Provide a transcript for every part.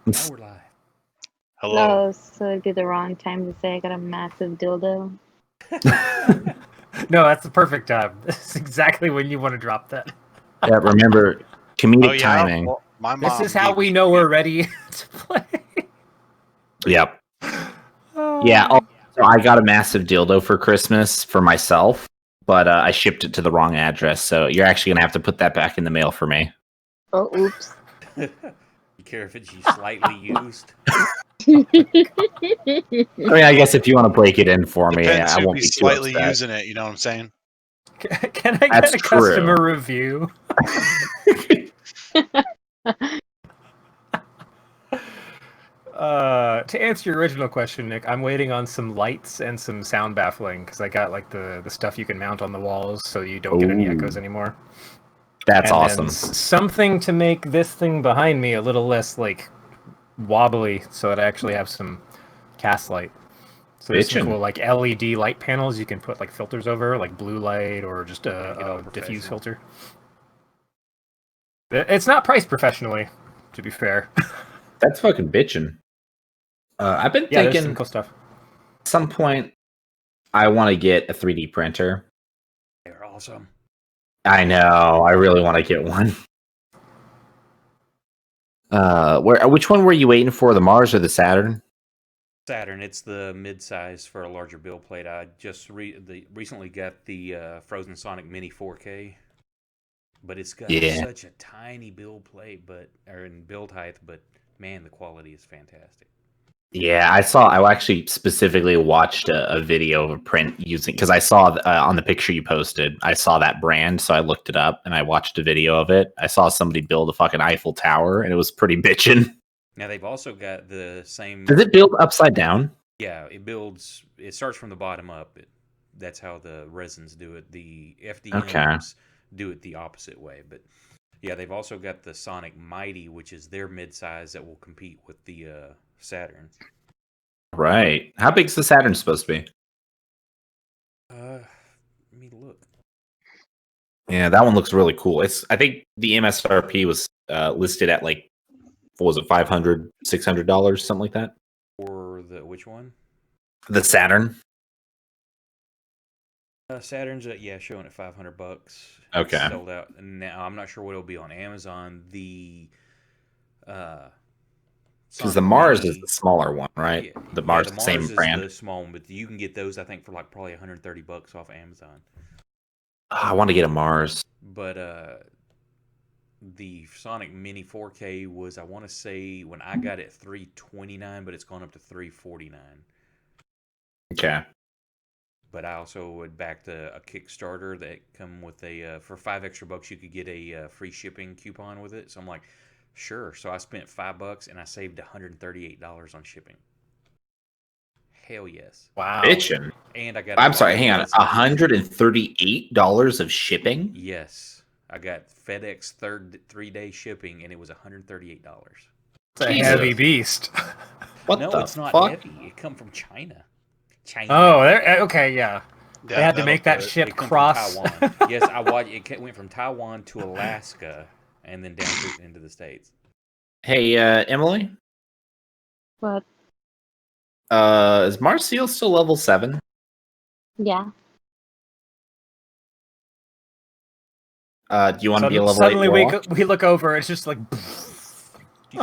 Now we're live. Hello. Oh, so it'd be the wrong time to say I got a massive dildo. No, that's the perfect time. This is exactly when you want to drop that. Yeah, remember comedic timing. Well, my This mom is how gave we me- know we're ready to play. Yep. Yeah. So I got a massive dildo for Christmas for myself, but I shipped it to the wrong address. So you're actually gonna have to put that back in the mail for me. Oh, oops. You care if it's slightly used? I mean, I guess if you want to break it in for me, Depends I who won't be be too slightly upset. using it. You know what I'm saying? Can I That's get a true. customer review? To answer your original question, Nick, I'm waiting on some lights and some sound baffling because I got like the stuff you can mount on the walls so you don't get any Ooh. echoes anymore. That's And awesome. then something to make this thing behind me a little less like wobbly, so that I actually have some cast light. So there's some Bitchin'. cool like LED light panels you can put like filters over, like blue light or just Make it all a diffuse professional. filter. It's not priced professionally, to be fair. That's fucking bitching. I've been Yeah, there's thinking some cool stuff. at some point I want to get a 3D printer. They're awesome. I know. I really want to get one. Which one were you waiting for? The Mars or the Saturn? Saturn, it's the mid-size for a larger build plate. I just recently got the Frozen Sonic Mini 4K, but it's got such a tiny build plate, or in build height, but man, the quality is fantastic. Yeah, I actually specifically watched a video of a print using, because I saw on the picture you posted, I saw that brand, so I looked it up and I watched a video of it. I saw somebody build a fucking Eiffel Tower and it was pretty bitchin'. Now they've also got the same. Does it build upside down? Yeah, it starts from the bottom up. That's how the resins do it. The FDMs do it the opposite way. But yeah, they've also got the Sonic Mighty, which is their mid-size that will compete with the Saturn. Right. How big's the Saturn supposed to be? Let me look. Yeah, that one looks really cool. I think the MSRP was listed at like, what was it, $500, $600, something like that? For which one? The Saturn. Saturn's showing at $500. Okay. It's sold out now. I'm not sure what it'll be on Amazon. Because the Mars is the smaller one, right? Yeah, the Mars, the same Mars brand. is the small one, but you can get those, I think, for like probably $130 off Amazon. I want to get a Mars. But the Sonic Mini 4K was, I want to say, when I got it, $329, but it's gone up to $349. Okay. But I also would back a Kickstarter that come with for $5 extra you could get a free shipping coupon with it. So I'm like, sure. So I spent $5 and I saved $138 on shipping. Hell yes. Wow. Bitchin'. And I got. I'm sorry. Hang on. $138 of shipping. Yes, I got FedEx 3-day shipping, and it was $138. It's a heavy beast. What no, the it's not fuck? heavy. It come from China. Oh, okay, yeah. They had to make that ship cross. Taiwan. Yes, I watched. It went from Taiwan to Alaska, and then down into the States. Hey, Emily. What? Is Marseille still level 7? Yeah. Do you want to be a level 8 Suddenly warlock? we look over, it's just like...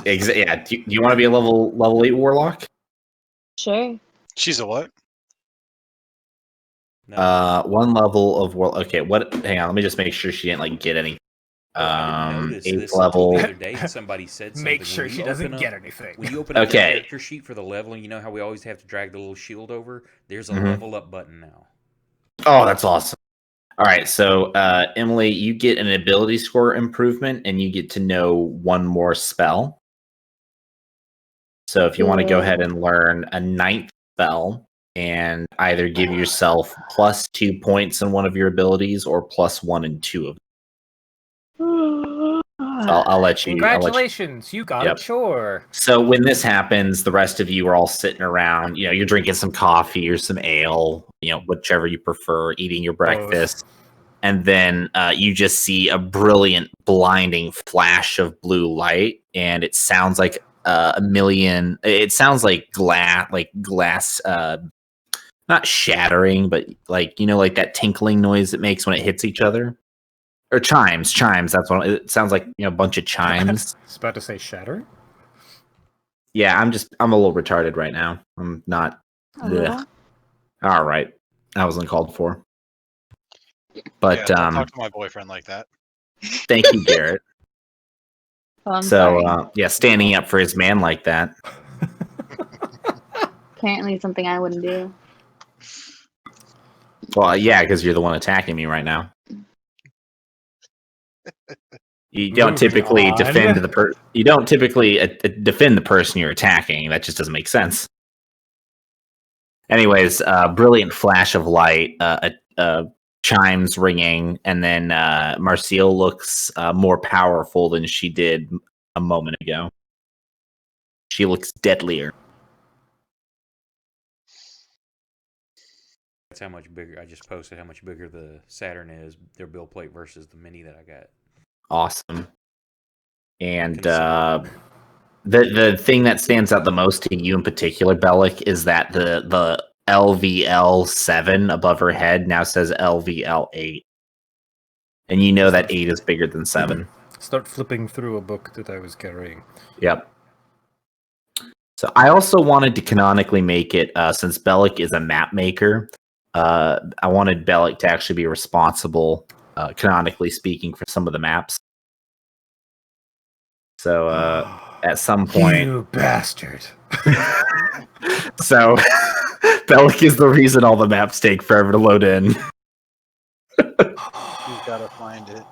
Yeah. Do you want to be a level 8 warlock? Sure. She's a what? No. One level of warlock. Okay, what? Hang on, let me just make sure she didn't like get any. I didn't notice 8th this level. until the other day, and somebody said something. Make sure she doesn't get anything. When you open up the character sheet for the leveling, you know how we always have to drag the little shield over? There's a level up button now. Oh, that's awesome. All right, so Emily, you get an ability score improvement, and you get to know one more spell. So if you want to go ahead and learn a 9th spell, and either give yourself +2 points in one of your abilities, or +1 in 2 of them. I'll let you. Congratulations, you got it. Sure. So when this happens, the rest of you are all sitting around. You know, you're drinking some coffee or some ale. You know, whichever you prefer. Eating your breakfast, and then you just see a brilliant, blinding flash of blue light, and it sounds like a million. It sounds like glass, not shattering, but like like that tinkling noise it makes when it hits each other, or chimes. That's what it sounds like. A bunch of chimes. I was about to say shatter. Yeah, I'm a little retarded right now. I'm not. A little? Ugh. All right, that wasn't called for. But Yeah, don't talk to my boyfriend like that. thank you, Garrett. Oh, I'm sorry. Yeah, standing up for his man like that. Apparently something I wouldn't do. Well, yeah, because you're the one attacking me right now. You don't Moving typically on. defend the You don't typically defend the person you're attacking. That just doesn't make sense. Anyways, brilliant flash of light, chimes ringing, and then Marcille looks more powerful than she did a moment ago. She looks deadlier. That's how much bigger. I just posted how much bigger the Saturn is, their build plate versus the Mini that I got. Awesome. And the thing that stands out the most to you in particular, Bellic, is that the LVL7 above her head now says LVL8. And you know that 8 is bigger than 7. Start flipping through a book that I was carrying. Yep. So I also wanted to canonically make it, since Bellic is a map maker, I wanted Bellic to actually be responsible, canonically speaking, for some of the maps. So at some point... You bastard. So Bellic is the reason all the maps take forever to load in. You've got to find it.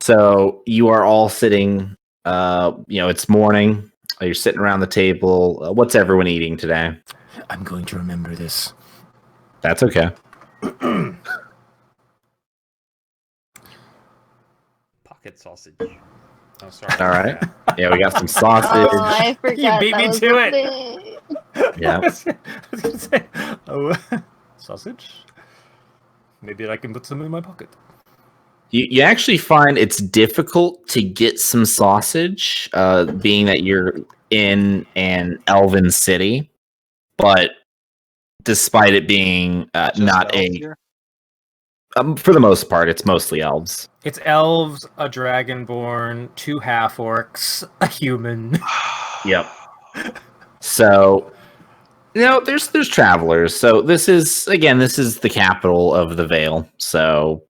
So you are all sitting, it's morning. You're sitting around the table. What's everyone eating today? I'm going to remember this. That's okay. Pocket sausage. Oh, sorry. All right. Yeah, we got some sausage. Oh, I forgot. You beat that me was to a it. thing. Yeah. I was going to say, sausage? Maybe I can put some in my pocket. You actually find it's difficult to get some sausage, being that you're in an elven city. But despite it being Just not elves a... here? for the most part, it's mostly elves. It's elves, a dragonborn, 2 half-orcs, a human. Yep. So, there's travelers. So this is the capital of the Vale. So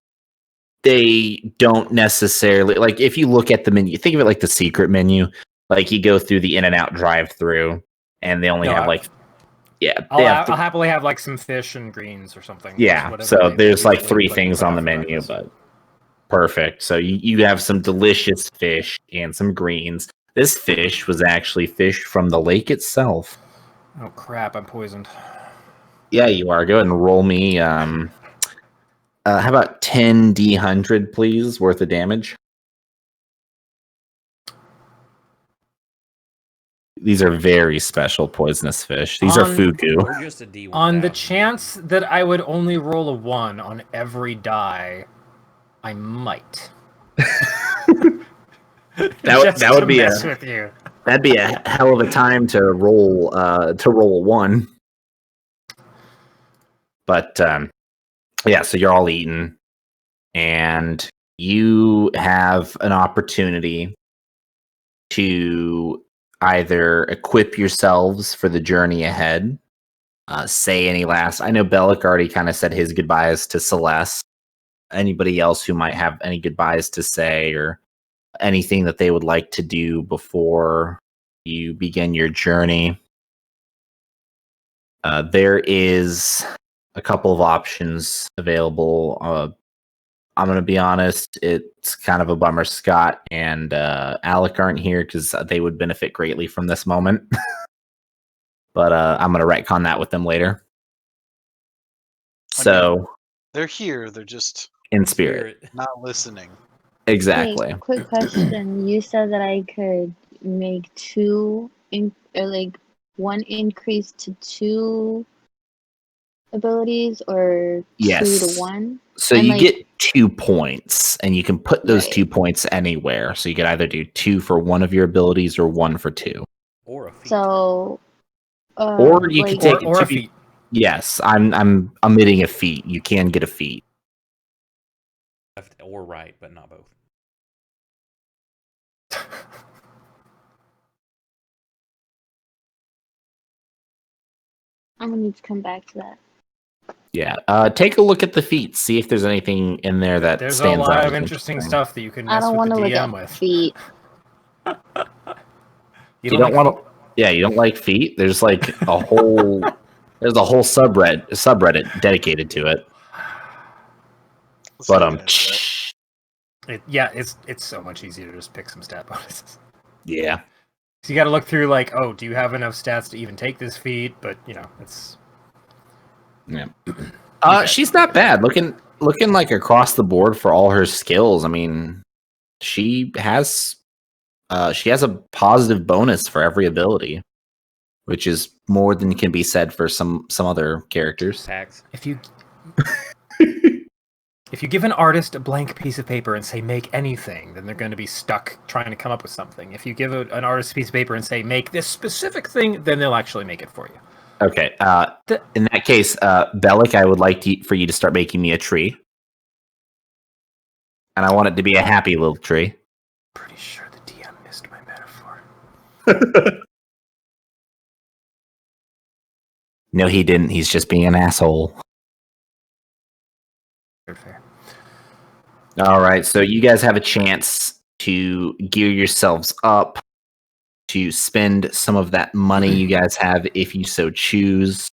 they don't necessarily, like, if you look at the menu, think of it like the secret menu. Like, you go through the In-N-Out drive-through, and they only have I'll happily have like some fish and greens or something. Yeah, so there's like 3 things on the menu, but perfect. So you have some delicious fish and some greens. This fish was actually fish from the lake itself. Oh crap, I'm poisoned. Yeah, you are. Go ahead and roll me, how about 10 D100, please, worth of damage? These are very special poisonous fish. These are fugu. Or just a D1000. On the chance that I would only roll a 1 on every die, I might. that would be with you. That'd be a hell of a time to roll a 1. But yeah, so you're all eating, and you have an opportunity to either equip yourselves for the journey ahead, say any last... I know Bellic already kind of said his goodbyes to Celeste. Anybody else who might have any goodbyes to say, or anything that they would like to do before you begin your journey? There is a couple of options available. I'm going to be honest, it's kind of a bummer Scott and Alec aren't here, because they would benefit greatly from this moment. But I'm going to retcon that with them later. So They're here, they're just in spirit. not listening. Exactly. Wait, quick question. You said that I could make 1 increase to 2 abilities, or 2 Yes. to 1? So And, you like- get 2 points, and you can put those Right. 2 points anywhere. So you could either do 2 for one of your abilities or 1 for 2. Or a feat. So, Or you like, can take or it a to be. feat. Yes, I'm omitting a feat. You can get a feat. Left or right, but not both. I'm gonna need to come back to that. Yeah. Take a look at the feats. See if there's anything in there that There's a stands lot out of as interesting interesting. stuff that you can I mess don't with want the to look DM at with. feet. You don't want to. Yeah, you don't like feet. There's like a whole. There's a whole subreddit dedicated to it. Let's But look into it. It's so much easier to just pick some stat bonuses. yeah. So you got to look through like, oh, do you have enough stats to even take this feat? But it's Yeah. guys She's don't not bad. Looking like across the board for all her skills. I mean, she has a positive bonus for every ability, which is more than can be said for some other characters. Tax. if you if you give an artist a blank piece of paper and say make anything, then they're going to be stuck trying to come up with something. If you give an artist a piece of paper and say make this specific thing, then they'll actually make it for you. Okay. In that case, Bellic, I would like for you to start making me a tree, and I want it to be a happy little tree. Pretty sure the DM missed my metaphor. No, he didn't. He's just being an asshole. Fair. All right, so you guys have a chance to gear yourselves up to spend some of that money you guys have if you so choose.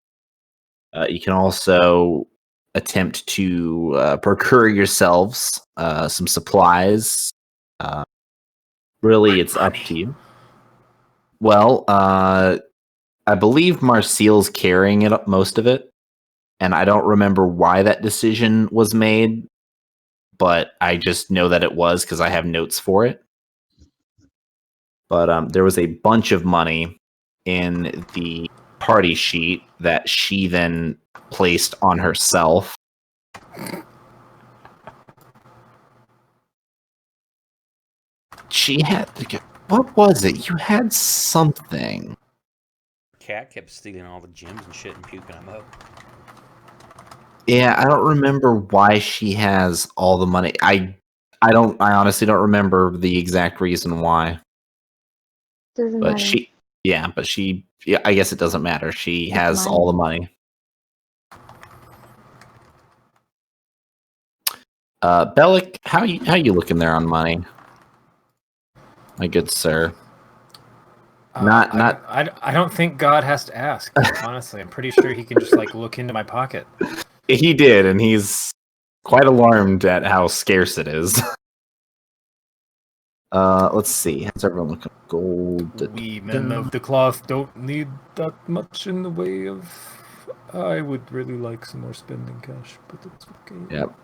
You can also attempt to procure yourselves some supplies. Really, it's up to you. Well, I believe Marcial's carrying it up most of it, and I don't remember why that decision was made, but I just know that it was because I have notes for it. But there was a bunch of money in the party sheet that she then placed on herself. She had, what was it? You had something. Cat kept stealing all the gems and shit and puking them up. Yeah, I don't remember why she has all the money. I honestly don't remember the exact reason why. Doesn't But matter. I guess it doesn't matter. She has mine. all the money. Bellic, how you looking there on money? My good sir. Not- I don't think God has to ask. Honestly, I'm pretty sure he can just like look into my pocket. He did, and he's quite alarmed at how scarce it is. Let's see. How's everyone looking? Gold. We men of the cloth don't need that much in the way of. I would really like some more spending cash, but it's okay. Yep.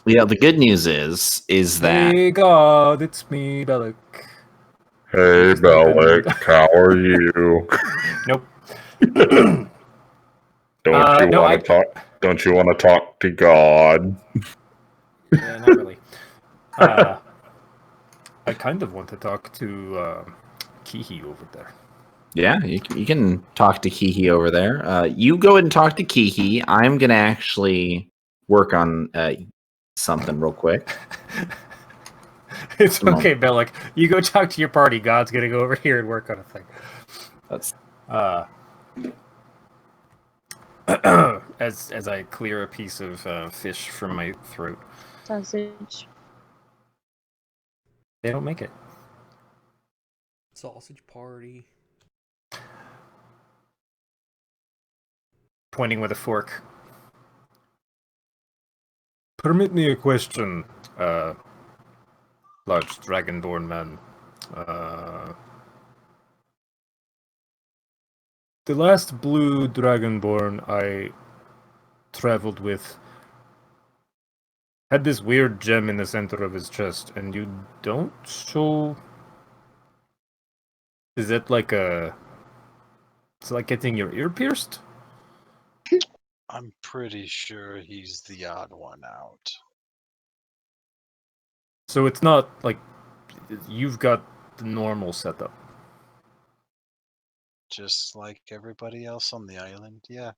Yeah, the good news is that Hey God, it's me, Bellic. Hey, Just opened. Bellic, how are you? Nope. Don't you no, want to talk? Don't you want to talk to God? Yeah, not really. I kind of want to talk to Kihi over there. yeah, you can talk to Kihi over there. You go ahead and talk to Kihi. I'm gonna actually work on something real quick. It's Come on. okay, Bellic. You go talk to your party. God's gonna go over here and work on a thing. That's As I clear a piece of fish from my throat. Sausage. They don't make it. Sausage party. Pointing with a fork. Permit me a question, large dragonborn man. The last blue dragonborn I traveled with had this weird gem in the center of his chest, and you don't show. Is it like a? It's like getting your ear pierced? I'm pretty sure he's the odd one out. So it's not like you've got the normal setup. Just like everybody else on the island, yeah.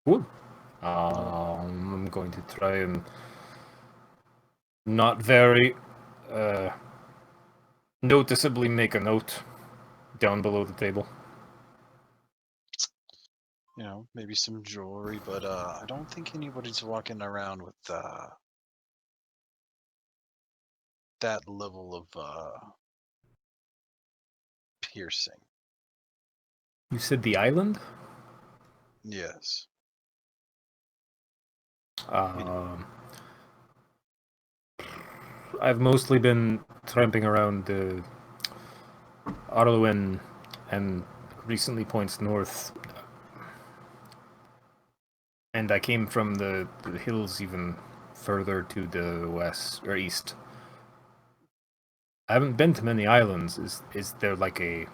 Cool. I'm going to try and not very noticeably make a note down below the table. You know, maybe some jewelry, but I don't think anybody's walking around with that level of piercing. You said the island? Yes. I've mostly been tramping around Arlowen and recently points north. And I came from the hills even further to the west or east. I haven't been to many islands. Is there like a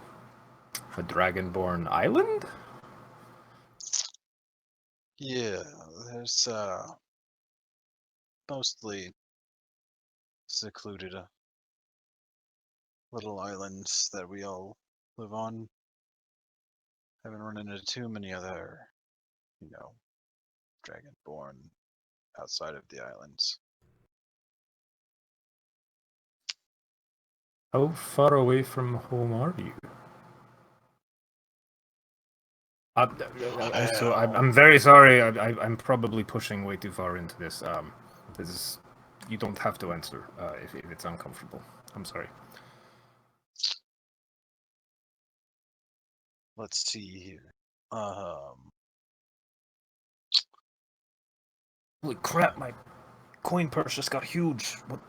dragonborn island? Yeah, there's mostly secluded little islands that we all live on. Haven't run into too many other, dragonborn outside of the islands. How far away from home are you? I'm very sorry. I'm probably pushing way too far into this. This is, you don't have to answer if it's uncomfortable. I'm sorry. Let's see here. Holy crap! My coin purse just got huge. What?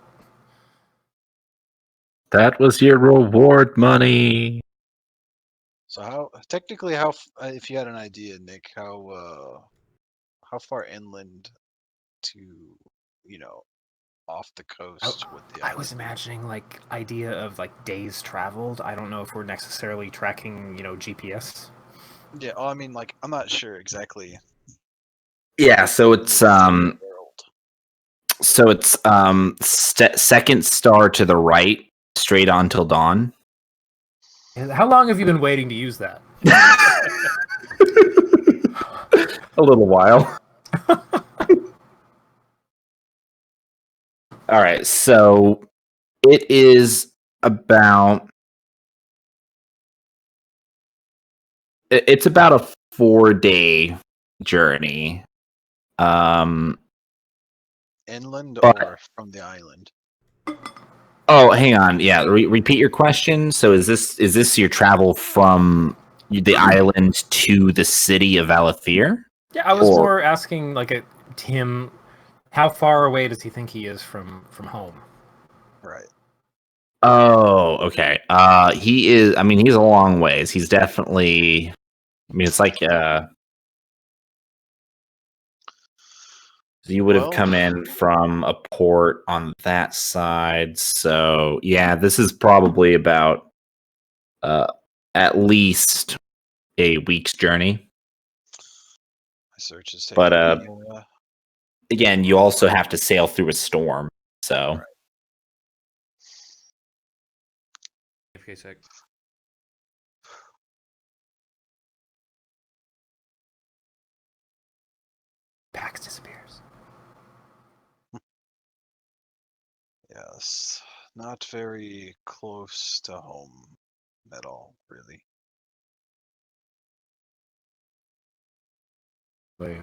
That was your reward money. So how if you had an idea, Nick, how far inland to, off the coast with the I island? was imagining like idea of like days traveled. I don't know if we're necessarily tracking, GPS. Yeah, I mean, like, I'm not sure exactly. Yeah, so it's World. second star to the right, straight on till dawn. How long have you been waiting to use that? A little while. All right, so it is about it's about a 4-day journey. Inland But- or from the island? Oh, hang on. Yeah, repeat your question. So is this your travel from the island to the city of Valathir? Yeah, I was Or- more asking like Tim, how far away does he think he is from home? Right. Oh, okay. He is. I mean, he's a long ways. He's definitely. I mean, it's like you would have Well- come in from a port on that side. So yeah, this is probably about at least a week's journey. My search is taking But me, again, you also have to sail through a storm. So Right. Okay, sec. Pax disappears. yes, not very close to home at all, really. I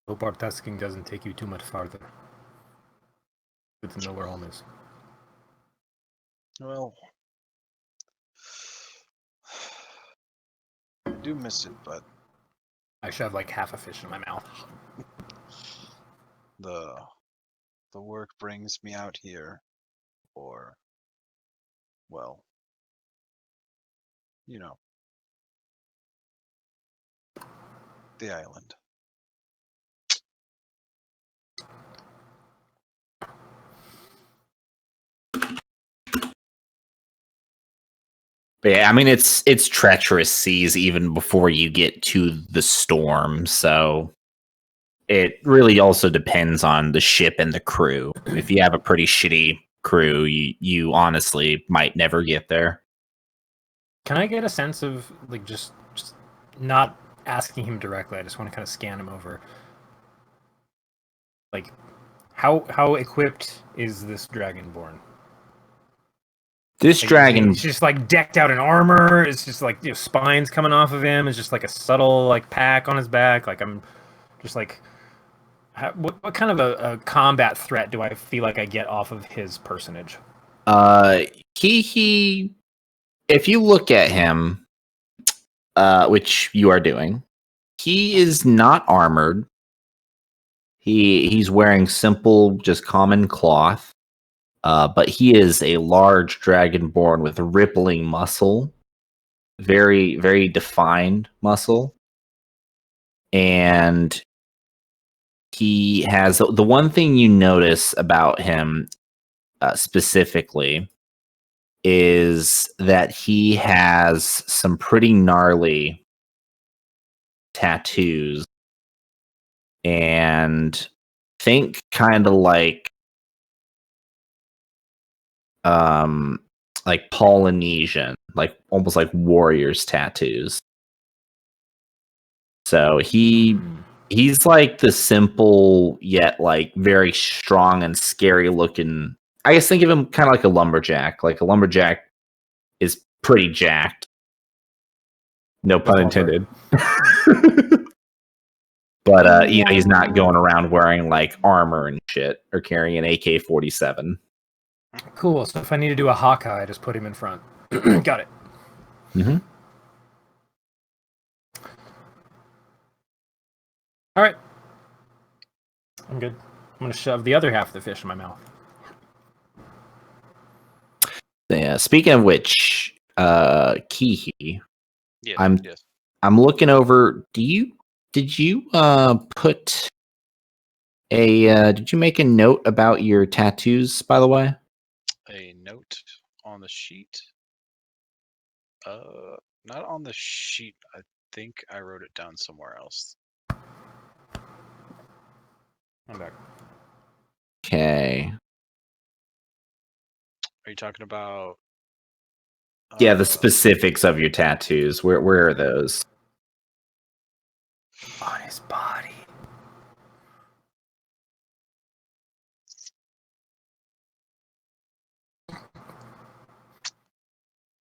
hope our tasking doesn't take you too much farther. Good to know where home is. Well, I do miss it, but I should have like half a fish in my mouth. the work brings me out here, or, well, the island. But yeah, I mean it's treacherous seas even before you get to the storm, so it really also depends on the ship and the crew. If you have a pretty shitty crew, you honestly might never get there. Can I get a sense of like just not asking him directly? I just want to kind of scan him over. Like, how equipped is this dragonborn? This Like, dragon, it's just like decked out in armor. It's just like spines coming off of him. It's just like a subtle like pack on his back. Like I'm just like, what kind of a combat threat do I feel like I get off of his personage? he if you look at him, which you are doing, he is not armored. He's wearing simple, just common cloth. But he is a large dragonborn with rippling muscle, very, very defined muscle. And he has the one thing you notice about him specifically is that he has some pretty gnarly tattoos. And think kind of like Polynesian, like almost like warriors tattoos. So he's like the simple yet like very strong and scary looking. I guess think of him kind of like a lumberjack. Like a lumberjack is pretty jacked. No pun intended. But you know, he's not going around wearing like armor and shit or carrying an AK-47. Cool. So if I need to do a Hawkeye, I just put him in front. Got it. Mm-hmm. All right. I'm good. I'm gonna shove the other half of the fish in my mouth. Yeah. Speaking of which, Kihi, Yes. Yes. I'm looking over. Did you put a did you make a note about your tattoos, by the way? A note on the sheet. Not on the sheet. I think I wrote it down somewhere else. I'm back. Okay. Are you talking about? Yeah, the specifics of your tattoos. Where are those? On his body.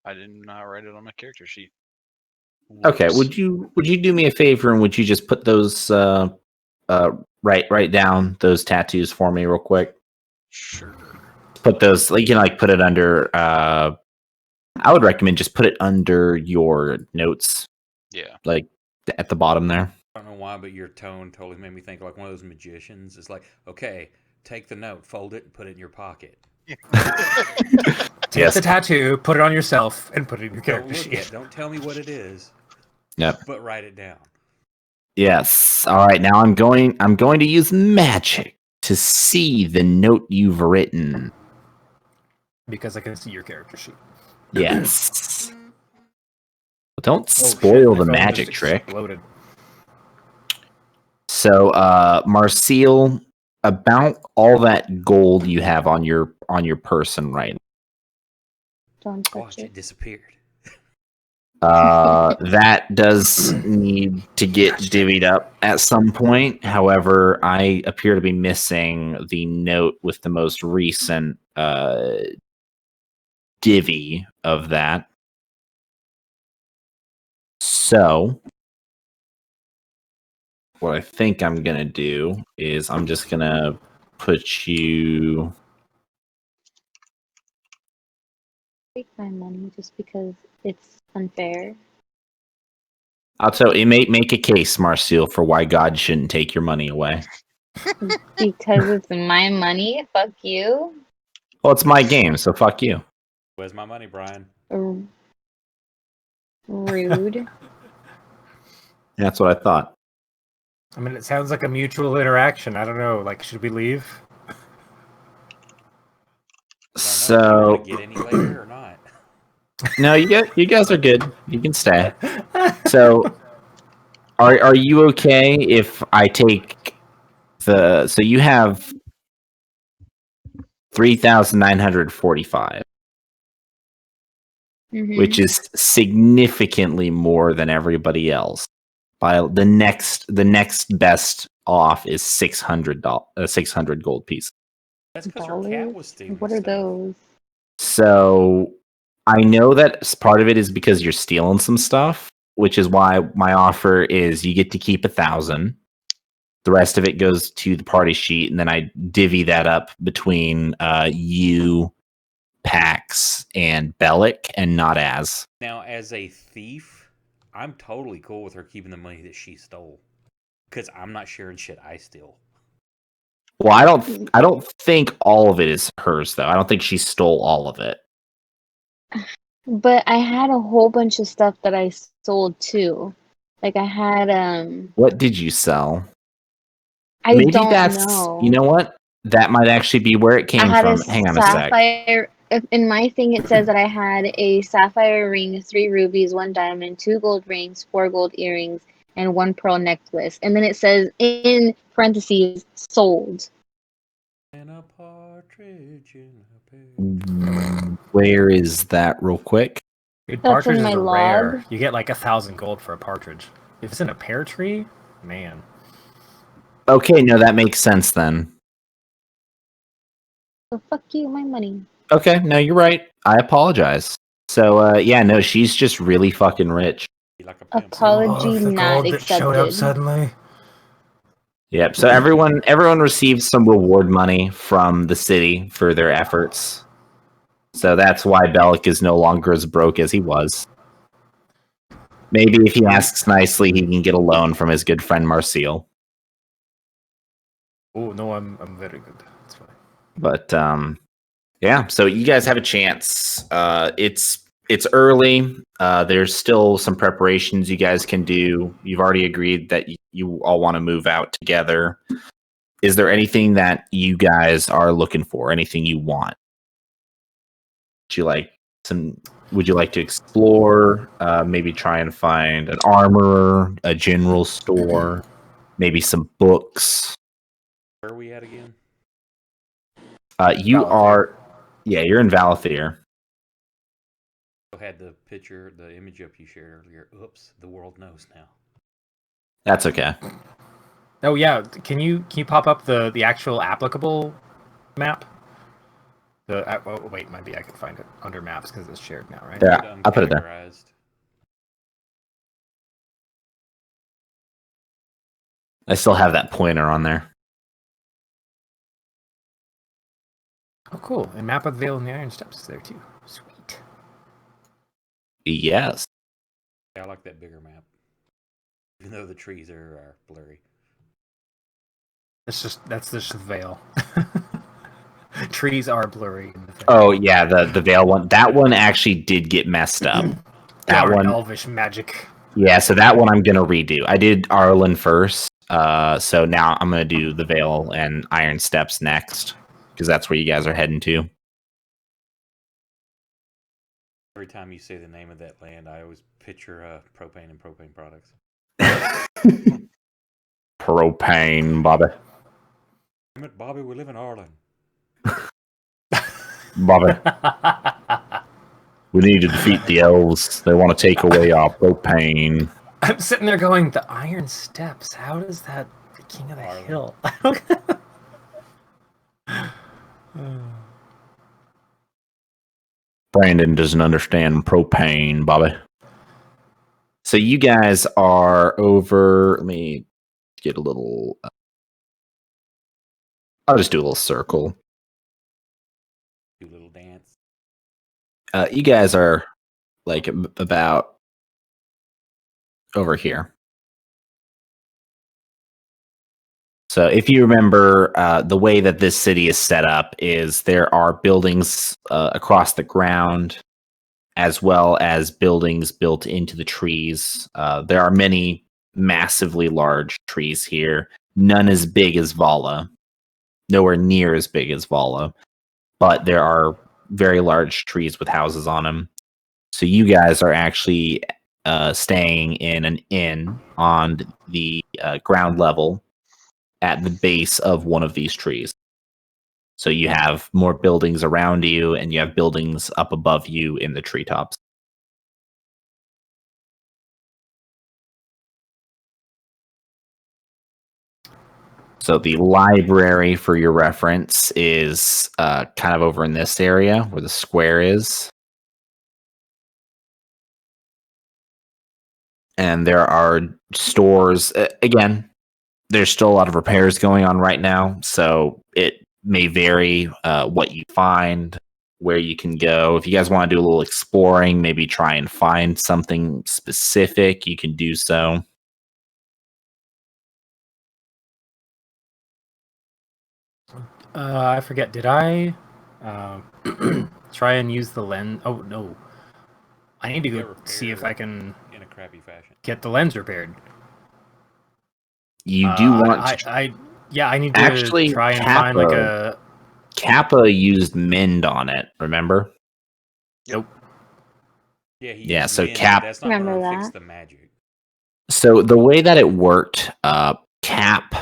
I did not write it on my character sheet. Okay, Whoops. would you do me a favor and would you just put those write down those tattoos for me real quick? Sure. Put those like put it under I would recommend just put it under your notes, Yeah. like at the bottom there. I don't know why, but your tone totally made me think like one of those magicians. It's like, okay, take the note, fold it, and put it in your pocket. Take Yes. the tattoo, put it on yourself, and put it in your Don't character look sheet. at, don't tell me what it is. Yep. But write it down. Yes. All right. Now I'm going to use magic to see the note you've written. Because I can see your character sheet. Yes. Don't Oh, spoil shit, the my phone magic just trick. exploded. So, Marcel, about all that gold you have on your person right Don't touch Watch it disappeared. now, that does need to get divvied up at some point. However, I appear to be missing the note with the most recent divvy of that. So, what I think I'm gonna do is I'm just gonna put you. Take my money just because it's unfair. I'll tell you, make a case, Marcel, for why God shouldn't take your money away. Because it's my money. Fuck you. Well, it's my game, so fuck you. Where's my money, Brian? Rude. That's what I thought. I mean, it sounds like a mutual interaction. I don't know. Like, should we leave? I don't know, do you So, want to get any later or not? No, you guys are good. You can stay. So, are you okay if I take the? So you have 3,945, which is significantly more than everybody else. By the next best off is 600 gold pieces. That's because her cat Dollars? was stealing What are stuff. those? So I know that part of it is because you're stealing some stuff, which is why my offer is you get to keep 1,000. The rest of it goes to the party sheet, and then I divvy that up between you, Pax, and Bellic, and not as. Now, as a thief, I'm totally cool with her keeping the money that she stole, because I'm not sharing shit I steal. Well, I don't think all of it is hers though. I don't think she stole all of it. But I had a whole bunch of stuff that I sold too. Like I had What did you sell? I Maybe don't that's know. you know what? That might actually be where it I came had from. a Hang on a sec. sapphire. In my thing, it says that I had a sapphire ring, 3 rubies, 1 diamond, 2 gold rings, 4 gold earrings, and 1 pearl necklace. And then it says in parentheses, sold. And a partridge in a pear. Where is that real quick? Dude, That's in partridges my are log. rare. You get like 1,000 gold for a partridge. If it's in a pear tree, man. Okay, no, that makes sense then. So fuck you, my money. Okay, no, you're right. I apologize. So, yeah, no, she's just really fucking rich. Like a pimp. Apology not accepted. suddenly. Yep. So everyone receives some reward money from the city for their efforts. So that's why Bellic is no longer as broke as he was. Maybe if he asks nicely, he can get a loan from his good friend Marcel. Oh no, I'm very good. That's fine. But yeah. So you guys have a chance. It's early. There's still some preparations you guys can do. You've already agreed that you all want to move out together. Is there anything that you guys are looking for? Anything you want? Would you like to explore? Maybe try and find an armorer, a general store, maybe some books. Where are we at again? You Valathier. are, yeah, you're in Valathier. I had the picture, the image up you shared earlier. Oops, the world knows now. That's okay. Oh yeah, can you pop up the actual applicable map? Oh, wait, maybe I can find it under maps because it's shared now, right? Yeah, I'll put it there. Categorized. I still have that pointer on there. Oh, cool. And map of the Vale and the Iron Steps is there too. Sweet. Yes. Yeah, I like that bigger map. Even though the trees are blurry. That's just the Vale. Trees are blurry in the Vale. Oh yeah, the Vale one. That one actually did get messed up. That Darn one, elvish magic. yeah. So that one I'm gonna redo. I did Arlen first. So now I'm gonna do the Vale and Iron Steps next because that's where you guys are heading to. Every time you say the name of that land, I always picture propane and propane products. Propane, Bobby. Damn it, Bobby, we live in Ireland. Bobby, we need to defeat the elves. They want to take away our propane. I'm sitting there going, the Iron Steps. How does that the King of the Ireland. Hill? Brandon doesn't understand propane, Bobby. So you guys are over. Let me get a little. I'll just do a little circle. Do a little dance. You guys are like about over here. So if you remember, the way that this city is set up is there are buildings across the ground, as well as buildings built into the trees. There are many massively large trees here, none as big as Vala, nowhere near as big as Vala, but there are very large trees with houses on them. So you guys are actually staying in an inn on the ground level at the base of one of these trees. So you have more buildings around you, and you have buildings up above you in the treetops. So the library, for your reference, is kind of over in this area where the square is. And there are stores. Again, there's still a lot of repairs going on right now, so it may vary what you find, where you can go. If you guys want to do a little exploring, maybe try and find something specific, you can do so. I forget. Did I try and use the lens? Oh no, I need to They go repair see if I can in a crappy fashion. get the lens repaired. You do want to I need to actually try and find like Kappa. a. Kappa used mend on it. Remember? Nope. Yeah, he Yeah, used so men, but Cap- that's not Remember going to fix that. the magic. So the way that it worked, Cap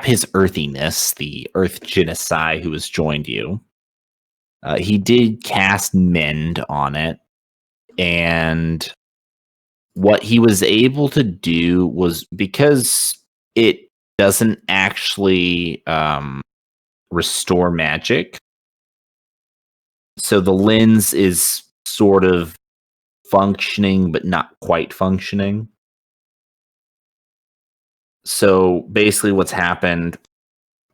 his earthiness, the Earth Genocide who has joined you. He did cast mend on it, and what he was able to do was, because it doesn't actually restore magic, so the lens is sort of functioning but not quite functioning. So basically what's happened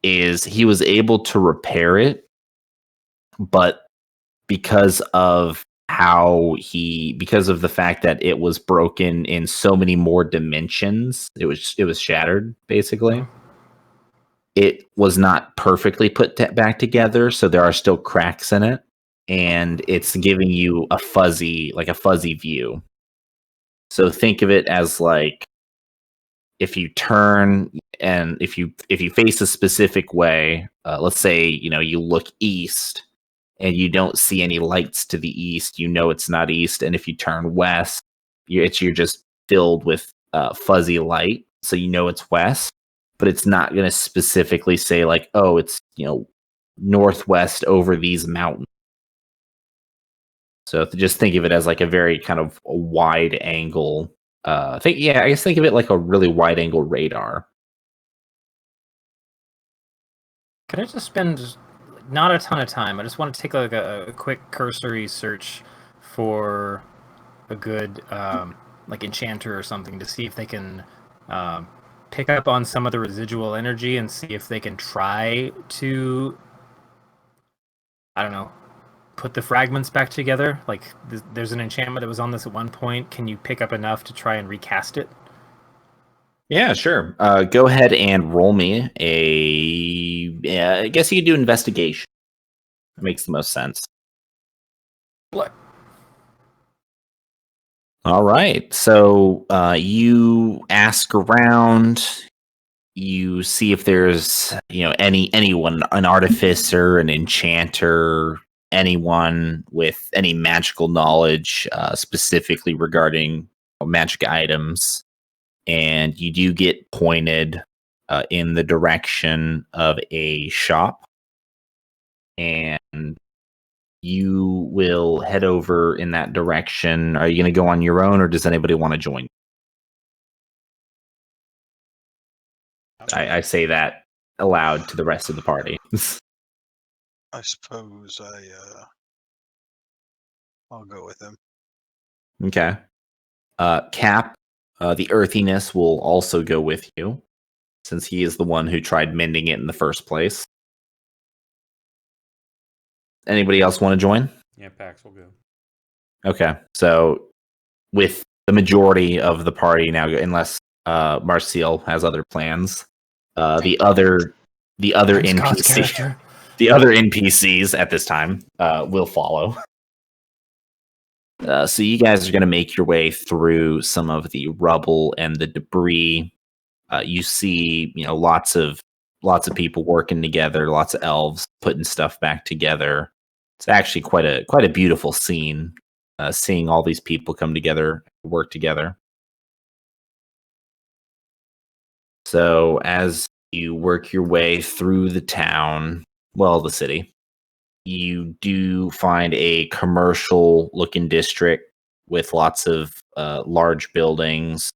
is he was able to repair it, but because of the fact that it was broken in so many more dimensions, it was shattered basically. It was not perfectly put back together, so there are still cracks in it, and it's giving you a fuzzy view. So think of it as like, if you turn and if you face a specific way, let's say you look east and you don't see any lights to the east, it's not east. And if you turn west, you're just filled with fuzzy light, so it's west. But it's not going to specifically say like, oh, it's northwest over these mountains. So just think of it as like a very kind of wide angle. I guess think of it like a really wide angle radar. Can I just spend not a ton of time? I just want to take like a quick cursory search for a good like enchanter or something to see if they can pick up on some of the residual energy and see if they can try to, I don't know, put the fragments back together. Like there's an enchantment that was on this at one point. Can you pick up enough to try and recast it? Yeah, sure. Go ahead and roll me I guess you could do investigation. That makes the most sense. What? All right. So you ask around. You see if there's anyone, an artificer, an enchanter, anyone with any magical knowledge, specifically regarding magic items. And you do get pointed in the direction of a shop, and you will head over in that direction. Are you going to go on your own, or does anybody want to join? I say that aloud to the rest of the party. I suppose I'll go with him. Okay. Cap, the earthiness will also go with you, since he is the one who tried mending it in the first place. Anybody else want to join? Yeah, Pax will go. Okay, so with the majority of the party now, unless Marcial has other plans, the other NPCs at this time will follow. So you guys are going to make your way through some of the rubble and the debris. You see, lots of people working together, lots of elves putting stuff back together. It's actually quite a beautiful scene. seeing all these people come together, work together. So as you work your way through the town, well, the city, you do find a commercial-looking district with lots of large buildings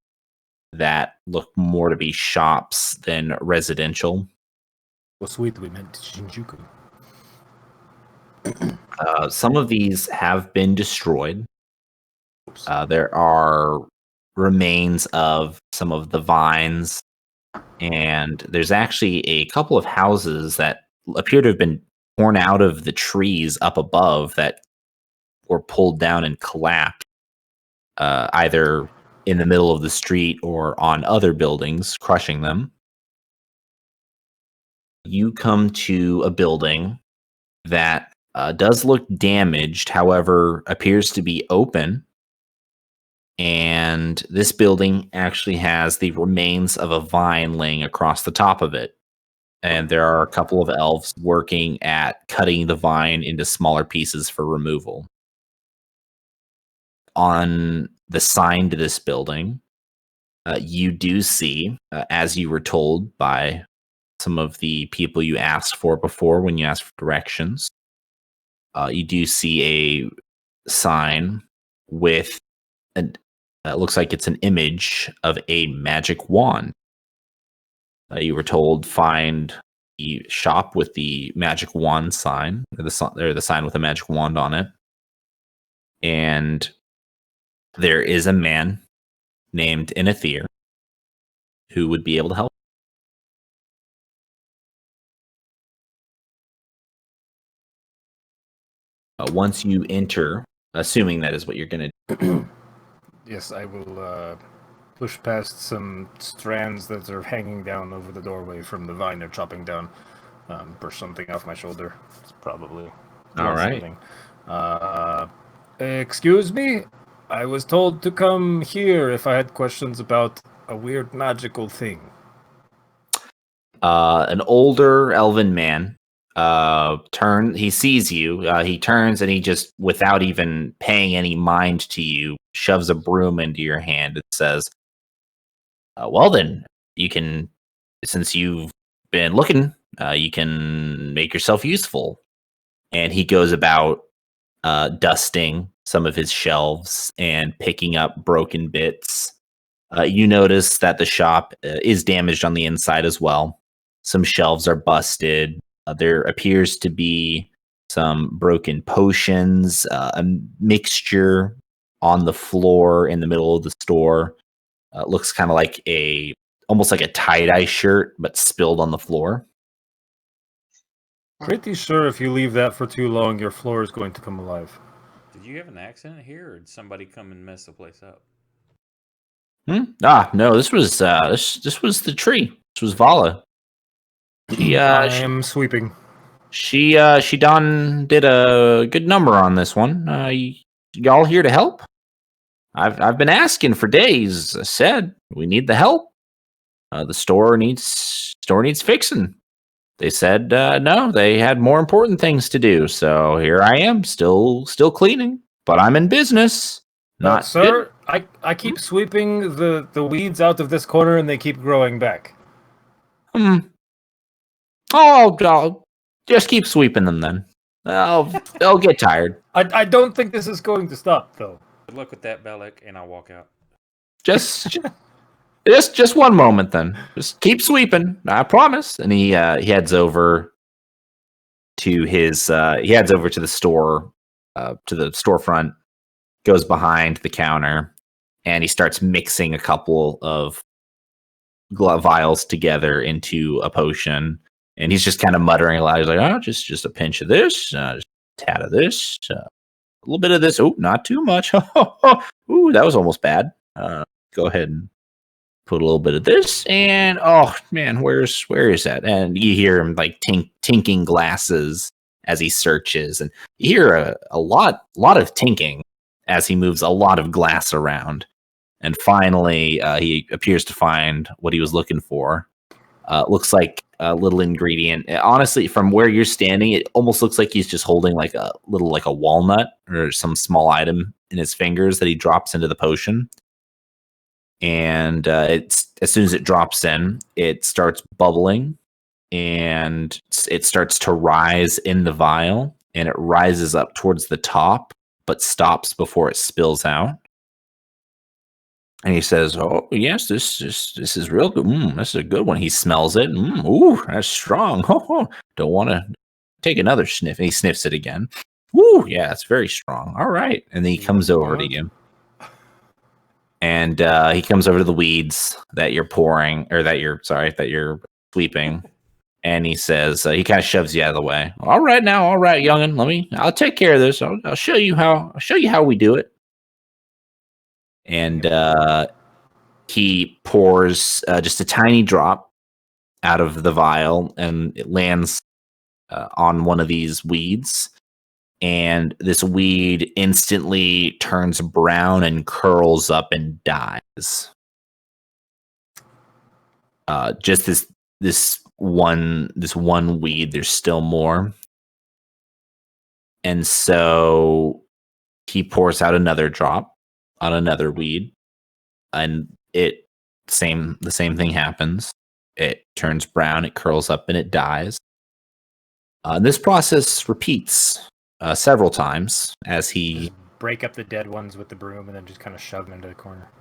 that look more to be shops than residential. Well, sweet, we meant Shinjuku. Some of these have been destroyed. There are remains of some of the vines, and there's actually a couple of houses that appear to have been torn out of the trees up above that were pulled down and collapsed, either in the middle of the street or on other buildings, crushing them. You come to a building that does look damaged, however, appears to be open. And this building actually has the remains of a vine laying across the top of it. And there are a couple of elves working at cutting the vine into smaller pieces for removal. On the sign to this building, you do see, as you were told by some of the people you asked for before when you asked for directions, you do see a sign with looks like it's an image of a magic wand. You were told find the shop with the magic wand sign, or the sign with a magic wand on it. And there is a man named Inathir who would be able to help. Once you enter, assuming that is what you're going to do. Yes, I will push past some strands that are hanging down over the doorway from the vine they're chopping down. Brush something off my shoulder. It's probably all right. Excuse me? I was told to come here if I had questions about a weird magical thing. An older elven man he sees you, he turns and he just, without even paying any mind to you, shoves a broom into your hand and says, well then, you can, since you've been looking, you can make yourself useful. And he goes about dusting some of his shelves and picking up broken bits. You notice that the shop is damaged on the inside as well. Some shelves are busted. There appears to be some broken potions, a mixture on the floor in the middle of the store. Looks kind of like almost like a tie-dye shirt, but spilled on the floor. Pretty sure if you leave that for too long, your floor is going to come alive. Did you have an accident here, or did somebody come and mess the place up? No, this was this was the tree. This was Vala. I am sweeping. She did a good number on this one. Y'all here to help? I've been asking for days. I said we need the help. The store needs fixing. They said no, they had more important things to do. So here I am, still cleaning, but I'm in business. Not sir. I keep sweeping the weeds out of this corner, and they keep growing back. Oh, just keep sweeping them then. They'll get tired. I don't think this is going to stop, though. Good luck with that, Bellic, and I'll walk out. Just one moment then. Just keep sweeping. I promise. And he heads over to the store, to the storefront, goes behind the counter, and he starts mixing a couple of vials together into a potion. And he's just kind of muttering aloud. He's like, "Oh, just a pinch of this, just a tad of this, a little bit of this. Oh, not too much. Ooh, that was almost bad. Go ahead and put a little bit of this. And oh man, where is that?" And you hear him like tinking glasses as he searches, and you hear a lot of tinking as he moves a lot of glass around. And finally, he appears to find what he was looking for. Looks like a little ingredient. Honestly, from where you're standing, it almost looks like he's just holding like a walnut or some small item in his fingers that he drops into the potion. And it's as soon as it drops in, it starts bubbling, and it starts to rise in the vial, and it rises up towards the top, but stops before it spills out. And he says, "Oh yes, this is real good. This is a good one." He smells it. Ooh, that's strong. Don't want to take another sniff. And he sniffs it again. Ooh, yeah, it's very strong. All right. And then he comes over to you. And he comes over to the weeds that you're pouring, or that you're sweeping. And he says, he kind of shoves you out of the way. All right, youngin, I'll take care of this. I'll show you how we do it. And he pours just a tiny drop out of the vial, and it lands on one of these weeds. And this weed instantly turns brown and curls up and dies. Just this one weed. There's still more, and so he pours out another drop on another weed, and the same thing happens. It turns brown, it curls up, and it dies. This process repeats several times as he Just break up the dead ones with the broom and then just kind of shove them into the corner.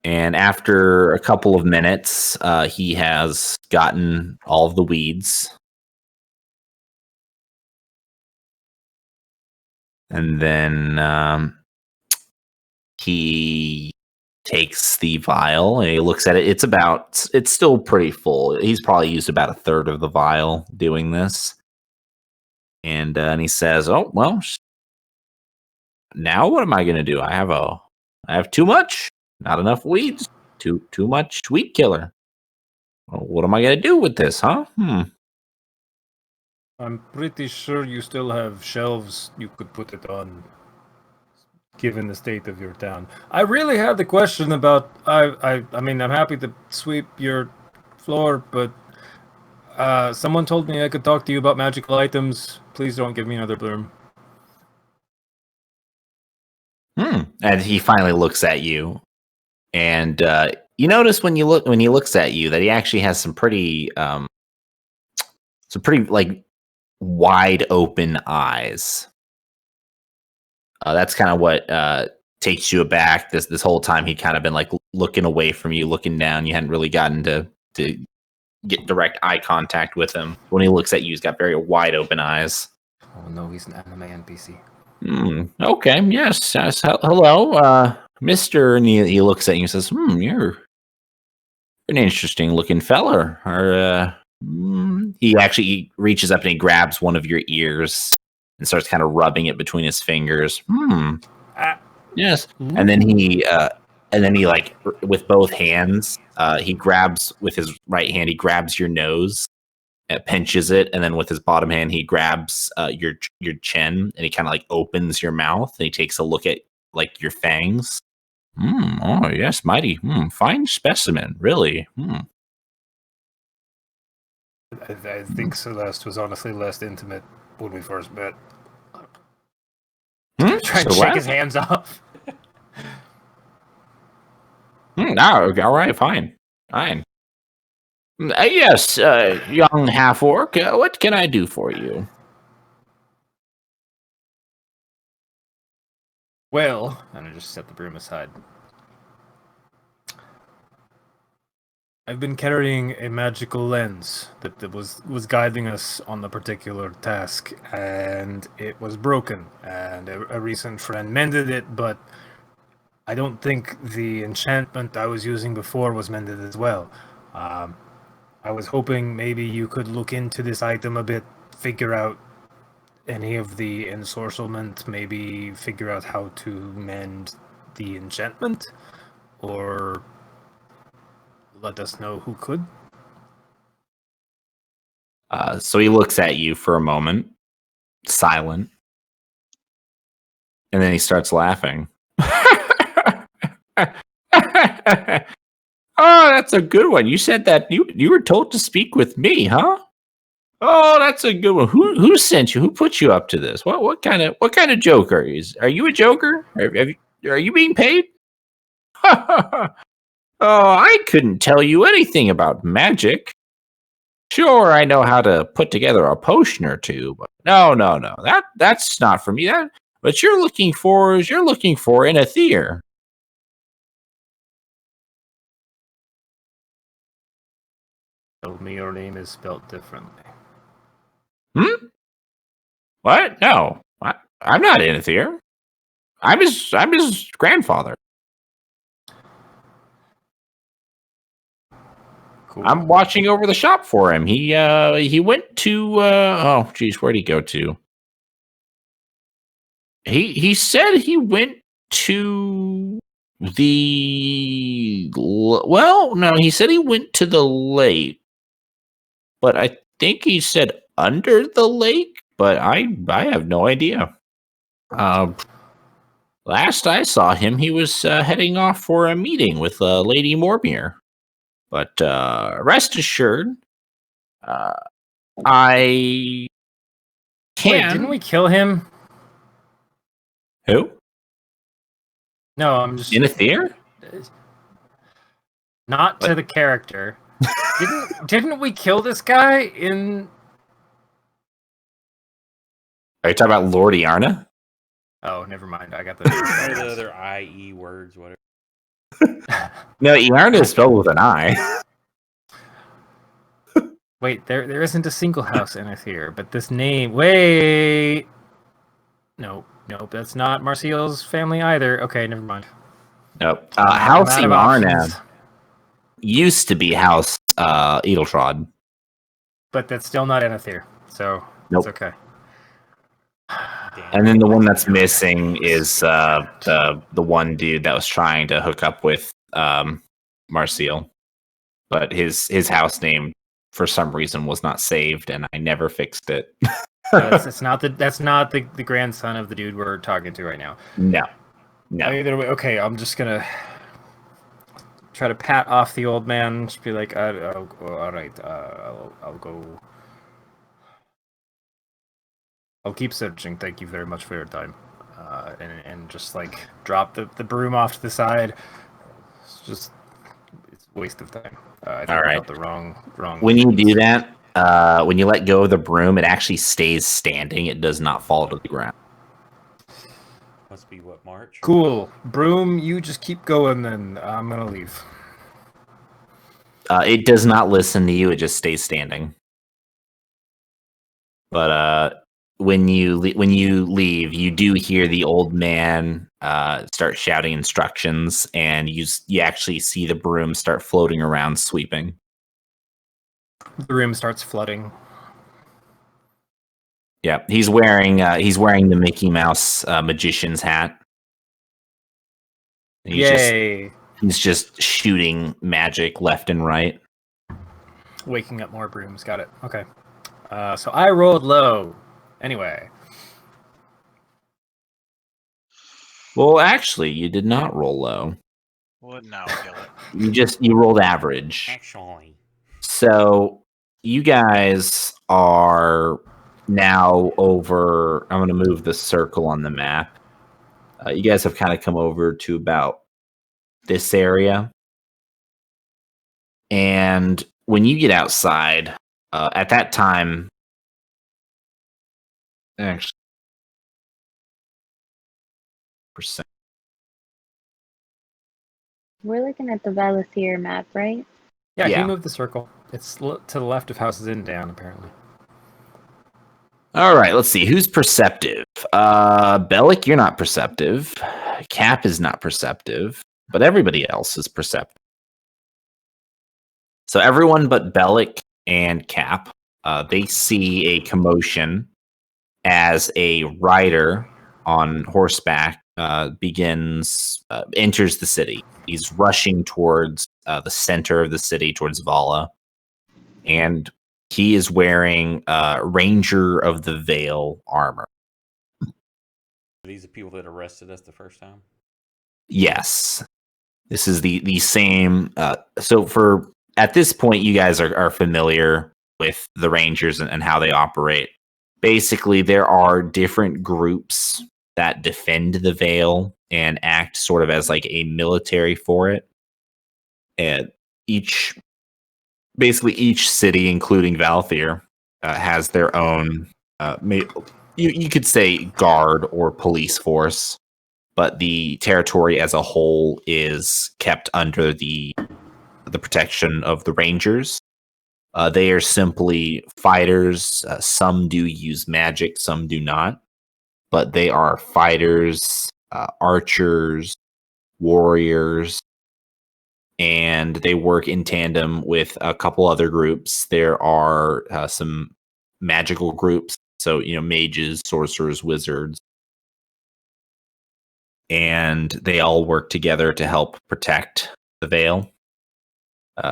And after a couple of minutes, he has gotten all of the weeds. And then he takes the vial and he looks at it. It's still pretty full. He's probably used about a third of the vial doing this. And he says, "Oh, well, now what am I going to do? I have too much, not enough weeds, too much weed killer. Well, what am I going to do with this, huh? I'm pretty sure you still have shelves you could put it on, given the state of your town. I really had the question about, I mean, I'm happy to sweep your floor, but someone told me I could talk to you about magical items. Please don't give me another broom." And he finally looks at you, and you notice when he looks at you that he actually has some pretty like wide open eyes. That's kind of what takes you aback. This whole time he'd kind of been like looking away from you, looking down. You hadn't really gotten to get direct eye contact with him. When he looks at you, he's got very wide open eyes. Oh no, he's an anime NPC. Okay, yes. Hello, Mister. And he looks at you and says, "You're an interesting looking feller." He actually reaches up and he grabs one of your ears and starts kind of rubbing it between his fingers. Yes. And then he like with both hands, he grabs with his right hand, he grabs your nose, pinches it, and then with his bottom hand, he grabs your chin, and he kind of like opens your mouth, and he takes a look at like your fangs. Oh yes, mighty. Fine specimen, really. I think Celeste was honestly less intimate when we first met. Trying to shake his hands off. All right, fine. Yes, young half-orc, what can I do for you? Well, and I just set the broom aside. I've been carrying a magical lens that was guiding us on the particular task, and it was broken, and a recent friend mended it, but I don't think the enchantment I was using before was mended as well. I was hoping maybe you could look into this item a bit, figure out any of the ensorcelment, maybe figure out how to mend the enchantment, or let us know who could. So he looks at you for a moment, silent, and then he starts laughing. Oh, that's a good one. You said that you were told to speak with me, huh? Oh, that's a good one. Who sent you? Who put you up to this? What kind of joke are you? Are you a joker? Are you being paid? Oh, I couldn't tell you anything about magic. Sure, I know how to put together a potion or two, but no. That's not for me. That what you're looking for is you're looking for an Aether. Told me your name is spelled differently. What? No, I'm not an Aether. I'm his grandfather. Cool. I'm watching over the shop for him. He went to oh geez, where'd he go to? He said he went to no, he said he went to the lake, but I think he said under the lake, but I have no idea. Last I saw him, he was heading off for a meeting with Lady Mormir. But rest assured, I can. Wait, didn't we kill him? Who? No, I'm just In Aether? not to the character. Didn't we kill this guy in? Are you talking about Lord Iarna? Oh, never mind. I got What are the the. other IE words? Whatever. No, Iarna is spelled with an I. Wait, there isn't a single house in Aether, but this name. Wait. Nope, that's not Marcial's family either. Okay, never mind. Nope. I'm House out of Iarna options. used to be House Edeltrod. But that's still not in Aether, so Nope. it's okay. Damn. And then the one that's missing is the one dude that was trying to hook up with Marcial. But his house name for some reason was not saved, and I never fixed it. That's not the grandson of the dude we're talking to right now. No. Either way, okay, I'm just gonna try to pat off the old man. Just be like, all right, I'll go. I'll keep searching. Thank you very much for your time. And just like drop the broom off to the side. It's a waste of time. I think All I right. got the wrong. When you do that, when you let go of the broom, it actually stays standing. It does not fall to the ground. Must be what, March? Cool. Broom, you just keep going then. I'm gonna leave. It does not listen to you. It just stays standing. But when you leave, you do hear the old man start shouting instructions, and you actually see the broom start floating around, sweeping. The room starts flooding. Yeah, he's wearing the Mickey Mouse magician's hat. Yay! He's just shooting magic left and right. Waking up more brooms. Got it. Okay. So I rolled low. Anyway. Well, actually, you did not roll low. What now, Gillett? You rolled average. Actually. So you guys are now over. I'm going to move the circle on the map. You guys have kind of come over to about this area. And when you get outside, at that time, actually, percent. We're looking at the Valethir map, right? Yeah, Yeah. he moved the circle. It's to the left of houses in down, apparently. All right, let's see. Who's perceptive? Bellic, you're not perceptive. Cap is not perceptive, but everybody else is perceptive. So everyone but Bellic and Cap, they see a commotion as a rider on horseback enters the city. He's rushing towards the center of the city, towards Vala, and he is wearing Ranger of the Veil armor. Are these the people that arrested us the first time? Yes, this is the same. So at this point, you guys are familiar with the Rangers and how they operate. Basically, there are different groups that defend the Vale and act sort of as like a military for it. And basically each city, including Valthier, has their own, you could say guard or police force, but the territory as a whole is kept under the protection of the Rangers. They are simply fighters. Some do use magic, some do not, but they are fighters, archers, warriors, and they work in tandem with a couple other groups. There are some magical groups, so mages, sorcerers, wizards, and they all work together to help protect the Vale.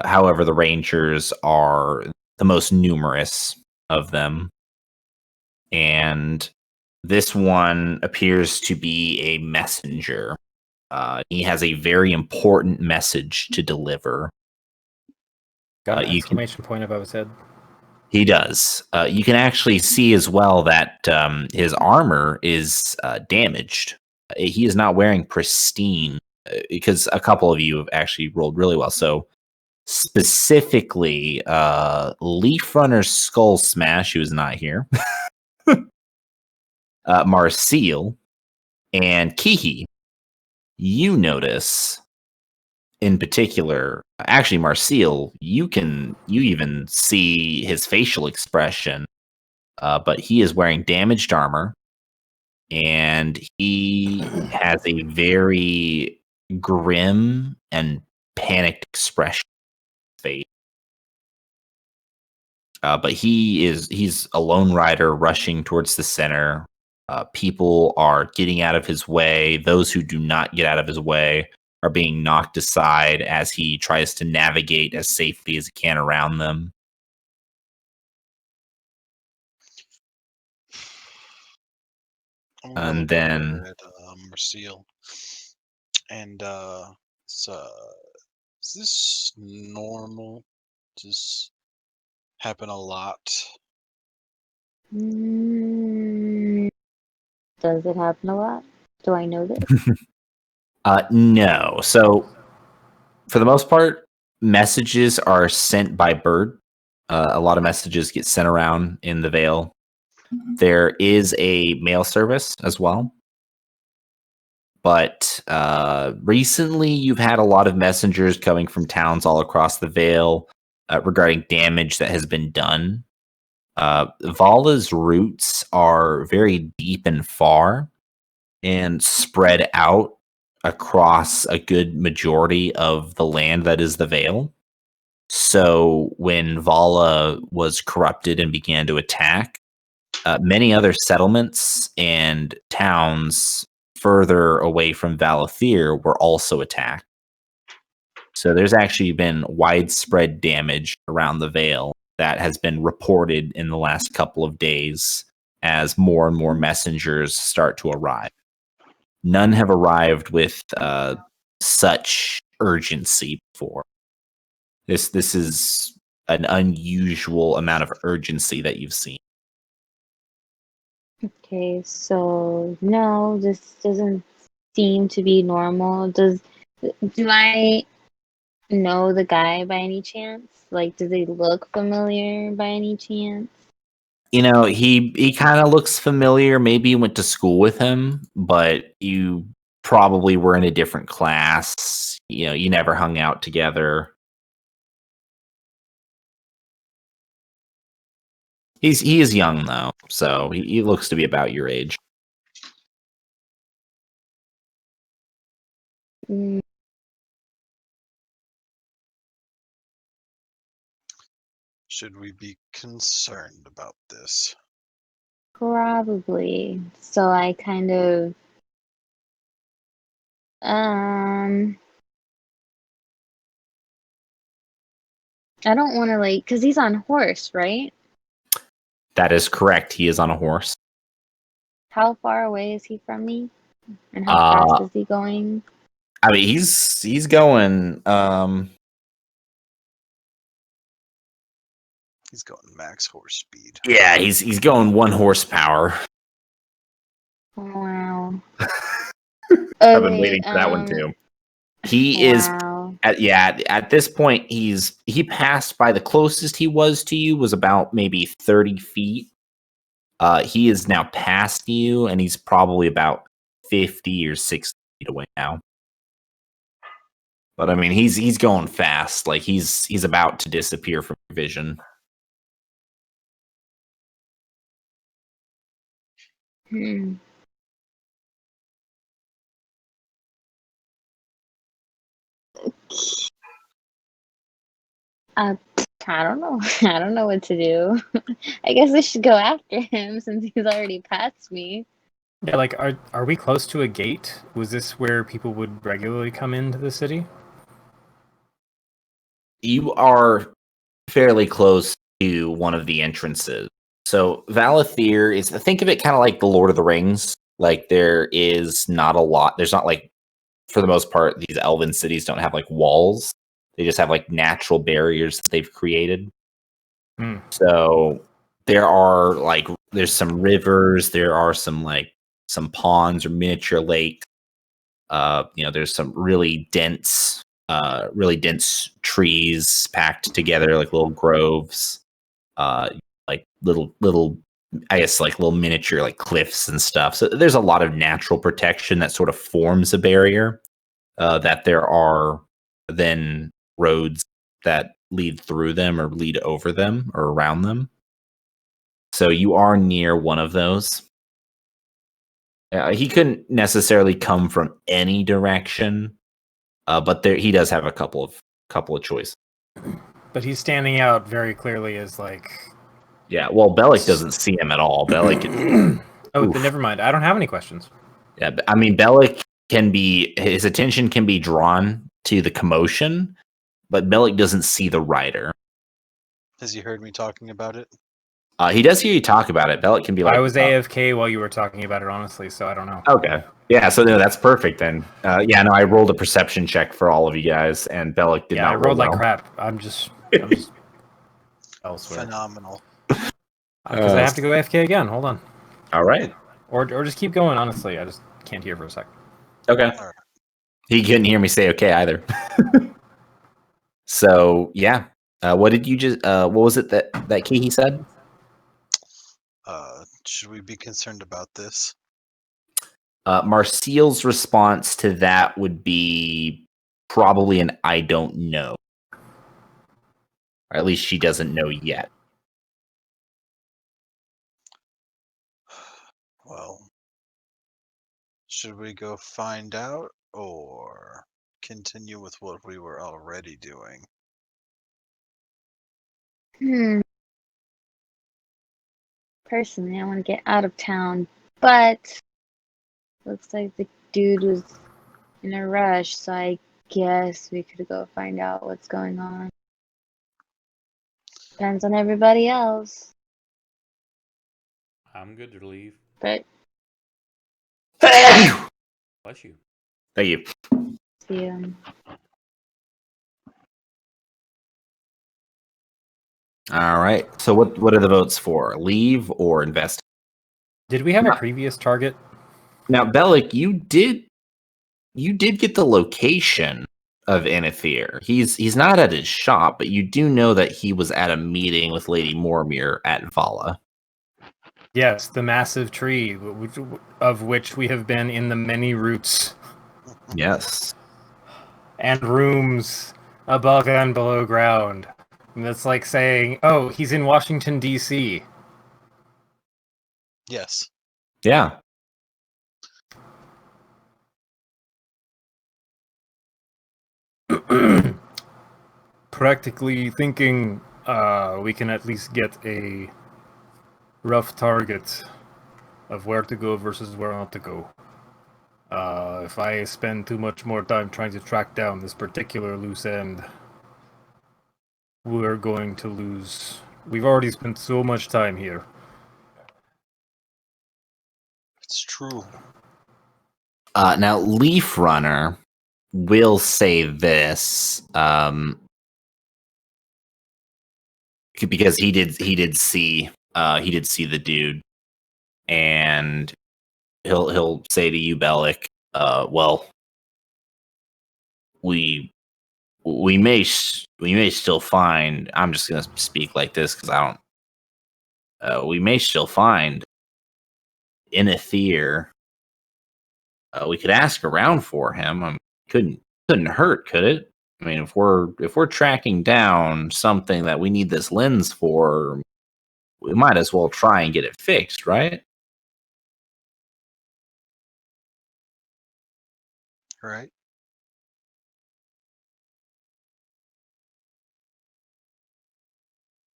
However, the Rangers are the most numerous of them, and this one appears to be a messenger. He has a very important message to deliver. Got an exclamation point above his head. He does. You can actually see as well that his armor is damaged. He is not wearing pristine, because a couple of you have actually rolled really well. So specifically, Leaf Runner's Skull Smash, who is not here, Marcel, and Kihi. You notice in particular, actually, Marcel, you even see his facial expression, but he is wearing damaged armor, and he has a very grim and panicked expression on his face. But he's a lone rider rushing towards the center. People are getting out of his way. Those who do not get out of his way are being knocked aside as he tries to navigate as safely as he can around them. And then at Marcel. And is this normal? Does this happen a lot? Does it happen a lot? Do I know this? No. So, for the most part, messages are sent by bird. A lot of messages get sent around in the Vale. There is a mail service as well. But recently, you've had a lot of messengers coming from towns all across the Vale regarding damage that has been done. Vala's roots are very deep and far and spread out across a good majority of the land that is the Vale. So when Vala was corrupted and began to attack, many other settlements and towns further away from Valathir were also attacked. So there's actually been widespread damage around the Vale that has been reported in the last couple of days as more and more messengers start to arrive. None have arrived with such urgency before. This is an unusual amount of urgency that you've seen. Okay, so no, this doesn't seem to be normal. Do I know the guy by any chance? Like, does he look familiar by any chance? He kind of looks familiar. Maybe you went to school with him, but you probably were in a different class. You never hung out together. He is young though, so he looks to be about your age. Mm, Should we be concerned about this? probably. So I kind of I don't want to because he's on horse, right? That is correct. He is on a horse. How far away is he from me? And how fast is he going? I mean, he's going. He's going max horse speed. Yeah, he's going 1 horsepower. Wow. I've been waiting for that one too. He is Wow. at this point he passed by the closest he was to you was about maybe 30 feet. He is now past you, and he's probably about 50 or 60 feet away now. But I mean, he's going fast. Like he's about to disappear from your vision. Hmm. I don't know. I don't know what to do. I guess I should go after him since he's already past me. Yeah, like, are we close to a gate? Was this where people would regularly come into the city? You are fairly close to one of the entrances. So Valathir is, think of it kind of like the Lord of the Rings. Like there is not a lot. There's not like, for the most part, these elven cities don't have like walls. They just have like natural barriers that they've created. Hmm. So there are like, there's some rivers. There are some ponds or miniature lakes. There's some really dense trees packed together, like little groves, like little, I guess, like little miniature like cliffs and stuff. So there's a lot of natural protection that sort of forms a barrier. That there are then roads that lead through them or lead over them or around them. So you are near one of those. He couldn't necessarily come from any direction, but he does have a couple of choices. But he's standing out very clearly as like. Yeah, well, Bellic doesn't see him at all. Bellic. Oh, then never mind. I don't have any questions. Yeah, I mean, Bellic his attention can be drawn to the commotion, but Bellic doesn't see the rider. Has he heard me talking about it? He does hear you talk about it. Bellic can be like, I was AFK while you were talking about it, honestly, so I don't know. Okay. Yeah, so no, that's perfect then. I rolled a perception check for all of you guys, and Bellic did not I rolled roll like well. crap. I'm just elsewhere. Phenomenal. Because I have to go AFK again. Hold on. All right. Or just keep going, honestly. I just can't hear for a sec. Okay. All right. He couldn't hear me say okay either. So, yeah. What did you just, what was it that key he said? Should we be concerned about this? Marcial's response to that would be probably an I don't know. Or at least she doesn't know yet. Well, should we go find out or continue with what we were already doing? Personally, I want to get out of town, but looks like the dude was in a rush, so I guess we could go find out what's going on. Depends on everybody else. I'm good to leave. But Bless you. Thank you. see, All right. So what are the votes for? Leave or invest? Did we have a previous target? Now, Bellic, you did get the location of Enethir. He's not at his shop, but you do know that he was at a meeting with Lady Mormir at Vala. Yes, the massive tree, of which we have been in the many roots. Yes. And rooms above and below ground. And that's like saying, oh, he's in Washington, D.C. Yes. Yeah. Practically thinking we can at least get a rough target of where to go versus where not to go. If I spend too much more time trying to track down this particular loose end, we're going to lose. We've already spent so much time here. It's true. Now, Leaf Runner will say this. because he did see the dude, and he'll say to you, Bellic, well, we may still find. I'm just gonna speak like this because I don't. We may still find in Aether. We could ask around for him. Couldn't hurt, could it? I mean, if we're tracking down something that we need this lens for, we might as well try and get it fixed, right? Right.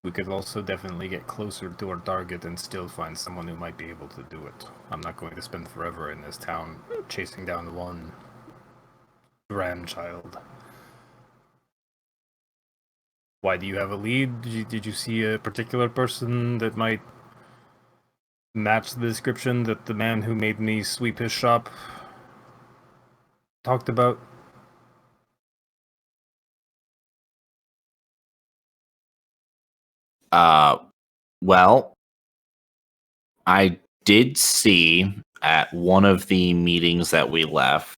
We could also definitely get closer to our target and still find someone who might be able to do it. I'm not going to spend forever in this town chasing down one grandchild. Why do you have a lead? Did you see a particular person that might match the description that the man who made me sweep his shop talked about? Well, I did see at one of the meetings that we left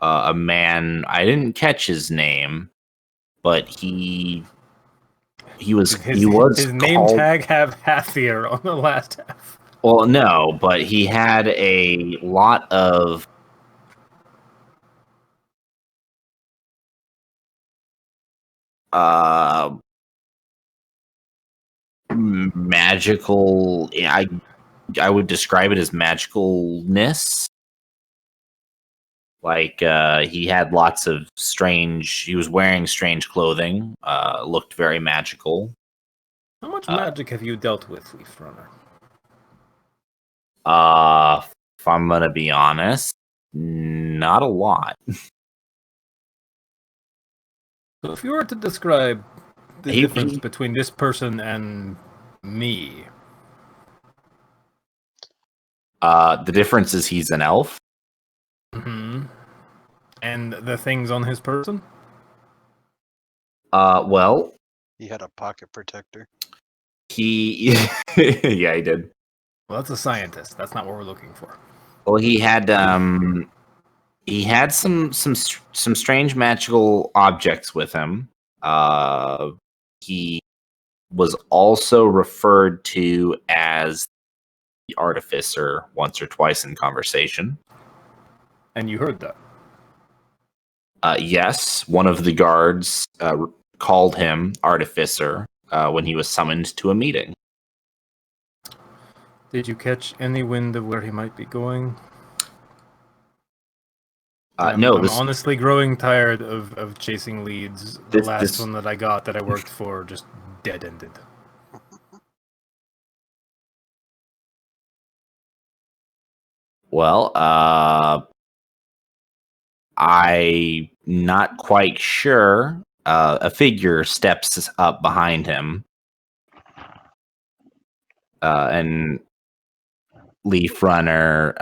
a man. I didn't catch his name, but he was his name called, tag have Hathier on the last half. well, no, but he had a lot of magical. I would describe it as magicalness. Like he had lots of strange. He was wearing strange clothing. Looked very magical. How much magic have you dealt with, Leaf Runner? If I'm gonna be honest, not a lot. So if you were to describe the He- difference he- between this person and me, The difference is he's an elf. and the things on his person, Well, He had a pocket protector. he yeah, he did. well, that's a scientist. That's not what we're looking for. Well, he had some strange magical objects with him. He was also referred to as the artificer once or twice in conversation. And you heard that. Yes, one of the guards called him artificer when he was summoned to a meeting. Did you catch any wind of where he might be going? No, I'm honestly growing tired of chasing leads. The last one that I got that I worked for just dead-ended. Well, I'm not quite sure. A figure steps up behind him, and Leaf Runner.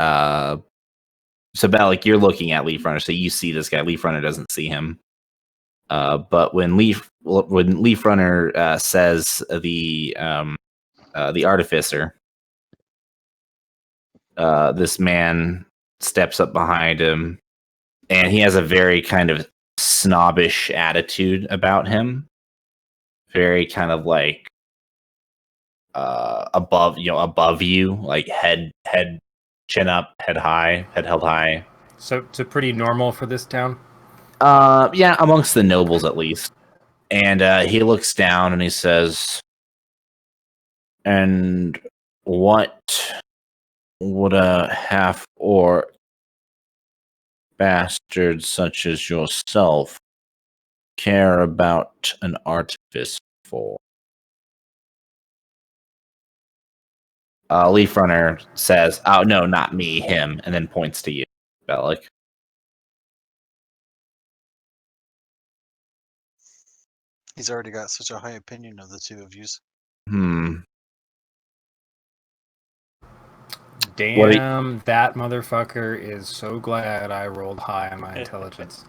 So, Bellic, you're looking at Leaf Runner, so you see this guy. Leaf Runner doesn't see him. But when Leaf Runner says the artificer, this man steps up behind him, and he has a very kind of snobbish attitude about him. Very kind of like above you, like head chin up, head held high. So it's pretty normal for this town? Yeah, amongst the nobles at least. And he looks down and he says, "And what would a half-orc bastard such as yourself care about an artifice for?" Leaf Runner says, "Oh, no, not me, him," and then points to you, Bellic. He's already got such a high opinion of the two of you. Damn, that motherfucker is so glad I rolled high on my intelligence.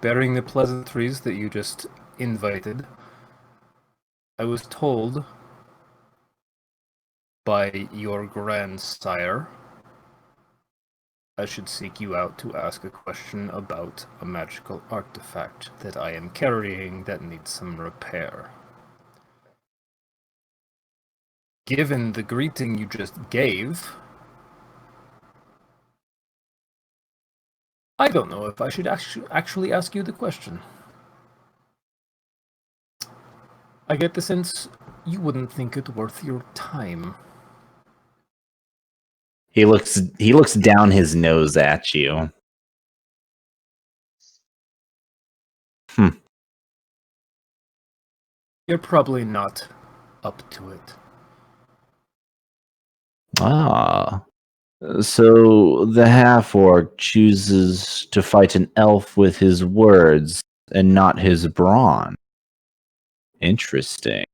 bearing the pleasantries that you just invited, I was told by your grandsire I should seek you out to ask a question about a magical artifact that I am carrying that needs some repair. Given the greeting you just gave, I don't know if I should actually ask you the question. I get the sense you wouldn't think it worth your time. He looks down his nose at you. You're probably not up to it. Ah. So the half-orc chooses to fight an elf with his words and not his brawn. Interesting.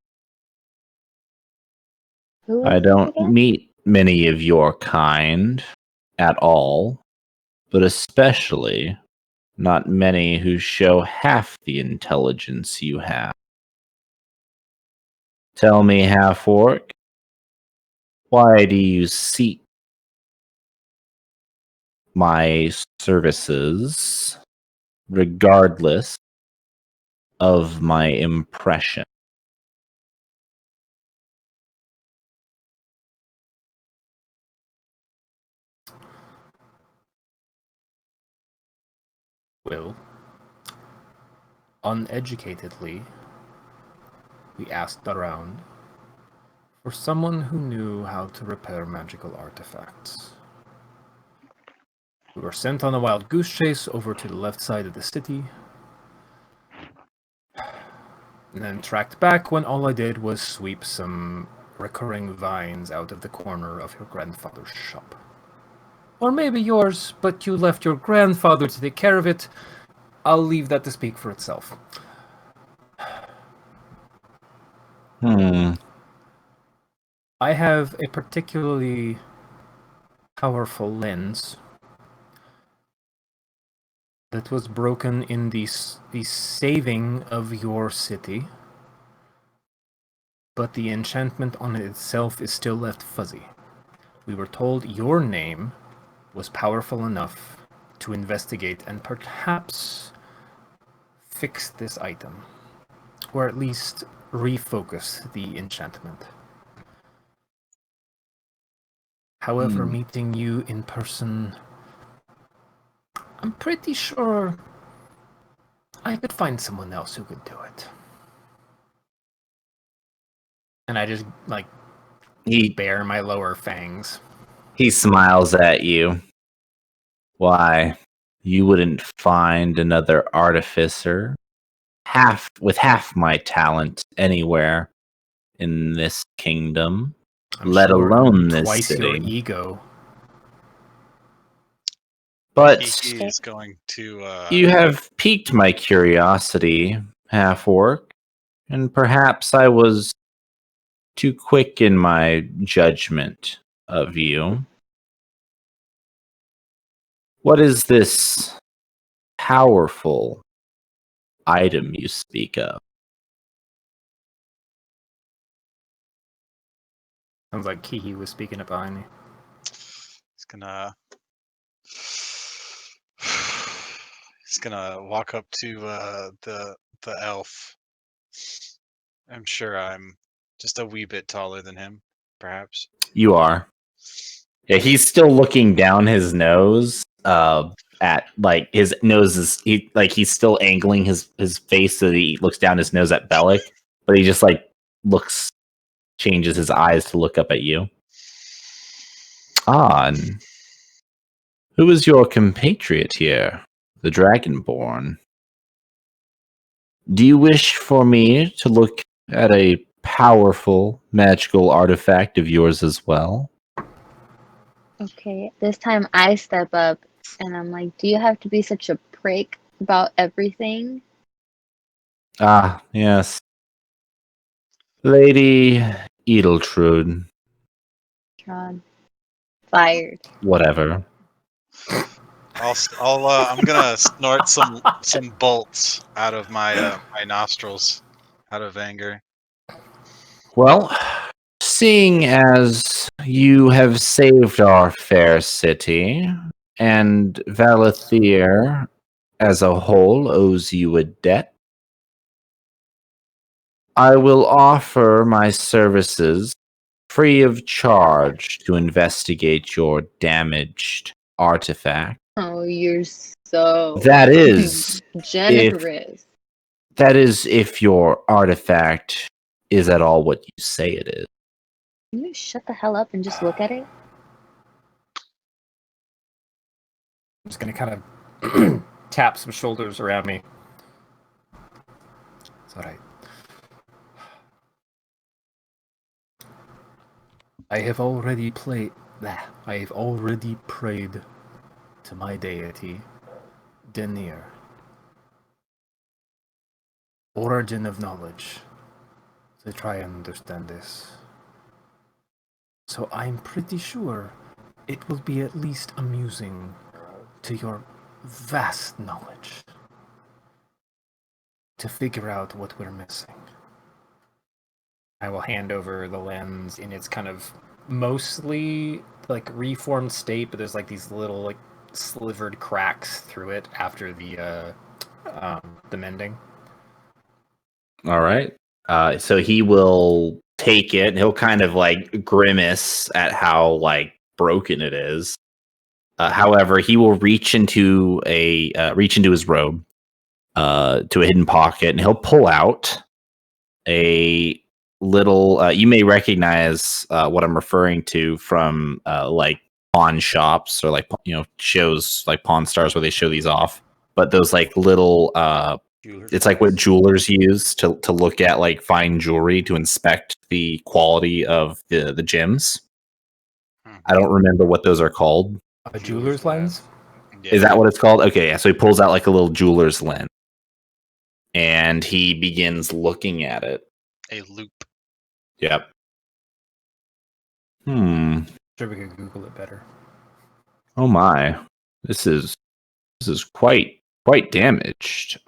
Who I is this don't again? meet many of your kind at all, but especially not many who show half the intelligence you have. Tell me, half-orc, why do you seek my services regardless of my impression? Well, uneducatedly, we asked around for someone who knew how to repair magical artifacts. We were sent on a wild goose chase over to the left side of the city, and then tracked back when all I did was sweep some recurring vines out of the corner of your grandfather's shop. Or maybe yours, but you left your grandfather to take care of it. I'll leave that to speak for itself. I have a particularly powerful lens that was broken in the saving of your city, but the enchantment on it itself is still left fuzzy. We were told your name was powerful enough to investigate and perhaps fix this item, or at least refocus the enchantment. However, meeting you in person, I'm pretty sure I could find someone else who could do it. And I just, bare my lower fangs. He smiles at you. Why, you wouldn't find another artificer with half my talent anywhere in this kingdom, let alone this twice city. your ego. But He is going to. you have piqued my curiosity, half-orc, and perhaps I was too quick in my judgment of you. What is this powerful item you speak of? Sounds like Kihi was speaking up behind me. He's gonna. He's gonna walk up to the elf. I'm sure I'm just a wee bit taller than him, perhaps. You are. Yeah, he's still looking down his nose. At his nose is he's still angling his face so that he looks down his nose at Bellic, but he just changes his eyes to look up at you. And who is your compatriot here, the Dragonborn? Do you wish for me to look at a powerful magical artifact of yours as well? Okay, this time I step up and I'm like, do you have to be such a prick about everything? Ah, yes. Lady Edeltrude. Tron. Fired. Whatever. I'm gonna snort some bolts out of my my nostrils, out of anger. Well, seeing as you have saved our fair city, and Valathir as a whole owes you a debt, I will offer my services free of charge to investigate your damaged artifact. Oh, you're so That is generous. if your artifact is at all what you say it is. Can you shut the hell up and just look at it? I'm just gonna kind of tap some shoulders around me. It's alright. I have already prayed to my deity, Denir. Origin of knowledge. To try and understand this. So I'm pretty sure it will be at least amusing to your vast knowledge to figure out what we're missing. I will hand over the lens in its kind of mostly like reformed state, but there's like these little like slivered cracks through it after the mending. All right. So he will take it and he'll kind of like grimace at how like broken it is. However, he will reach into his robe, to a hidden pocket, and he'll pull out a little. You may recognize what I'm referring to from like pawn shops or like shows like Pawn Stars where they show these off. But those like little it's like what jewelers use to look at like fine jewelry to inspect the quality of the gems. I don't remember what those are called. A jeweler's lens? Is that what it's called? Okay, yeah. So he pulls out like a little jeweler's lens, and he begins looking at it. A loop. Yep. Sure, we could Google it better. Oh my, this is quite damaged.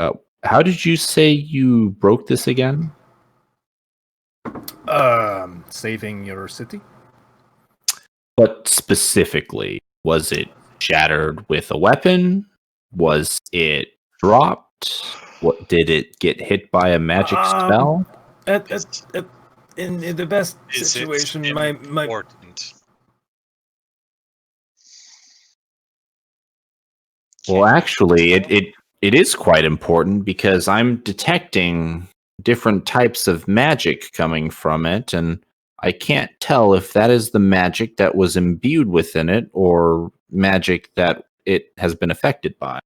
How did you say you broke this again? Saving your city? But specifically, was it shattered with a weapon? Was it dropped? What did it get hit by a magic spell? In the best situation, my important? Well, actually, it is quite important because I'm detecting different types of magic coming from it, and I can't tell if that is the magic that was imbued within it or magic that it has been affected by.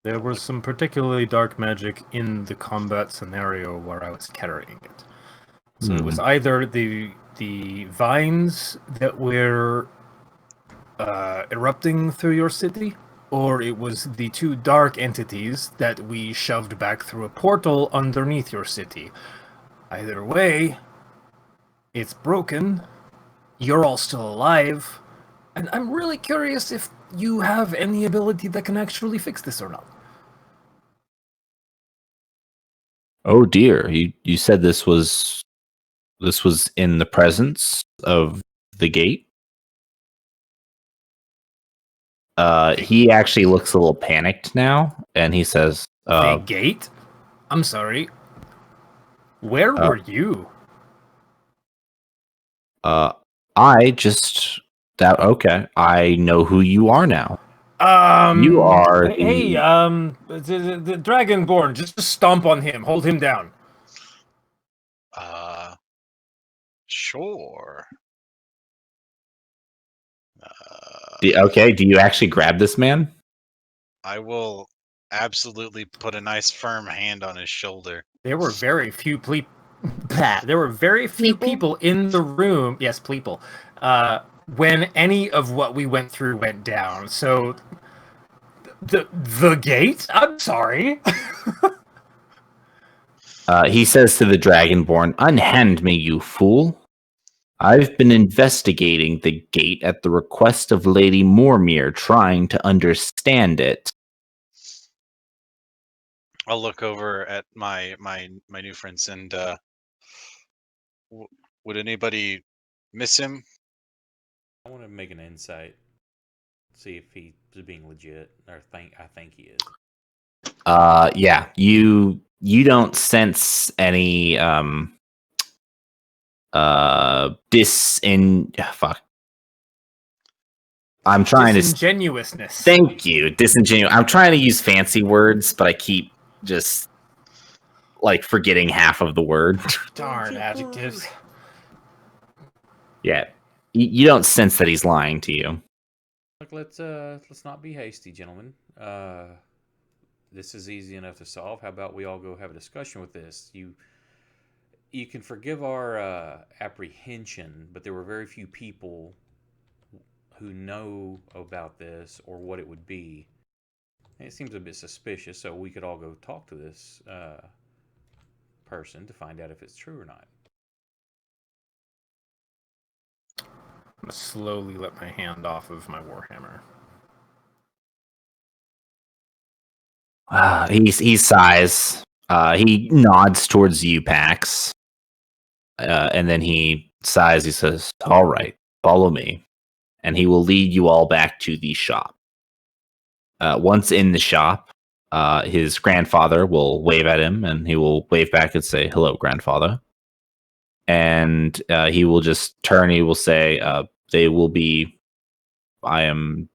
There was some particularly dark magic in the combat scenario where I was carrying it. So it was either the vines that were erupting through your city, or it was the two dark entities that we shoved back through a portal underneath your city. Either way, it's broken. You're all still alive. And I'm really curious if you have any ability that can actually fix this or not. Oh dear, you said this was in the presence of the gate? He actually looks a little panicked now, and he says, The gate? I'm sorry. Where were you? Okay, I know who you are now. You are Hey, the Dragonborn, just stomp on him. Hold him down. Sure. Okay, do you actually grab this man? I will absolutely put a nice firm hand on his shoulder. There were very few people in the room. Yes, people. When any of what we went through went down. So the gate? I'm sorry. He says to the Dragonborn, "Unhand me, you fool." I've been investigating the gate at the request of Lady Mormere, trying to understand it. I'll look over at my new friends and would anybody miss him? I want to make an insight, see if he's being legit, or I think he is. Yeah, you don't sense any fuck. I'm trying to Disingenuousness. thank you, disingenuous. I'm trying to use fancy words, but I keep just like forgetting half of the word. Darn adjectives. Yeah, you don't sense that he's lying to you. Look, let's not be hasty, gentlemen. This is easy enough to solve. How about we all go have a discussion with this? You can forgive our apprehension, but there were very few people who know about this or what it would be. And it seems a bit suspicious, so we could all go talk to this person to find out if it's true or not. I'm gonna slowly let my hand off of my warhammer. He sighs. He nods towards you, Pax. And then he sighs. He says, "All right, follow me." And he will lead you all back to the shop. Once in the shop, his grandfather will wave at him, and he will wave back and say, "Hello, grandfather." And he will just turn. He will say, "They will be. I am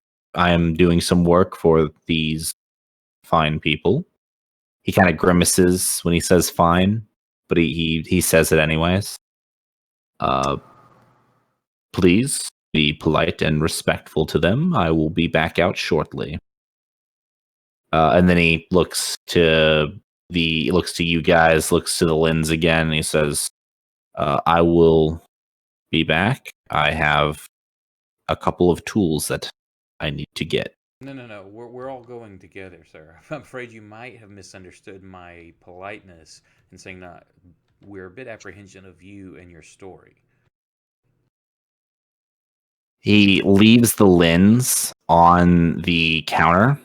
doing some work for these fine people." He kind of grimaces when he says "fine," but he says it anyways. Please be polite and respectful to them. I will be back out shortly. And then he looks to you guys, looks to the lens again, and he says, "I will be back. I have a couple of tools that I need to get." No. We're all going together, sir. I'm afraid you might have misunderstood my politeness in saying that we're a bit apprehensive of you and your story. He leaves the lens on the counter,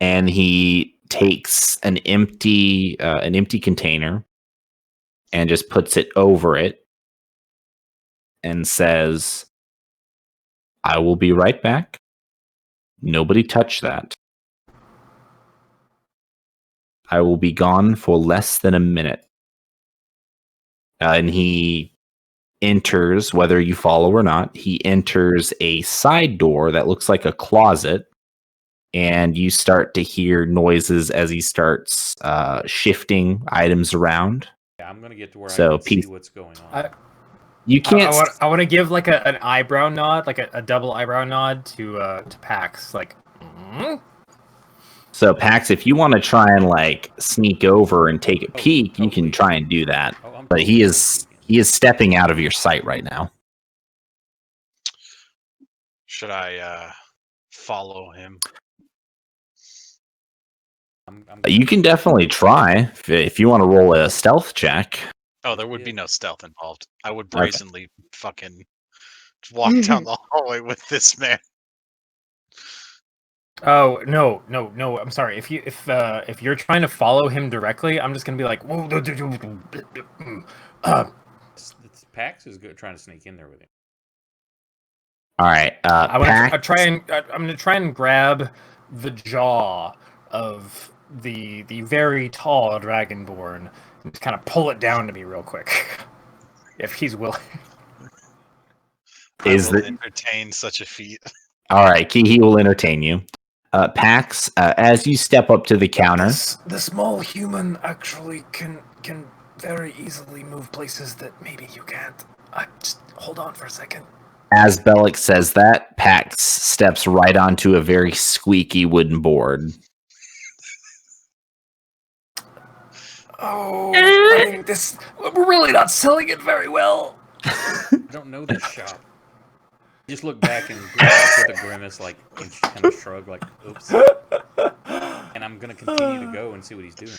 and he takes an empty container and just puts it over it and says, "I will be right back. Nobody touch that. I will be gone for less than a minute." And he enters, whether you follow or not, he enters a side door that looks like a closet, and you start to hear noises as he starts shifting items around. Yeah, I'm gonna get to where So I can see what's going on. You can't. I want to give like an eyebrow nod, like a double eyebrow nod to Pax, like. Mm-hmm. So Pax, if you want to try and like sneak over and take a peek, you can try and do that. But he is stepping out of your sight right now. Should I follow him? You can definitely try if you want to roll a stealth check. Oh, there would be no stealth involved. I would brazenly fucking walk down the hallway with this man. Oh no! I'm sorry. If you're trying to follow him directly, I'm just gonna be like, whoa. It's Pax is good trying to sneak in there with him. All right. I'm gonna try and grab the jaw of the very tall dragonborn and just kind of pull it down to me real quick, if he's willing. I will entertain such a feat. All right, he will entertain you. Pax, as you step up to the counter, the small human actually can very easily move places that maybe you can't. Just hold on for a second. As Bellic says that, Pax steps right onto a very squeaky wooden board. Oh, I mean, we're really not selling it very well. I don't know this shop. Just look back and with a grimace, like, and kind of shrug, like, oops. And I'm gonna continue to go and see what he's doing.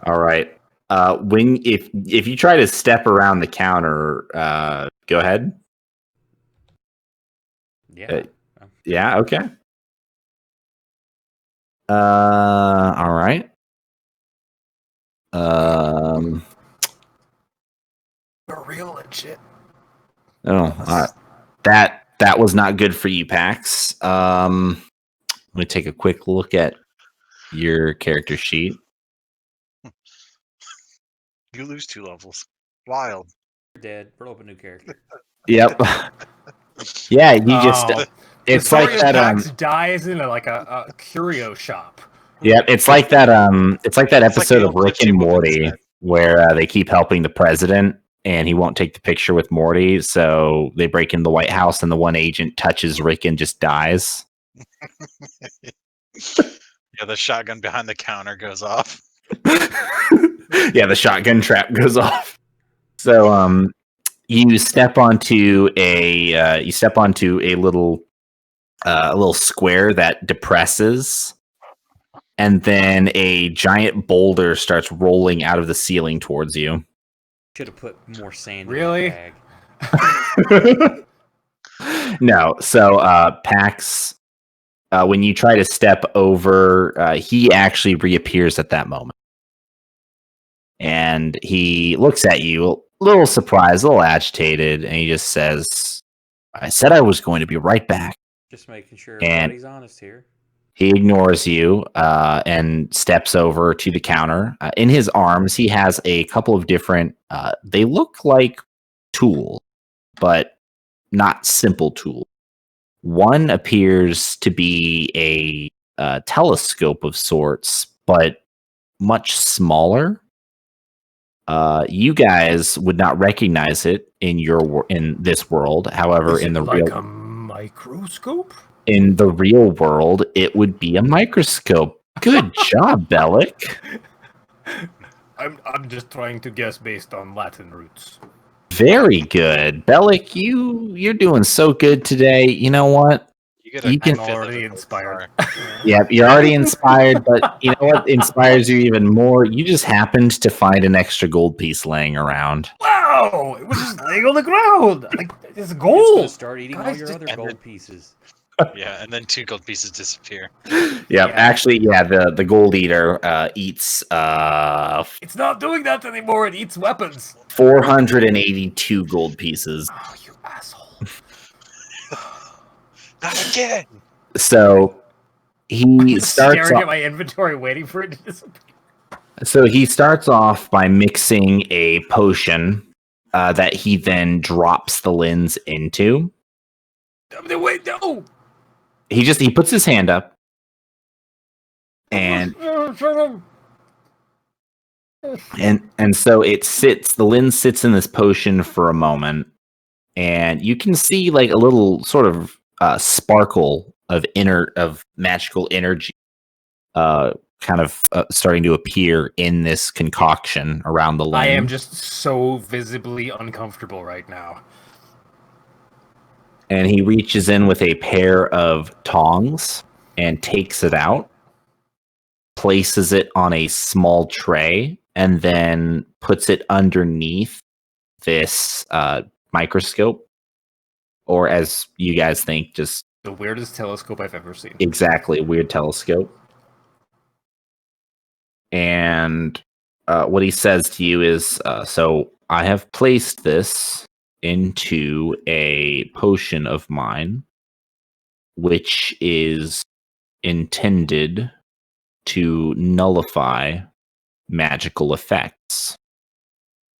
All right. If you try to step around the counter, go ahead. Yeah. Yeah. Okay. All right. For real and shit. That was not good for you, Pax. Let me take a quick look at your character sheet. You lose 2 levels. Wild. You're dead. Roll up a new character. Yep. Yeah, you just. Oh. It's the like story that. of Pax dies in a curio shop. Yeah, it's like that. It's like that It's like episode the of old Rick Gypsy and Woman's Morty head. where they keep helping the president, and he won't take the picture with Morty. So they break into the White House, and the one agent touches Rick and just dies. Yeah, the shotgun behind the counter goes off. Yeah, the shotgun trap goes off. So you step onto a little square that depresses, and then a giant boulder starts rolling out of the ceiling towards you. Should have put more sand Really? in that bag. No, so Pax, when you try to step over, he actually reappears at that moment. And he looks at you, a little surprised, a little agitated, and he just says, I said I was going to be right back. Just making sure And- everybody's honest here. He ignores you and steps over to the counter. In his arms, he has a couple of different, they look like tools, but not simple tools. One appears to be a telescope of sorts, but much smaller. You guys would not recognize it in this world. However, Is in it the like real a microscope? in the real world, it would be a microscope. Good job, Bellic. I'm just trying to guess based on Latin roots. Very good, Bellic. You're doing so good today. You know what? You get You can- fifth I'm of already a gold inspired. star. Yeah, you're already inspired, but you know what inspires you even more? You just happened to find an extra gold piece laying around. Wow! It was just laying on the ground. Like it's It's gonna gold. start eating all Guys, your just- other and gold then- pieces. Yeah, and then 2 gold pieces disappear. Yeah, Yeah. actually, the gold eater eats It's not doing that anymore. It eats weapons. 482 gold pieces. Oh, you asshole! Not again! So he starts Staring off, at my inventory, waiting for it to disappear. so he starts off by mixing a potion that he then drops the lens into. Wait, no! He puts his hand up, and so it sits. The lens sits in this potion for a moment, and you can see like a little sort of sparkle of magical energy, kind of starting to appear in this concoction around the lens. I am just so visibly uncomfortable right now. And he reaches in with a pair of tongs and takes it out, places it on a small tray, and then puts it underneath this microscope, or as you guys think, just The weirdest telescope I've ever seen. exactly a weird telescope. And what he says to you is, so I have placed this into a potion of mine, which is intended to nullify magical effects.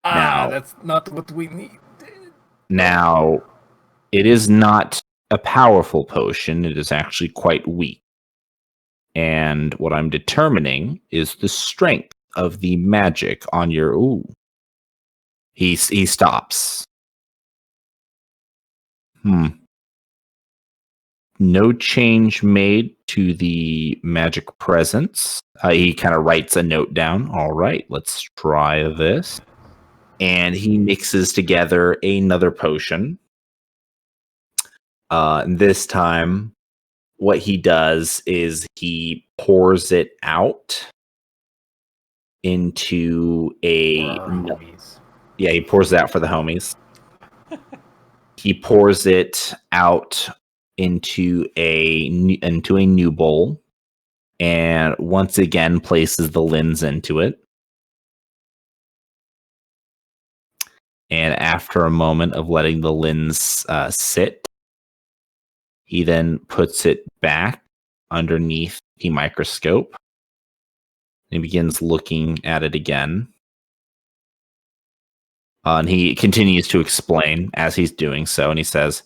Now- That's not what we need. Now, it is not a powerful potion, it is actually quite weak. And what I'm determining is the strength of the magic on your. Ooh. He stops. No change made to the magic presence. He kind of writes a note down. All right, let's try this. And he mixes together another potion. This time, what he does is he pours it out into a For our homies. yeah, he pours it out for the homies. He pours it out into a new bowl, and once again places the lens into it. And after a moment of letting the lens sit, he then puts it back underneath the microscope. He begins looking at it again. And he continues to explain as he's doing so. And he says,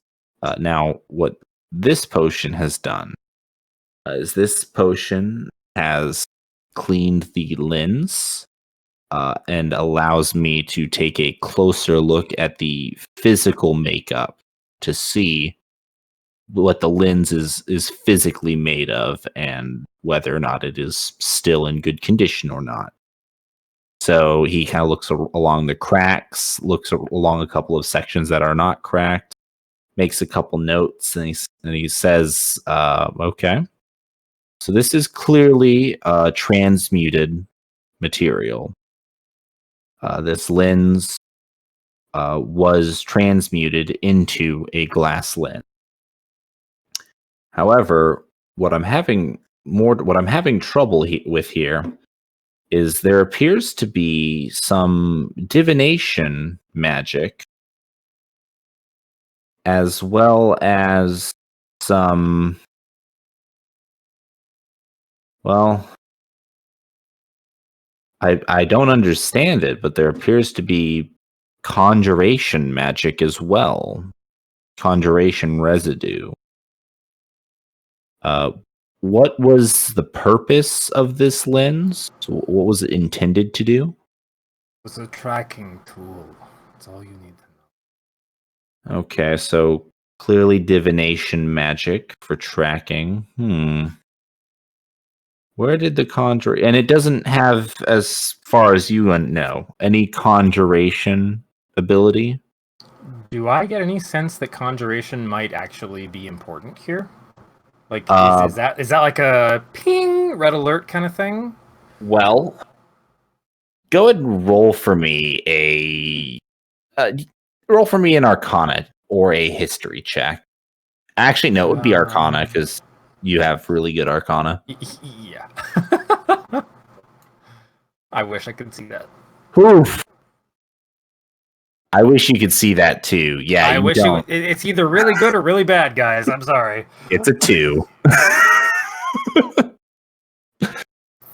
now, what this potion has done is this potion has cleaned the lens and allows me to take a closer look at the physical makeup to see what the lens is physically made of and whether or not it is still in good condition or not. So he kind of looks along the cracks, looks along a couple of sections that are not cracked, makes a couple notes, and he says, okay. So this is clearly transmuted material. This lens was transmuted into a glass lens. However, what I'm having trouble with here is there appears to be some divination magic as well as some, well, I don't understand it, but there appears to be conjuration magic as well. Conjuration residue. What was the purpose of this lens? What was it intended to do? It was a tracking tool. That's all you need to know. Okay, so clearly divination magic for tracking. Where did the conjure... And it doesn't have, as far as you know, any conjuration ability? Do I get any sense that conjuration might actually be important here? Like, is that like a ping, red alert kind of thing? Well, go ahead and roll for me an Arcana or a History check. Actually, no, it would be Arcana because you have really good Arcana. Yeah. I wish I could see that. Oof. I wish you could see that too. Yeah, I wish it's either really good or really bad, guys. I'm sorry. It's a 2.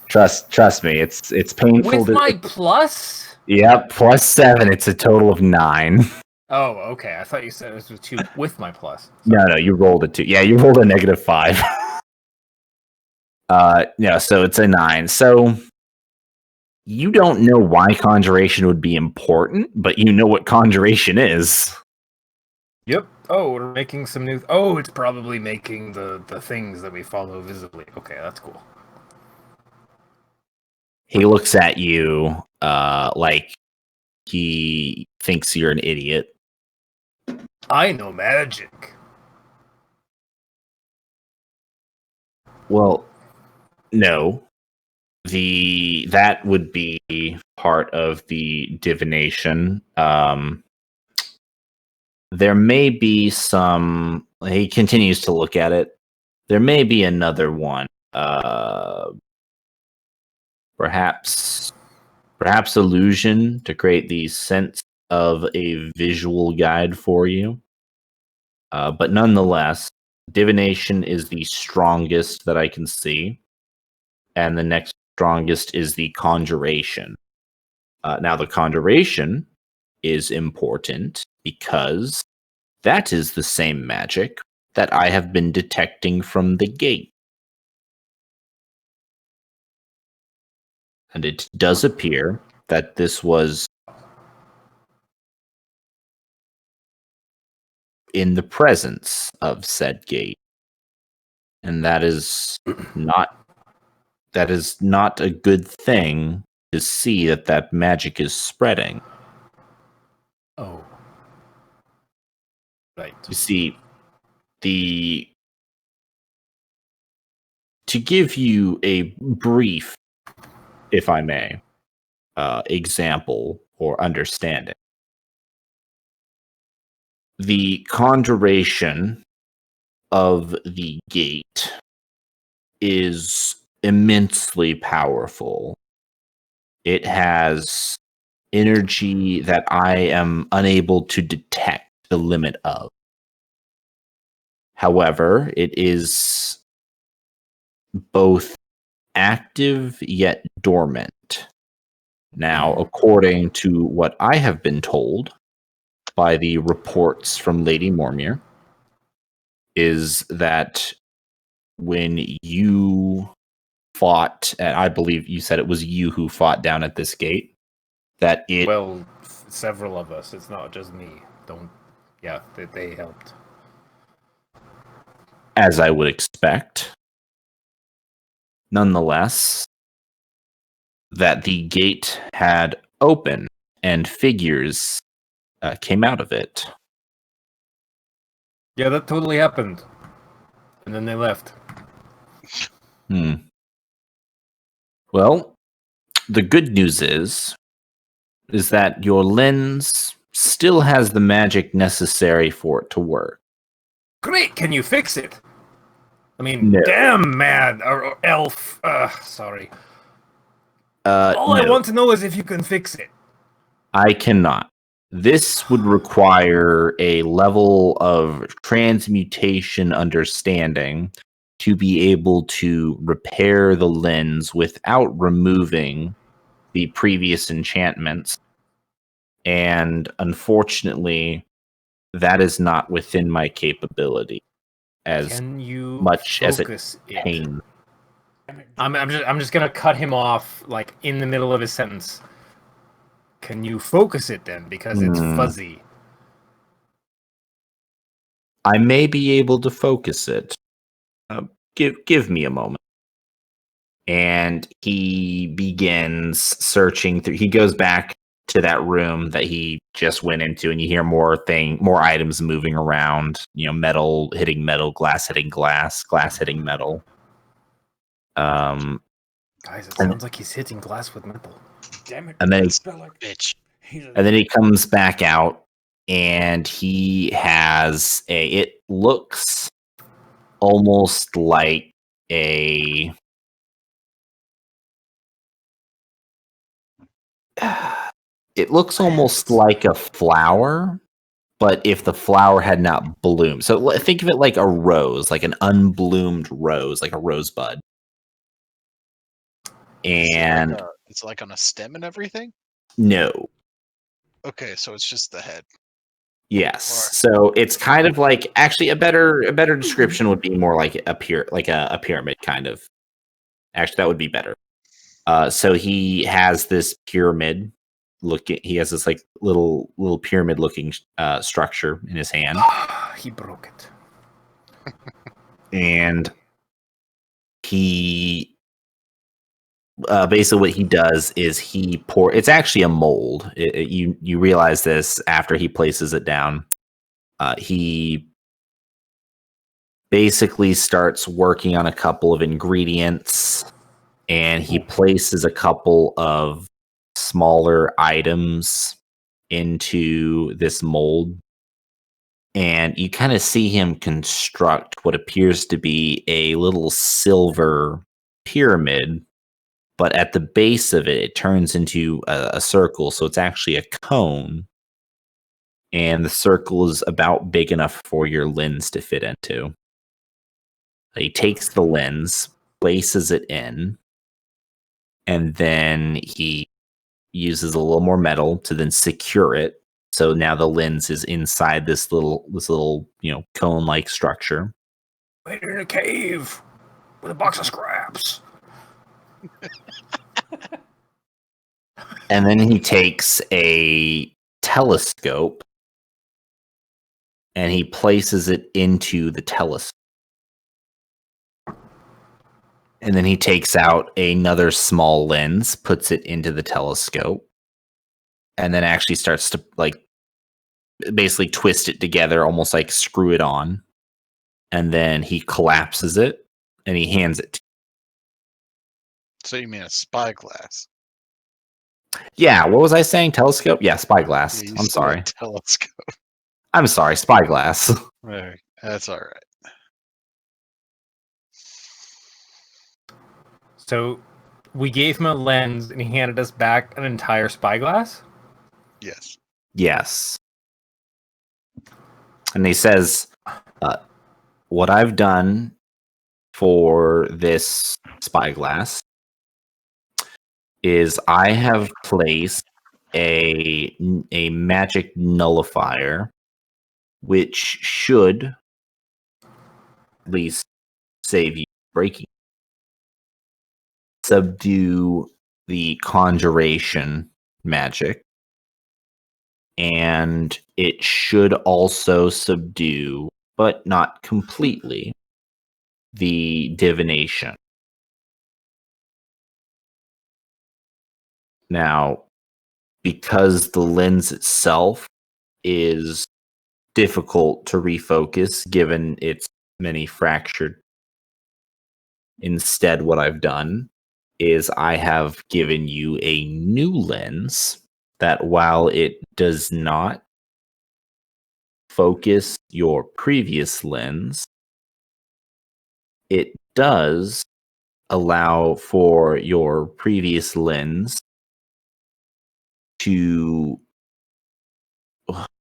Trust me, it's painful. With my plus? Yep, +7. It's a total of 9. Oh, okay. I thought you said it was 2 with my plus. No, you rolled a 2. Yeah, you rolled a -5. Yeah, so it's a 9. So you don't know why conjuration would be important, but you know what conjuration is. Yep. Oh, we're making some new... Oh, it's probably making the things that we follow visibly. Okay, that's cool. He looks at you like he thinks you're an idiot. I know magic. Well, no. That would be part of the divination. There may be some... He continues to look at it. There may be another one. Perhaps illusion to create the sense of a visual guide for you. But nonetheless, divination is the strongest that I can see. And the next strongest is the conjuration. Now, the conjuration is important because that is the same magic that I have been detecting from the gate. And it does appear that this was in the presence of said gate. And that is not a good thing to see that magic is spreading. Oh. Right. You see, to give you a brief, if I may, example or understanding. The conjuration of the gate is immensely powerful. It has energy that I am unable to detect the limit of. However, it is both active yet dormant. Now, according to what I have been told by the reports from Lady Mormir, is that when you fought, and I believe you said it was you who fought down at this gate, that it Well, several of us. It's not just me. Yeah, they helped. as I would expect. Nonetheless, that the gate had opened and figures came out of it. Yeah, that totally happened. And then they left. Well, the good news is that your lens still has the magic necessary for it to work. Great, can you fix it? I mean, No. damn, man, or elf. Sorry. All I No. want to know is if you can fix it. I cannot. This would require a level of transmutation understanding to be able to repair the lens without removing the previous enchantments. And unfortunately, that is not within my capability as Can you much as it focus it? pains. I'm just gonna cut him off like in the middle of his sentence. Can you focus it then? Because it's fuzzy. I may be able to focus it. Give me a moment. And he begins searching through. He goes back to that room that he just went into, and you hear more items moving around. You know, metal hitting metal, glass hitting glass, glass hitting metal. Guys, it sounds like he's hitting glass with metal. Damn it! And then Bitch. and then he comes back out, and he has it looks almost like a it looks almost like a flower, but if the flower had not bloomed. So think of it like a rose, like an unbloomed rose, like a rosebud. And It's like on a stem and everything? no. Okay, so it's just the head. Yes. So it's kind of like, actually a better description would be more like a pyramid kind of. Actually, that would be better. So he has this pyramid he has this like little pyramid looking structure in his hand. He broke it. And he basically what he does is it's actually a mold. You realize this after he places it down. He basically starts working on a couple of ingredients, and he places a couple of smaller items into this mold, and you kind of see him construct what appears to be a little silver pyramid, but at the base of it turns into a circle, so it's actually a cone, and the circle is about big enough for your lens to fit into. He takes the lens, places it in, and then he uses a little more metal to then secure it. So now the lens is inside this little cone-like structure. We're in a cave with a box of scraps. And then he takes a telescope and he places it into the telescope. And then he takes out another small lens, puts it into the telescope, and then actually starts to basically twist it together, almost like screw it on. And then he collapses it and he hands it to So you mean a spyglass? Yeah, what was I saying? Telescope? Yeah, spyglass. Yeah, you I'm said sorry. telescope. I'm sorry, spyglass. Right, that's all right. So we gave him a lens and he handed us back an entire spyglass? Yes. Yes. And he says, what I've done for this spyglass is I have placed a magic nullifier, which should at least save you breaking, subdue the conjuration magic, and it should also subdue, but not completely, the divination. Now, because the lens itself is difficult to refocus given its many fractured, instead what I've done is I have given you a new lens that, while it does not focus your previous lens, it does allow for your previous lens to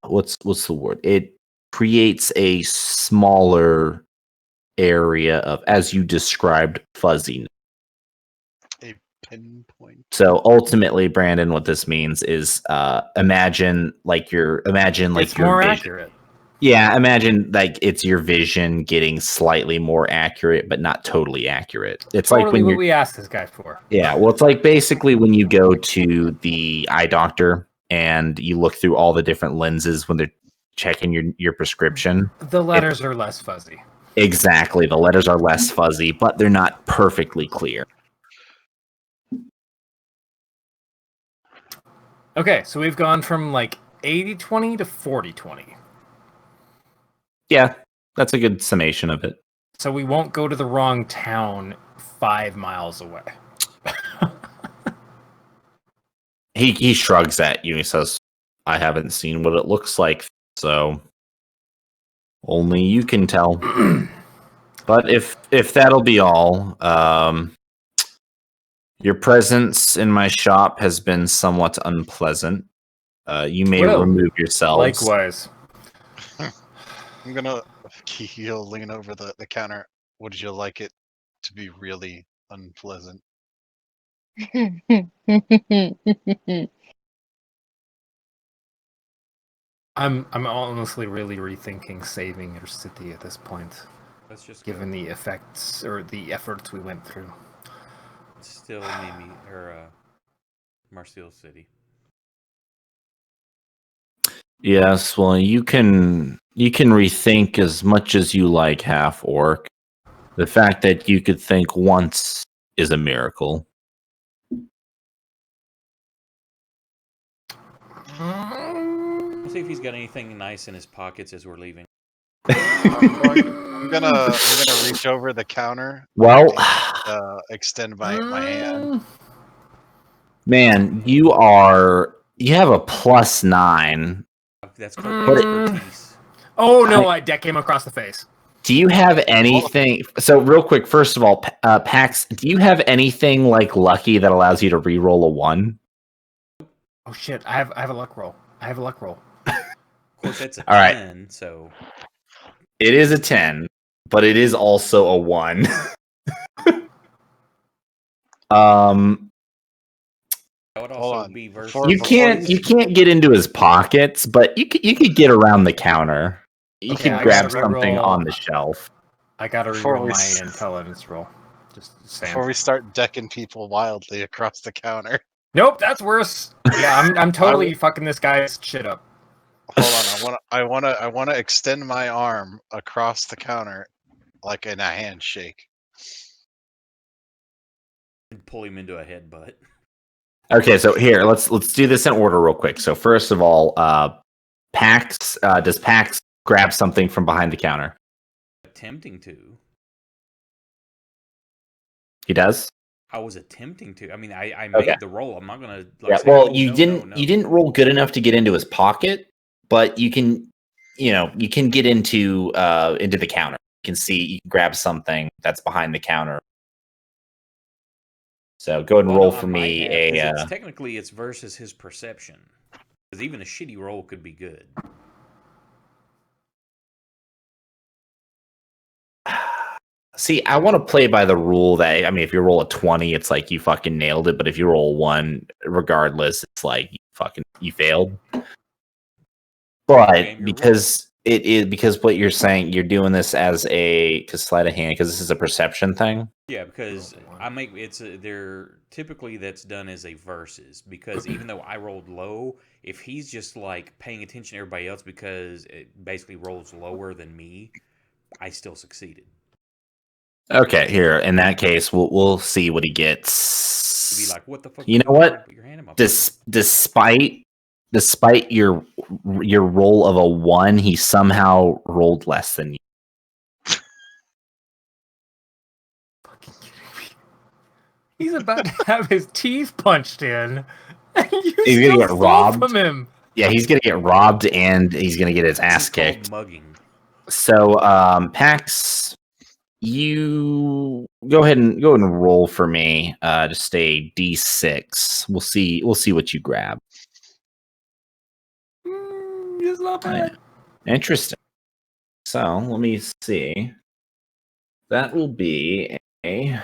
what's the word? It creates a smaller area of, as you described, fuzziness. A pinpoint. So ultimately, Brandon, what this means is imagine your It's more vision. accurate. Yeah, imagine like it's your vision getting slightly more accurate, but not totally accurate. It's Totally like when what you're we asked this guy for. yeah, well, it's like basically when you go to the eye doctor and you look through all the different lenses when they're checking your prescription. The letters are less fuzzy. Exactly, the letters are less fuzzy, but they're not perfectly clear. Okay, so we've gone from like 80-20 to 40-20. Yeah, that's a good summation of it. So we won't go to the wrong town 5 miles away. He shrugs at you. He says, "I haven't seen what it looks like, so only you can tell." But if that'll be all, your presence in my shop has been somewhat unpleasant. You may Well, remove yourselves. Likewise. I'm gonna he'll lean over the counter. Would you like it to be really unpleasant? I'm honestly really rethinking saving your city at this point, Let's just given the effects or the efforts we went through. It's still Mimi or Marseille City. Yes, well, you can rethink as much as you like, half orc. The fact that you could think once is a miracle. Let's see if he's got anything nice in his pockets as we're leaving. I'm gonna reach over the counter. Well, and, extend my hand. man, you have a +9. That's called expertise. Oh no, I deck him across the face. Do you have anything? So, real quick, first of all, Pax, do you have anything like lucky that allows you to re-roll a 1? Oh shit, I have a luck roll. Of course, that's a All right. 10, so It is a 10, but it is also a 1. that would Hold also on. be versus. Before- You can't get into his pockets, but you could get around the counter. You Okay, could I grab gotta something reroll. on the shelf. I gotta Before reroll we my s- intelligence roll. Just saying. Before we start decking people wildly across the counter. Nope, that's worse. Yeah, I'm totally fucking this guy's shit up. Hold on, I wanna extend my arm across the counter like in a handshake. And pull him into a headbutt. Okay, so here let's do this in order real quick. So first of all, Pax does Pax grab something from behind the counter? Attempting to. He does. I was attempting to. I mean, I made Okay. the roll. I'm not gonna like Yeah. say, Well, "Oh, you no, didn't. no, You no." didn't roll good enough to get into his pocket, but you can. You can get into the counter. You can see. You can grab something that's behind the counter. So go ahead and Well, roll no, I for might me have because a. it's technically it's versus his perception. Because even a shitty roll could be good. See, I want to play by the rule that I mean, if you roll a 20, it's like you fucking nailed it. But if you roll 1, regardless, it's like you failed. But Game your rule. because what you're saying, you're doing this as a sleight of hand because this is a perception thing. Yeah, because I make they're typically that's done as a versus because even though I rolled low, if he's just like paying attention to everybody else because it basically rolls lower than me, I still succeeded. Okay, here in that case, we'll see what he You'd gets. be like, "What the fuck? You You know doing? what? Put your hand in my pocket." Despite your roll of a 1, he somehow rolled less than you. He's about to have his teeth punched in, and you He's gonna still get stole robbed. from him. Yeah, he's gonna get robbed and he's gonna get his ass It's called kicked. mugging. So, Pax, you go ahead and roll for me. Just a D6. We'll see what you grab. It's not bad. Interesting. So let me see. That will be a.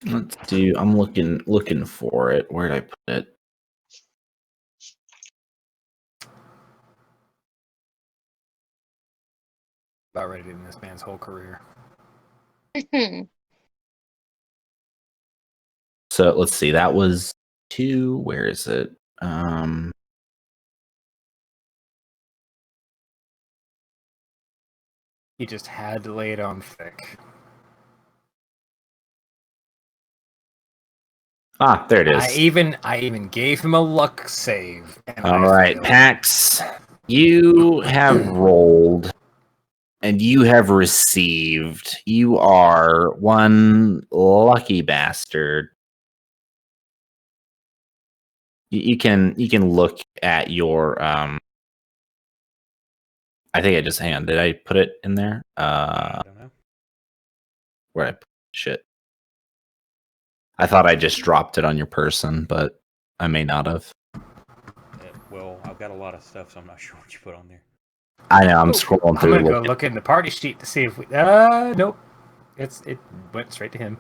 Let's do. I'm looking for it. Where did I put it? About ready to end this man's whole career. So let's see. That was 2. Where is it? He just had to lay it on thick. There it is. I even gave him a luck save. And All I right, failed. Pax, you have rolled and you have received. You are one lucky bastard. You can look at your I think I just hang on. Did I put it in there? I don't know. Where I put shit. I thought I just dropped it on your person, but I may not have. Well, I've got a lot of stuff, so I'm not sure what you put on there. I know. I'm scrolling I'm through. gonna go look in the party sheet to see if we. Nope. It went straight to him.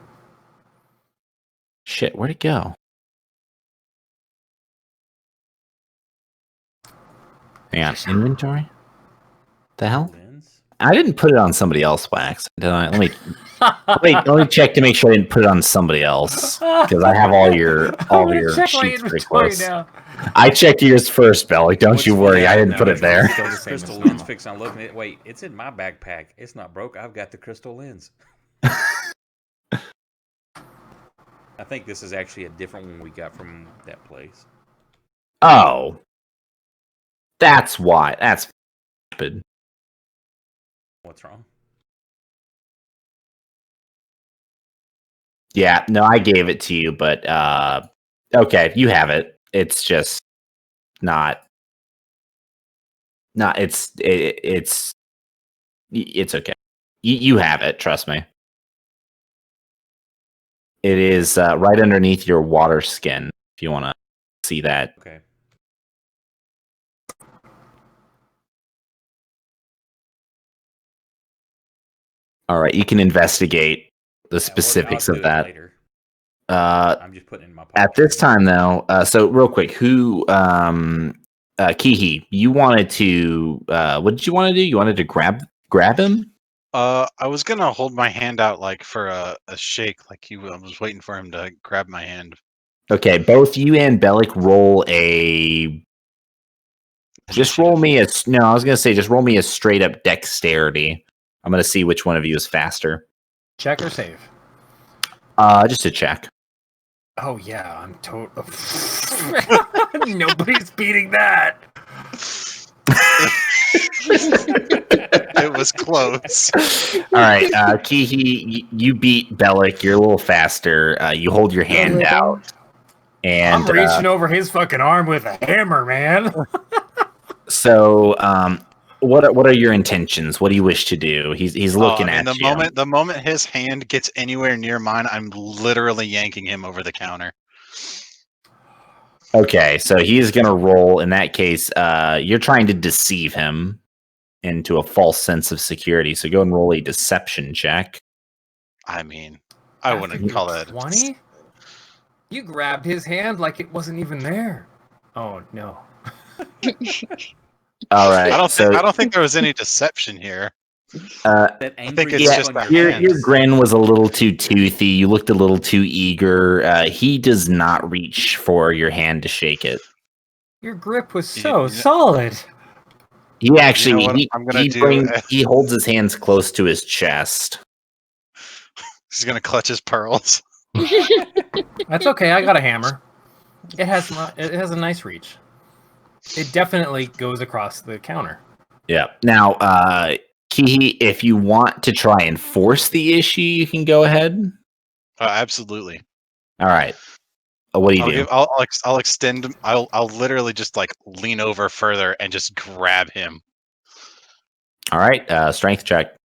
Shit, where'd it go? Hang on, inventory. The hell? Lens? I didn't put it on somebody else by accident, did I? Let me check to make sure I didn't put it on somebody else because I have all your sheets pretty close. Now. I checked yours first, Belly. Don't you worry, I didn't put it there. Crystal lens fix. I'm looking at. Wait, it's in my backpack. It's not broke. I've got the crystal lens. I think this is actually a different one we got from that place. Oh, that's why. That's stupid. What's wrong? Yeah, no, I gave it to you, but okay, you have it. It's just not. It's okay. You have it. Trust me. It is right underneath your water skin. If you want to see that. Okay. All right, you can investigate the I'll specifics do of it that. later. Uh, I'm just putting it in my pocket. At this time, though, so real quick, who, Kihi, you wanted to, what did you want to do? You wanted to grab him? I was gonna hold my hand out like for a shake, like I was waiting for him to grab my hand. Okay, both you and Bellic roll a. Just roll me a. No, I was gonna say just roll me a straight up dexterity. I'm gonna see which one of you is faster. Check or save? Just a check. Oh yeah, I'm total. Nobody's beating that. It was close. All right, Kihi, you beat Bellic. You're a little faster. You hold your hand little. out, and I'm reaching over his fucking arm with a hammer, man. so what are your intentions? What do you wish to do? He's looking at you. The moment his hand gets anywhere near mine, I'm literally yanking him over the counter. Okay, so he is going to roll. In that case, you're trying to deceive him into a false sense of security. So go and roll a deception check. I mean, I wouldn't call that 20. You grabbed his hand like it wasn't even there. Oh no. All right. I don't think there was any deception here. That I think angry it's look just on your hands. grin was a little too toothy. You looked a little too eager. He does not reach for your hand to shake it. Your grip was You- so you- solid. He actually what I'm gonna do? he holds his hands close to his chest. He's gonna clutch his pearls. That's okay. I got a hammer. It has a nice reach. It definitely goes across the counter. Yeah. Now, Kihi, if you want to try and force the issue, you can go ahead. Absolutely. All right. What do you do? I'll extend. I'll literally just like lean over further and just grab him. All right. Strength check.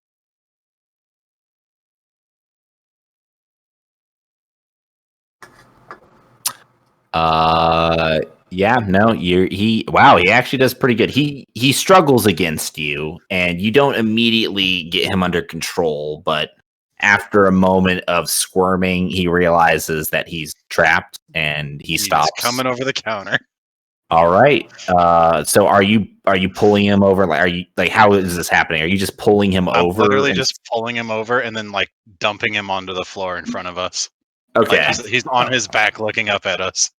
Yeah, no, he actually does pretty good. He struggles against you, and you don't immediately get him under control, but after a moment of squirming, he realizes that he's trapped and he stops. He's coming over the counter. All right. So are you pulling him over? Like, are you like, how is this happening? Are you just pulling him I'm over? literally just pulling him over and then like dumping him onto the floor in front of us. Okay. Like he's on his back looking up at us.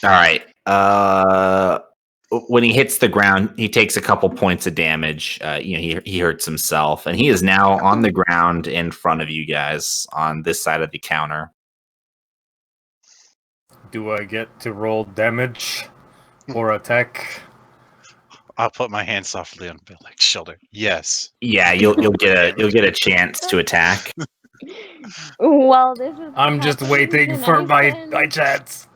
All right. When he hits the ground, he takes a couple points of damage. He hurts himself, and he is now on the ground in front of you guys on this side of the counter. Do I get to roll damage or attack? I'll put my hand softly on Billy's shoulder. Yes. Yeah, you'll get a chance to attack. While this is I'm just happening, waiting can for I my chance.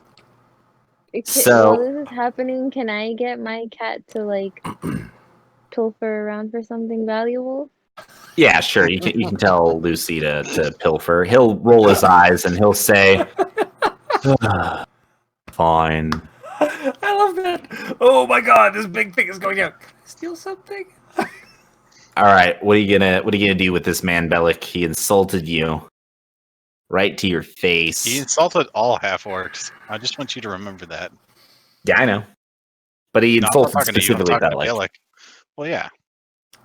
So- while this is happening, can I get my cat to like pilfer around for something valuable? Yeah, sure. You can tell Lucy to pilfer. He'll roll his eyes and he'll say, "Fine." I love that. Oh my god, this big thing is going out. Can I steal something? All right, what are you gonna do with this man, Bellic? He insulted you right to your face. He insulted all half orcs. I just want you to remember that. Yeah, I know. But he No, I'm not insulted talking to you. I'm specifically talking to Bellic. Billick. Well, yeah.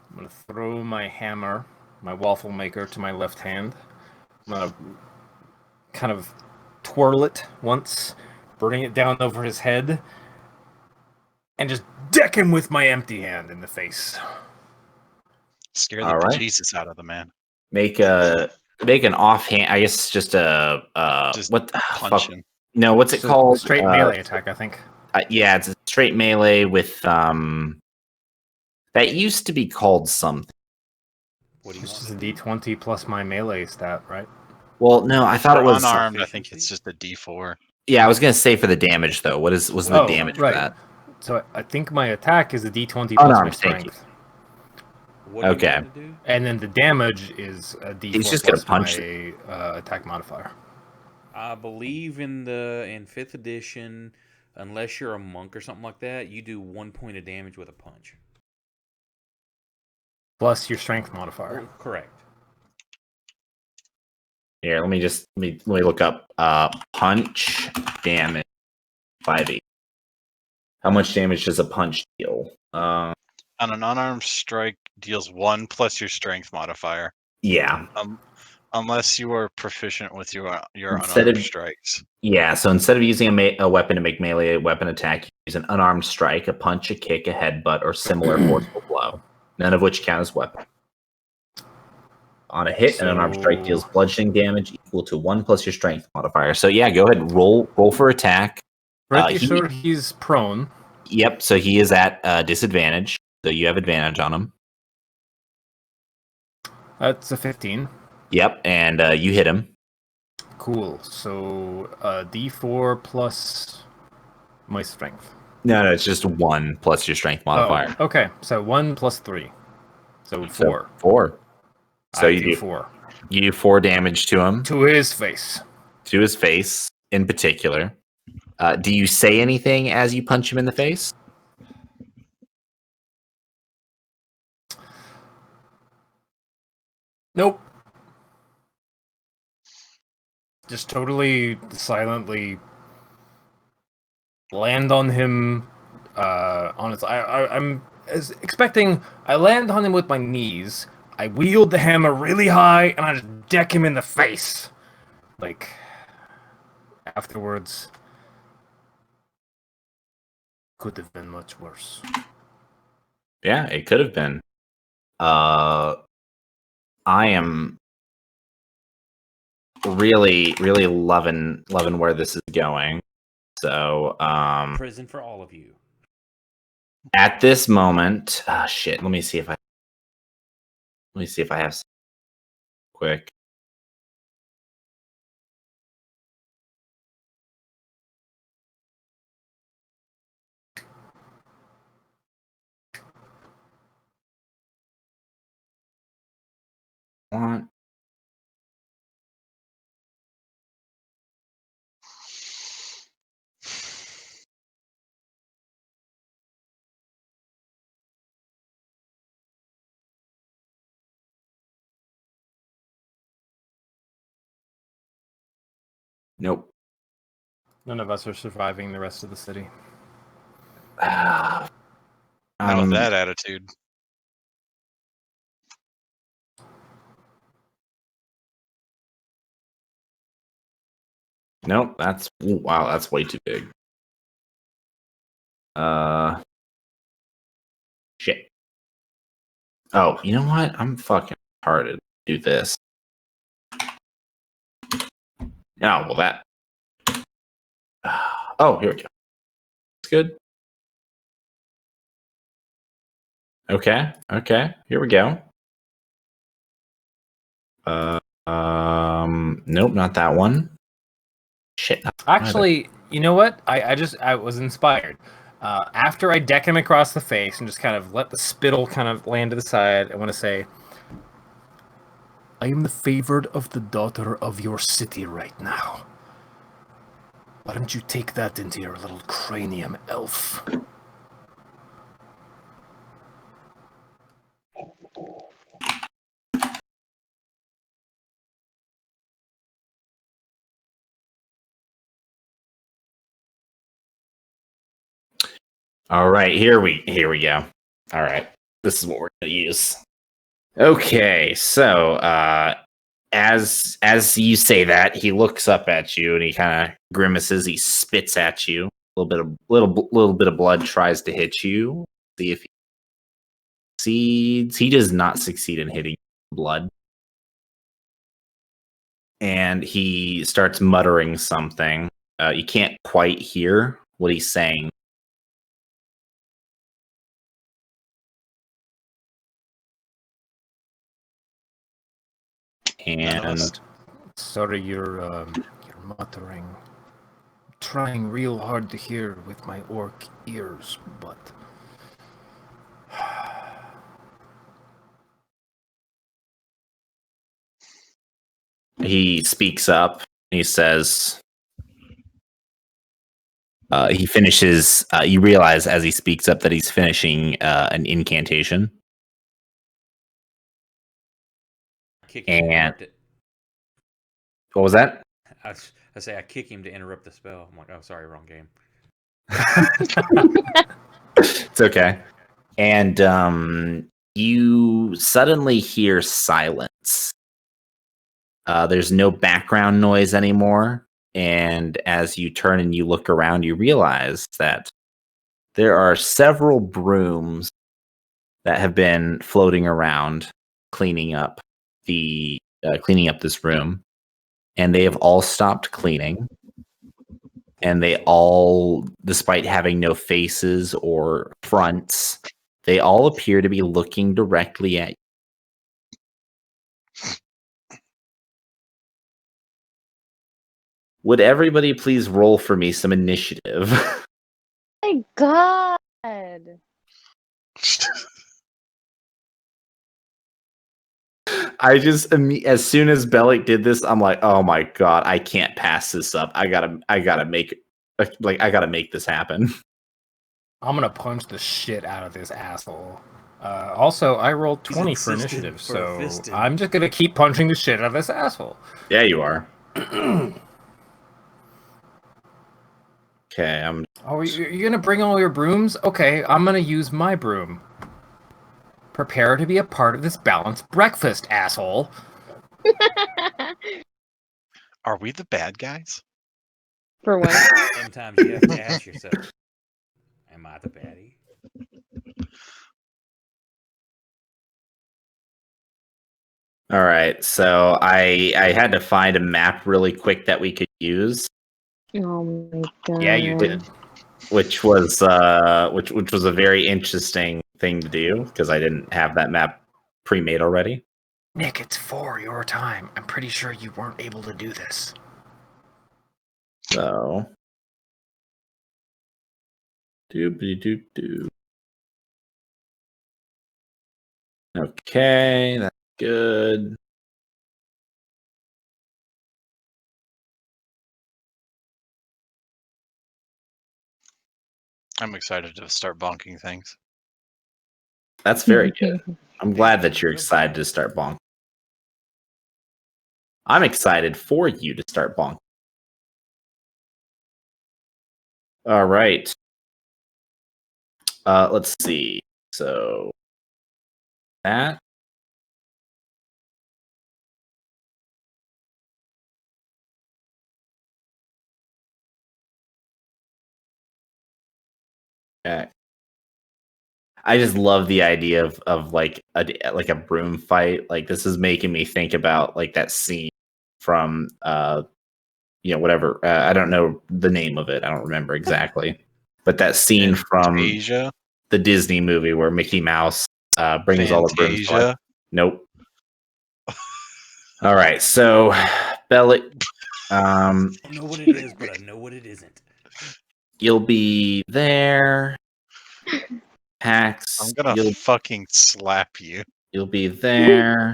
I'm gonna throw my hammer, my waffle maker, to my left hand. I'm gonna kind of twirl it once, bring it down over his head, and just deck him with my empty hand in the face. Scare the All right. Jesus out of the man. Make an offhand. I guess just a Just what? Punch him. No, what's it It's a called? straight melee attack, I think. Yeah, it's a straight melee with That used to be called something. What do you It's want? just a d20 plus my melee stat, right? Well, no, I thought For it was unarmed. I think it's just a D4. Yeah, I was gonna say for the damage though. Was the damage for that? So I think my attack is a d20 plus my Unarmed, thank strength. What do you Okay. want to do? And then the damage is a d4 He's just gonna plus punch my attack modifier. I believe in 5th edition, unless you're a monk or something like that, you do 1 point of damage with a punch. Plus your strength modifier. Correct. Here, let me look up punch damage 5e. How much damage does a punch deal? On an unarmed strike, deals 1 plus your strength modifier. Yeah. Unless you are proficient with your Instead unarmed of- strikes. Yeah, so instead of using a weapon to make melee a weapon attack, you use an unarmed strike, a punch, a kick, a headbutt, or similar forceful blow, none of which count as weapon. On a hit, an unarmed strike So- deals bludgeoning damage equal to 1 plus your strength modifier. So yeah, go ahead and roll for attack. Pretty he- sure he's prone. Yep. So he is at disadvantage. So you have advantage on him. That's a 15. Yep, and you hit him. Cool. So D4 plus my strength. No, it's just 1 plus your strength modifier. Oh, okay. So 1 plus 3. So 4. So 4. So I you do 4. You do 4 damage to him, To his face. to his face in particular. Do you say anything as you punch him in the face? Nope. Just totally silently land on him. I'm expecting. I land on him with my knees. I wield the hammer really high, and I just deck him in the face. Like afterwards, could have been much worse. Yeah, it could have been. I am really, really loving where this is going. So, Prison for all of you. at this moment, shit. Let me see if I have some quick. Want Nope. None of us are surviving the rest of the city. Not with that attitude. Nope. Wow. That's way too big. Shit. Oh, you know what? I'm fucking retarded. Do this. Oh, well, that. Oh, here we go. It's good. Okay. Here we go. Nope, not that one. Shit. Actually, you know what? I was inspired. After I deck him across the face and just kind of let the spittle kind of land to the side, I want to say, I am the favored of the daughter of your city right now. Why don't you take that into your little cranium, elf? All right, here we go. All right, this is what we're gonna use. Okay, so as you say that, he looks up at you and he kind of grimaces. He spits at you. A little bit of blood tries to hit you. See if he succeeds. He does not succeed in hitting blood, and he starts muttering something. You can't quite hear what he's saying. And Sorry, you're muttering. Trying real hard to hear with my orc ears, but he speaks up. He says, he finishes. You realize as he speaks up that he's finishing an incantation. Kick him to And interrupt it. what was that? I say I kick him to interrupt the spell. I'm like, oh, sorry, wrong game. It's okay. And you suddenly hear silence. There's no background noise anymore. And as you turn and you look around, you realize that there are several brooms that have been floating around, cleaning up the cleaning up this room, and they have all stopped cleaning. And they all, despite having no faces or fronts, they all appear to be looking directly at you. Would everybody please roll for me some initiative? My God. I just, as soon as Bellic did this, I'm like, oh my God, I can't pass this up. I gotta make this happen. I'm gonna punch the shit out of this asshole. Also, I rolled 20 for insistent initiative, for so fisting. I'm just gonna keep punching the shit out of this asshole. Yeah, you are. Okay, Oh, you're gonna bring all your brooms? Okay, I'm gonna use my broom. Prepare to be a part of this balanced breakfast, asshole. Are we the bad guys? For what? Sometimes you have to ask yourself, am I the baddie? All right, so I had to find a map really quick that we could use, Oh my God. Yeah, you did. which was which was a very interesting thing to do because I didn't have that map pre-made already. Nick, it's 4 your time. I'm pretty sure you weren't able to do this. So, doop. Okay, that's good. I'm excited to start bonking things. That's very good. I'm glad that you're excited to start bonking. I'm excited for you to start bonking. All right. Let's see. So that. Okay. I just love the idea of like a broom fight. Like this is making me think about like that scene from whatever. I don't know the name of it. I don't remember exactly. But that scene from Asia, the Disney movie where Mickey Mouse brings all the brooms to life. Fantasia. Nope. All right, so Bellic, I don't know what it is, but I know what it isn't. you'll be there. Pax, I'm gonna fucking slap you. you'll be there.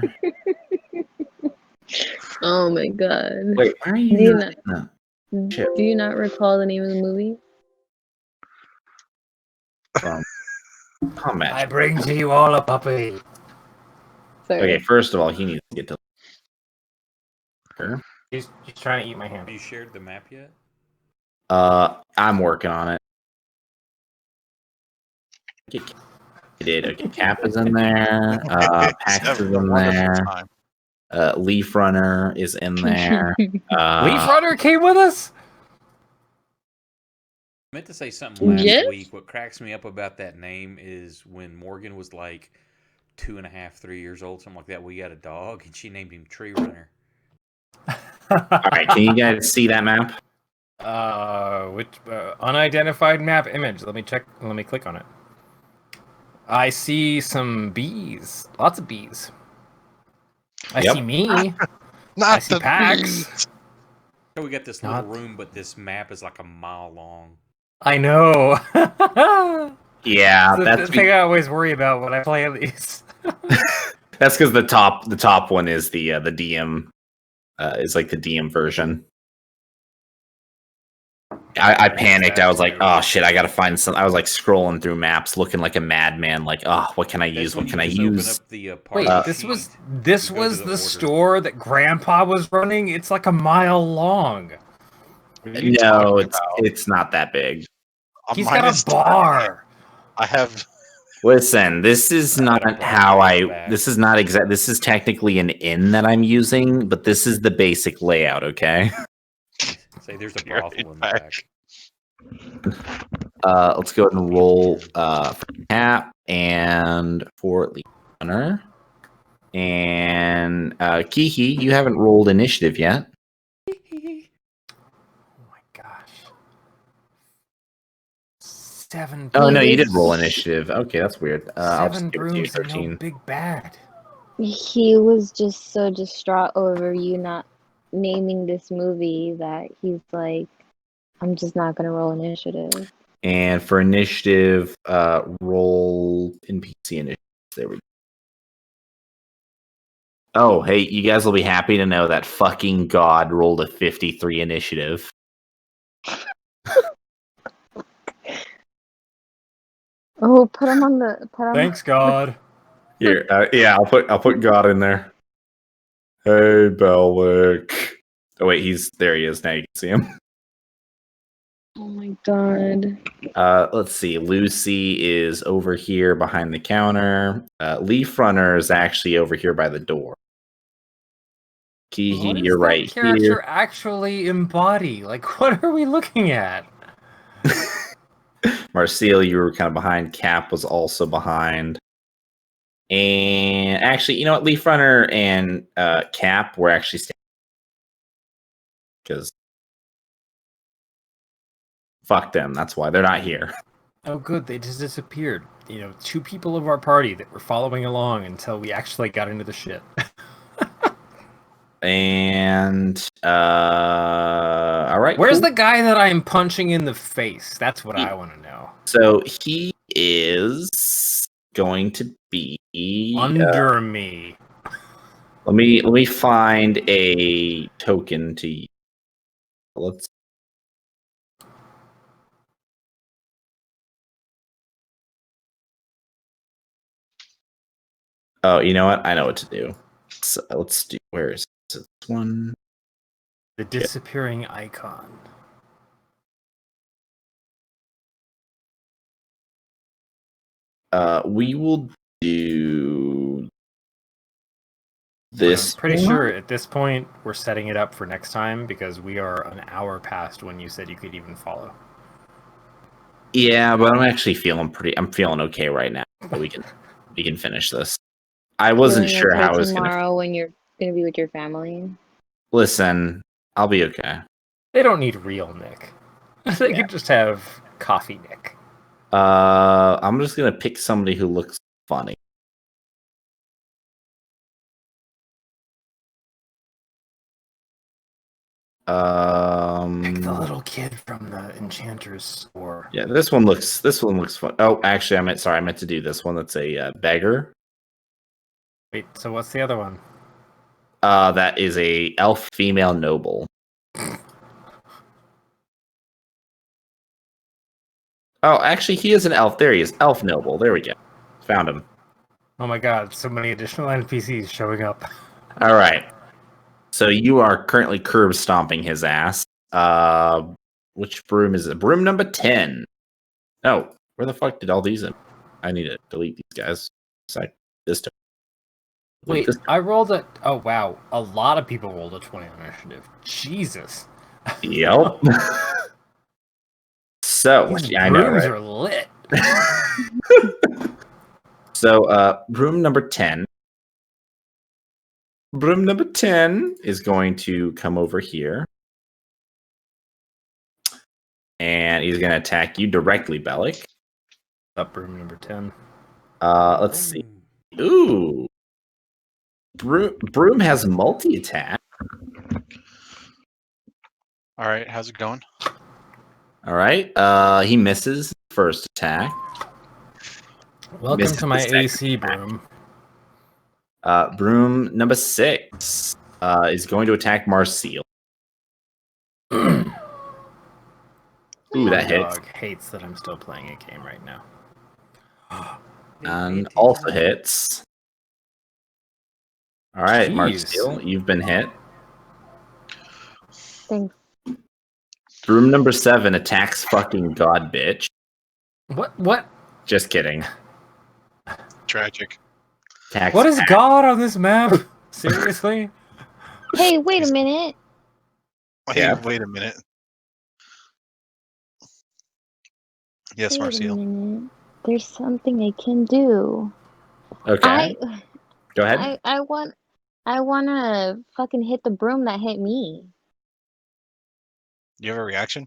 Oh my God. Wait, why are you? Do you not- not, no. do you not recall the name of the movie? From combat. I bring to you all a puppy. Sorry. Okay, first of all, he needs to get to. He's trying to eat my hand. Have you shared the map yet? I'm working on it. You did. Okay, Cap is in there. Pax Have is a in wonderful there. time. Leaf Runner is in there. Leaf Runner came with us? I meant to say something last Yes? week. What cracks me up about that name is when Morgan was like 2.5, 3 years old, something like that. We got a dog, and she named him Tree Runner. All right, can you guys see that map? Which unidentified map image? Let me check. Let me click on it. I see some bees. Lots of bees. I Yep. see me. Not I see the Pax. So we got this little Not- room, but this map is like a mile long. I know. Yeah, That's that's the thing I always worry about when I play these. that's because the top one is the DM is like the DM version. I panicked. I was like, oh shit, I gotta find some. I was like scrolling through maps, looking like a madman. Like, oh, what can I use? What can I use? Wait, this was the store that Grandpa was running. It's like a mile long. What are you No, talking about? it's not that big. He's Mine got is a bar. I have. Listen, this is not bar how in the I. back. This is not exact. This is technically an inn that I'm using, but this is the basic layout. Okay. Say there's a Be right brothel in the back. back. Let's go ahead and roll for Cap and for Leaf Runner. And Kiki, you haven't rolled initiative yet. Oh my gosh. 7 Oh no, He you did was- roll initiative. Okay, that's weird. I'll just 7 give it to you. brooms and no 13. big bad. He was just so distraught over you not naming this movie that he's like, I'm just not gonna roll initiative. And for initiative, roll NPC initiative. There we go. Oh, hey, you guys will be happy to know that fucking God rolled a 53 initiative. Oh, put him on the Thanks, God. Here, yeah, I'll put God in there. Hey, Belwick. Oh wait, he's there. He is now. You can see him. Oh my god. Let's see. Lucy is over here behind the counter. Leaf Runner is actually over here by the door. Kihi, What does you're that right character here. actually embody? Like, what are we looking at? Marcel, you were kind of behind. Cap was also behind. And actually, you know what? Leaf Runner and Cap were actually standing because fuck them. That's why they're not here. Oh, good. They just disappeared. You know, 2 people of our party that were following along until we actually got into the shit. And all right. Where's cool. the guy that I'm punching in the face? That's what I want to know. So he is going to be Under me. let me find a token to use. Let's Oh, you know what? I know what to do. So let's do where is this one? The disappearing icon. We will do But this. I'm pretty one. sure at this point we're setting it up for next time because we are an hour past when you said you could even follow. Yeah, but I'm actually feeling I'm feeling okay right now. But we can finish this. I wasn't Feeling sure okay how I was gonna tomorrow when you're gonna be with your family. listen. I'll be okay. They don't need real Nick. They Yeah. could just have coffee Nick. I'm just gonna pick somebody who looks funny. Pick the Um, little kid from the Enchanter's store. yeah, this one looks fun. Oh, actually, I meant to do this one. That's a beggar. Wait, so what's the other one? That is a elf female noble. Oh, actually, he is an elf. There he is, elf noble. There we go. Found him. Oh my god, so many additional NPCs showing up. All right. So you are currently curb stomping his ass. Which broom is it? Broom number 10. Oh, where the fuck did all these in? I need to delete these guys. Sec this to delete Wait, this. I rolled a... Oh, wow. A lot of people rolled a 20 on initiative. Jesus. Yep. So, These yeah, I know, rooms right? are lit. So, broom number 10. Broom number 10 is going to come over here. And he's going to attack you directly, Bellic. Up room number 10. Let's see. Ooh. Broom has multi-attack. All right, how's it going? All right. He misses first attack. Welcome Misses to my the second AC attack. broom. Broom number 6 is going to attack Marcel. Ooh, My that hits. dog hates that I'm still playing a game right now. And also hits. All right, Jeez. Marcel, you've been hit. Thanks. Broom number 7 attacks fucking God bitch. What? Just kidding. Tragic. Attacks What is Pat. God on this map? Seriously? Hey, wait a minute. Wait, Yeah. wait a minute. Yes, Wait a Marcel. minute. There's something I can do. Okay. Go ahead. I wanna fucking hit the broom that hit me. You have a reaction?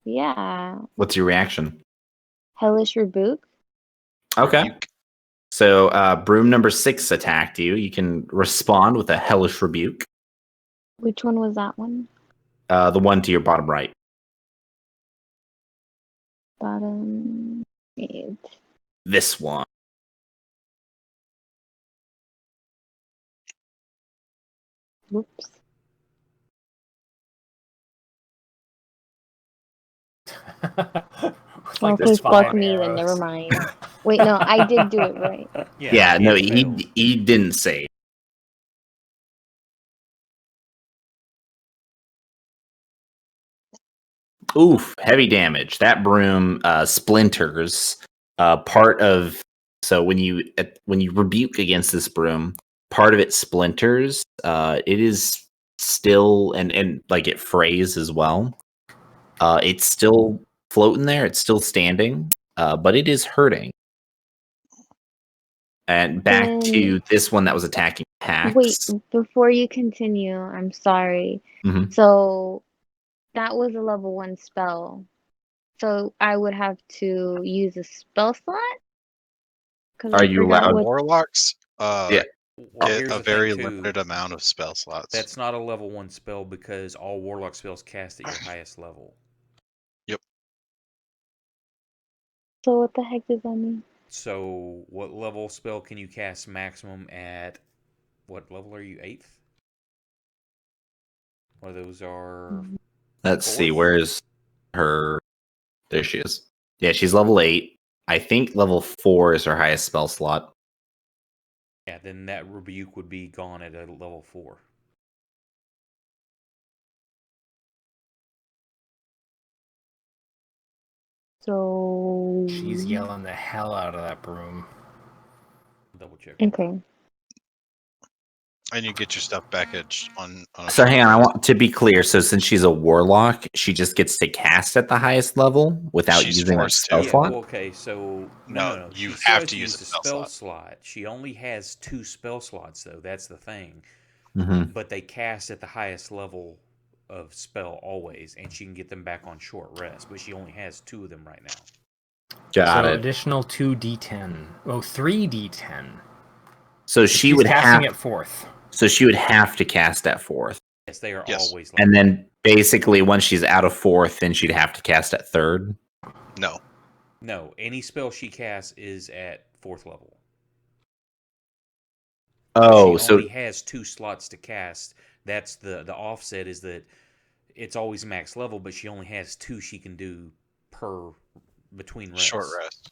Yeah. What's your reaction? Hellish Rebuke. Okay. Rebuke. So broom number 6 attacked you. You can respond with a hellish rebuke. Which one was that one? The one to your bottom right. Bottom 8. This one. Whoops. Like Okay, there's fuck 5 me then. arrows. Never mind. Wait, no, I did do it right. Yeah, no, it failed. he didn't save. Oof, heavy damage. That broom splinters. Part of so when you rebuke against this broom, part of it splinters. It is still and like it frays as well. It's still floating there. It's still standing, but it is hurting. And back to Then this one that was attacking wait, Pax. before you continue, I'm sorry. Mhm. So that was a level 1 spell. So I would have to use a spell slot? Because Are I you forgot allowed? what. Warlocks Yeah. Well, get here's a the very thing too. limited amount of spell slots. That's not a level 1 spell because all warlock spells cast at your highest level. So what the heck does that mean? So, what level spell can you cast maximum at? What level are you? 8th? Well, those are. Let's see. Fourth? Where's her? There she is. Yeah, she's level 8. I think level 4 is her highest spell slot. Yeah, then that rebuke would be gone at a level 4. So She's yelling the hell out of that broom. Double check. okay. And you get your stuff back on a So short hang on, I rest. want to be clear. So since she's a warlock, she just gets to cast at the highest level without She's using a forced spell to. Yeah, slot. well, okay, so No, no. you She still have has to use a the spell spell slot. slot. She only has 2 spell slots, though. That's the thing. Hmm. But they cast at the highest level of spell always, and she can get them back on short rest. But she only has 2 of them right now. Got So it. additional 2d10. Oh, 3d10. So If she she's would casting have. at 4th. So she would have to cast at 4th, Yes, they are Yes. always like and that. then basically once she's out of 4th, then she'd have to cast at 3rd. No. No, any spell she casts is at 4th level. Oh, She so only has 2 slots to cast. That's the offset is that it's always max level, but she only has 2 she can do per between rests. Short rest.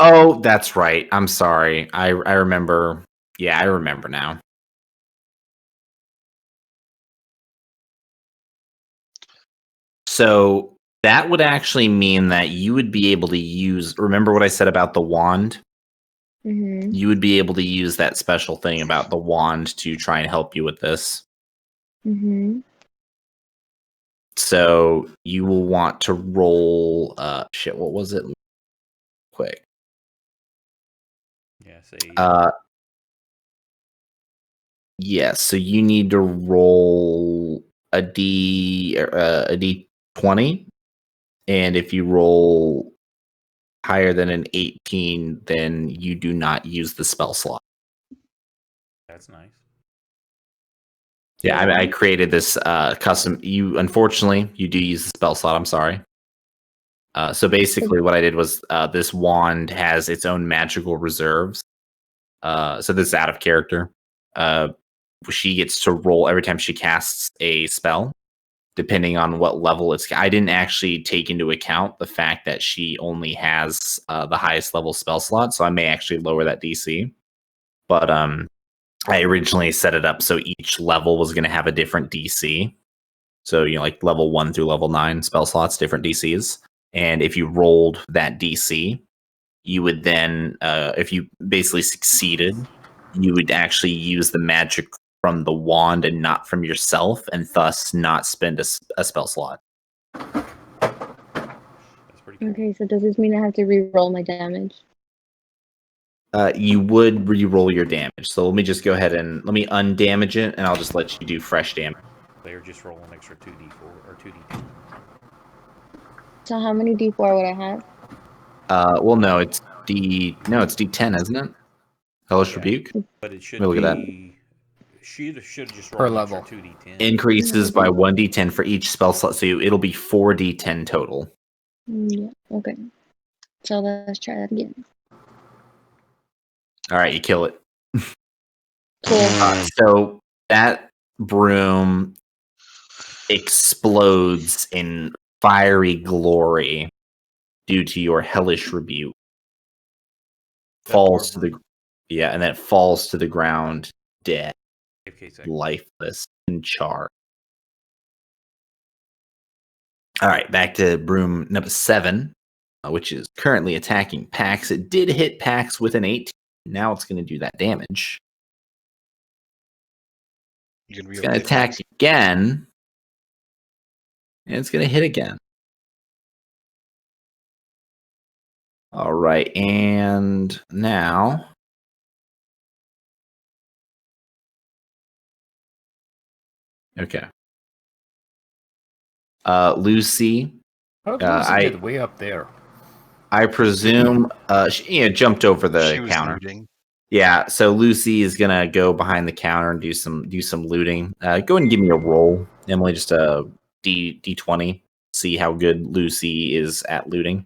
oh, that's right. I'm sorry. I remember. Yeah, I remember now. So that would actually mean that you would be able to use. Remember what I said about the wand? Mm-hmm. You would be able to use that special thing about the wand to try and help you with this. Mm-hmm. So you will want to roll. Shit. What was it? Quick. Yeah, say Yes. So you need to roll a d20, and if you roll higher than an 18, then you do not use the spell slot. that's nice. Yeah, I created this custom. Unfortunately, you do use the spell slot. I'm sorry. So basically, what I did was this wand has its own magical reserves. So this is out of character. She gets to roll every time she casts a spell, depending on what level it's. I didn't actually take into account the fact that she only has the highest level spell slot, so I may actually lower that DC. But I originally set it up so each level was going to have a different DC. So, like level 1 through level 9 spell slots, different DCs. And if you rolled that DC, you would then, if you basically succeeded, you would actually use the magic from the wand and not from yourself, and thus not spend a spell slot. That's pretty cool. Okay, so does this mean I have to re-roll my damage? You would re-roll your damage. So let me just go ahead and let me undamage it, and I'll just let you do fresh damage. They're just rolling extra 2d4 or 2d10. So how many D4 would I have? Well, no, it's D10, isn't it? Hellish Yeah. Rebuke But it should Let me look at be. Should just Per roll an extra level. 2d10. increases by 1d10 for each spell slot, so it'll be 4d10 total. Yeah. Okay. So let's try that again. All right, you kill it. Cool. So that broom explodes in fiery glory due to your hellish rebuke. Falls to the and then it falls to the ground dead, lifeless, and charred. All right, back to broom number 7, which is currently attacking Pax. It did hit Pax with an 18. Now it's going to do that damage. It's going to attack again, and it's going to hit again. All right, and now okay. Lucy. How did Lucy get way up there? I presume she jumped over the counter. Looting. Yeah, so Lucy is gonna go behind the counter and do some looting. Go ahead and give me a roll, Emily, just a D20. See how good Lucy is at looting.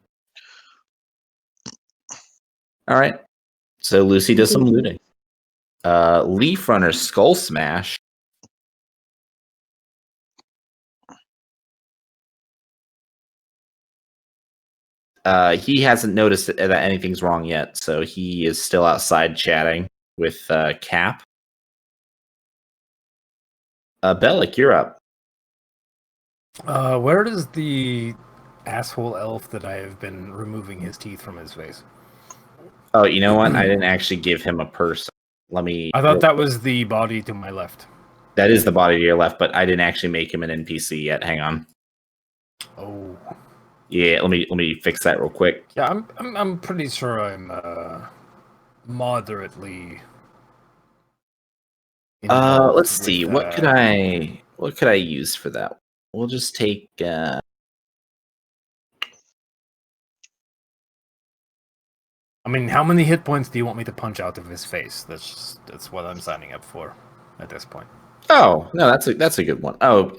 All right. So Lucy does some looting. Leaf Runner Skull Smash. He hasn't noticed that anything's wrong yet, so he is still outside chatting with Cap. Bellic, you're up. Where does the asshole elf that I have been removing his teeth from his face? Oh, you know what? I didn't actually give him a person. I thought that was the body to my left. That is the body to your left, but I didn't actually make him an NPC yet. Hang on. Oh. Yeah, let me fix that real quick. Yeah, I'm pretty sure I'm moderately. Let's see. What could I use for that? We'll just take. I mean, how many hit points do you want me to punch out of his face? That's what I'm signing up for at this point. Oh no, that's a good one. Oh,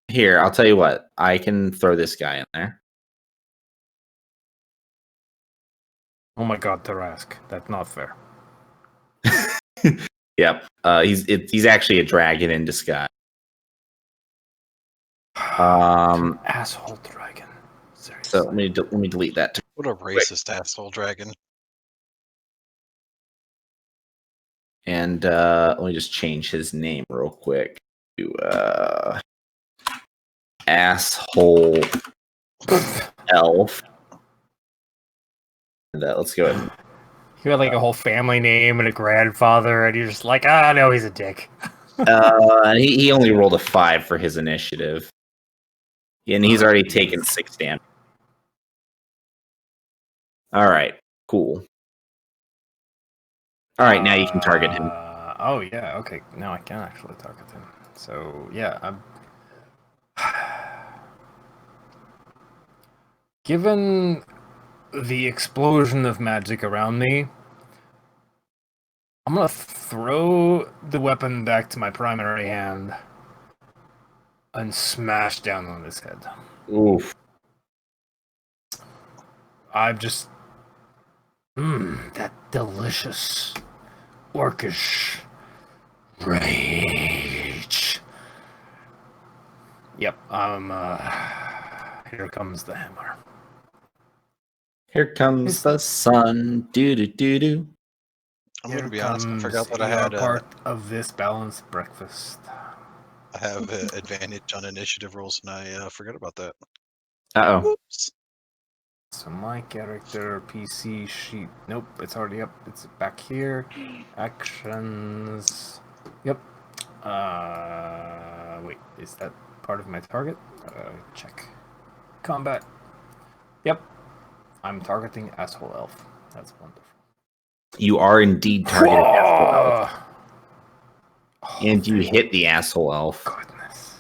here, I'll tell you what. I can throw this guy in there. Oh my god, Tarask. That's not fair. Yep. He's actually a dragon in disguise. Asshole dragon. Seriously. So let me delete that. What a racist asshole dragon. And let me just change his name real quick to asshole elf. And let's go ahead. You had like a whole family name and a grandfather, and you're just like, no, he's a dick. He only rolled a 5 for his initiative, and he's already taken 6 damage. All right, cool. All right, now you can target him. Oh yeah, okay. Now I can actually target him. So yeah, I'm. Given the explosion of magic around me, I'm gonna throw the weapon back to my primary hand and smash down on his head. Oof. I'm just... that delicious orcish rage. Yep, here comes the hammer. Here comes the sun. Do do do do. I'm going to be honest. I forgot that I had part of this balanced breakfast. I have advantage on initiative rolls, and I forgot about that. Uh-oh. Oops. So my character PC sheet. Nope, it's already up. It's back here. Actions. Yep. Wait, is that part of my target? Check. Combat. Yep. I'm targeting asshole elf. That's wonderful. You are indeed targeted asshole elf, Oh, and you thank hit the asshole elf. goodness.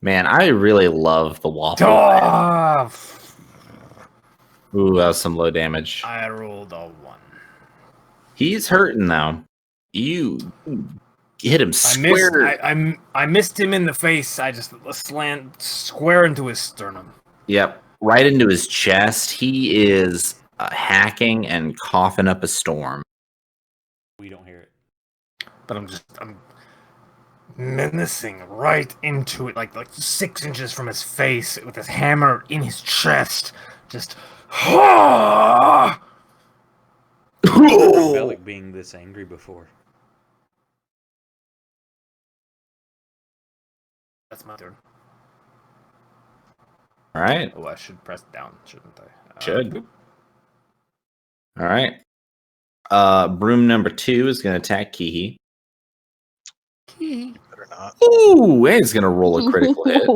Man, I really love the waffle. Oh, Ooh, that was some low damage. I rolled a 1. He's hurting though. You hit him square. I missed him in the face. I just slammed square into his sternum. Yep, right into his chest. He is hacking and coughing up a storm. We don't hear it. But I'm menacing right into it, like 6 inches from his face, with his hammer in his chest. Just. I don't remember Bellic being this angry before. That's my turn. All right. Oh, I should press down, shouldn't I? Should. Boop. All right. Broom number 2 is going to attack Kihi. Better not. Ooh, and he's going to roll a critical hit.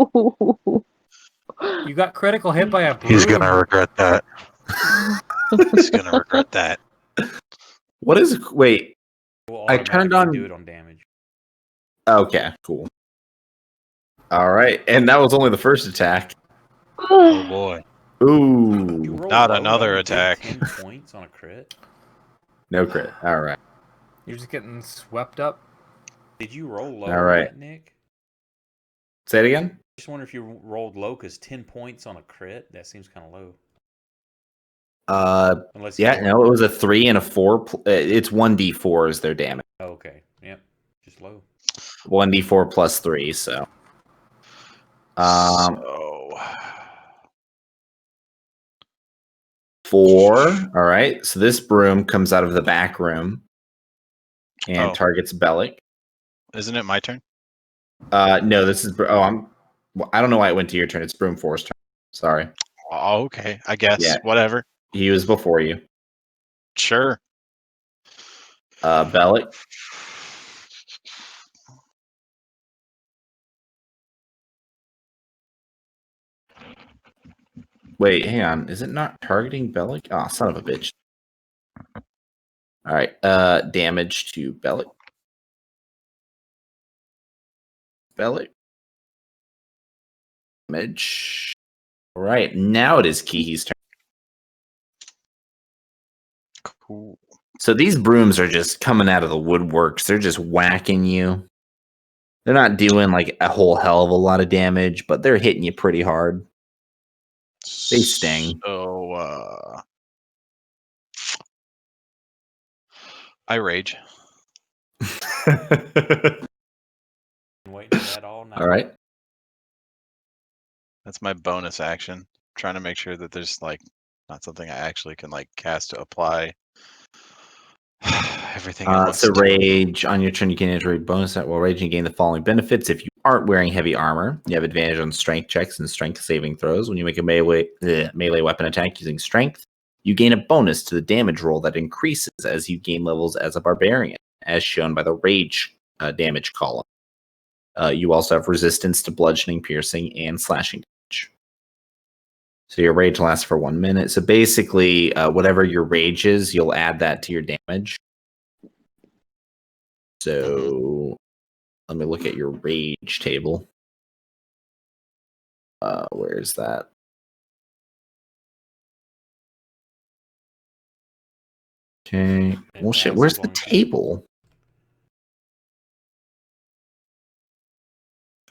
You got critical hit by a broom. He's gonna regret that. He's gonna regret that. What is? Wait. We'll I turned on. do it on damage. Okay, cool. All right, and that was only the first attack. Oh boy. Ooh, You rolled Not low, another you only did attack. 10 points on a crit. no crit. All right. You're just getting swept up. Did you roll low All on right. that, Nick? Say it again. I just wonder if you rolled low because 10 points on a crit, that seems kind of low. Unless you Yeah, rolled- no, it was a 3 and a 4. It's 1d4 is their damage. Oh, okay, yep, just low. 1d4 plus 3. So, So 4. All right. So this broom comes out of the back room and Oh. targets Bellic. isn't it my turn? No, this is. I don't know why it went to your turn. It's Broom 4's turn. Sorry. Oh, okay. I guess. Yeah. Whatever. He was before you. Sure. Bellic. Wait, hang on. Is it not targeting Bellic? Oh, son of a bitch. All right. Damage to Bellic. Bellic. Damage. All right. Now it is Kihi's turn. Cool. So these brooms are just coming out of the woodworks. They're just whacking you. They're not doing like a whole hell of a lot of damage, but they're hitting you pretty hard. They sting. So I rage. Waiting for that all night. All right. That's my bonus action. Trying to make sure that there's like not something I actually can like cast to apply everything at once. So rage on your turn, you can enter a bonus at while raging. You gain the following benefits. If you aren't wearing heavy armor, you have advantage on strength checks and strength saving throws. When you make a melee weapon attack using strength, you gain a bonus to the damage roll that increases as you gain levels as a barbarian, as shown by the rage damage column. You also have resistance to bludgeoning, piercing, and slashing damage. So your rage lasts for 1 minute. So basically, whatever your rage is, you'll add that to your damage. So let me look at your rage table. Where is that? Okay. Well, shit, where's the table?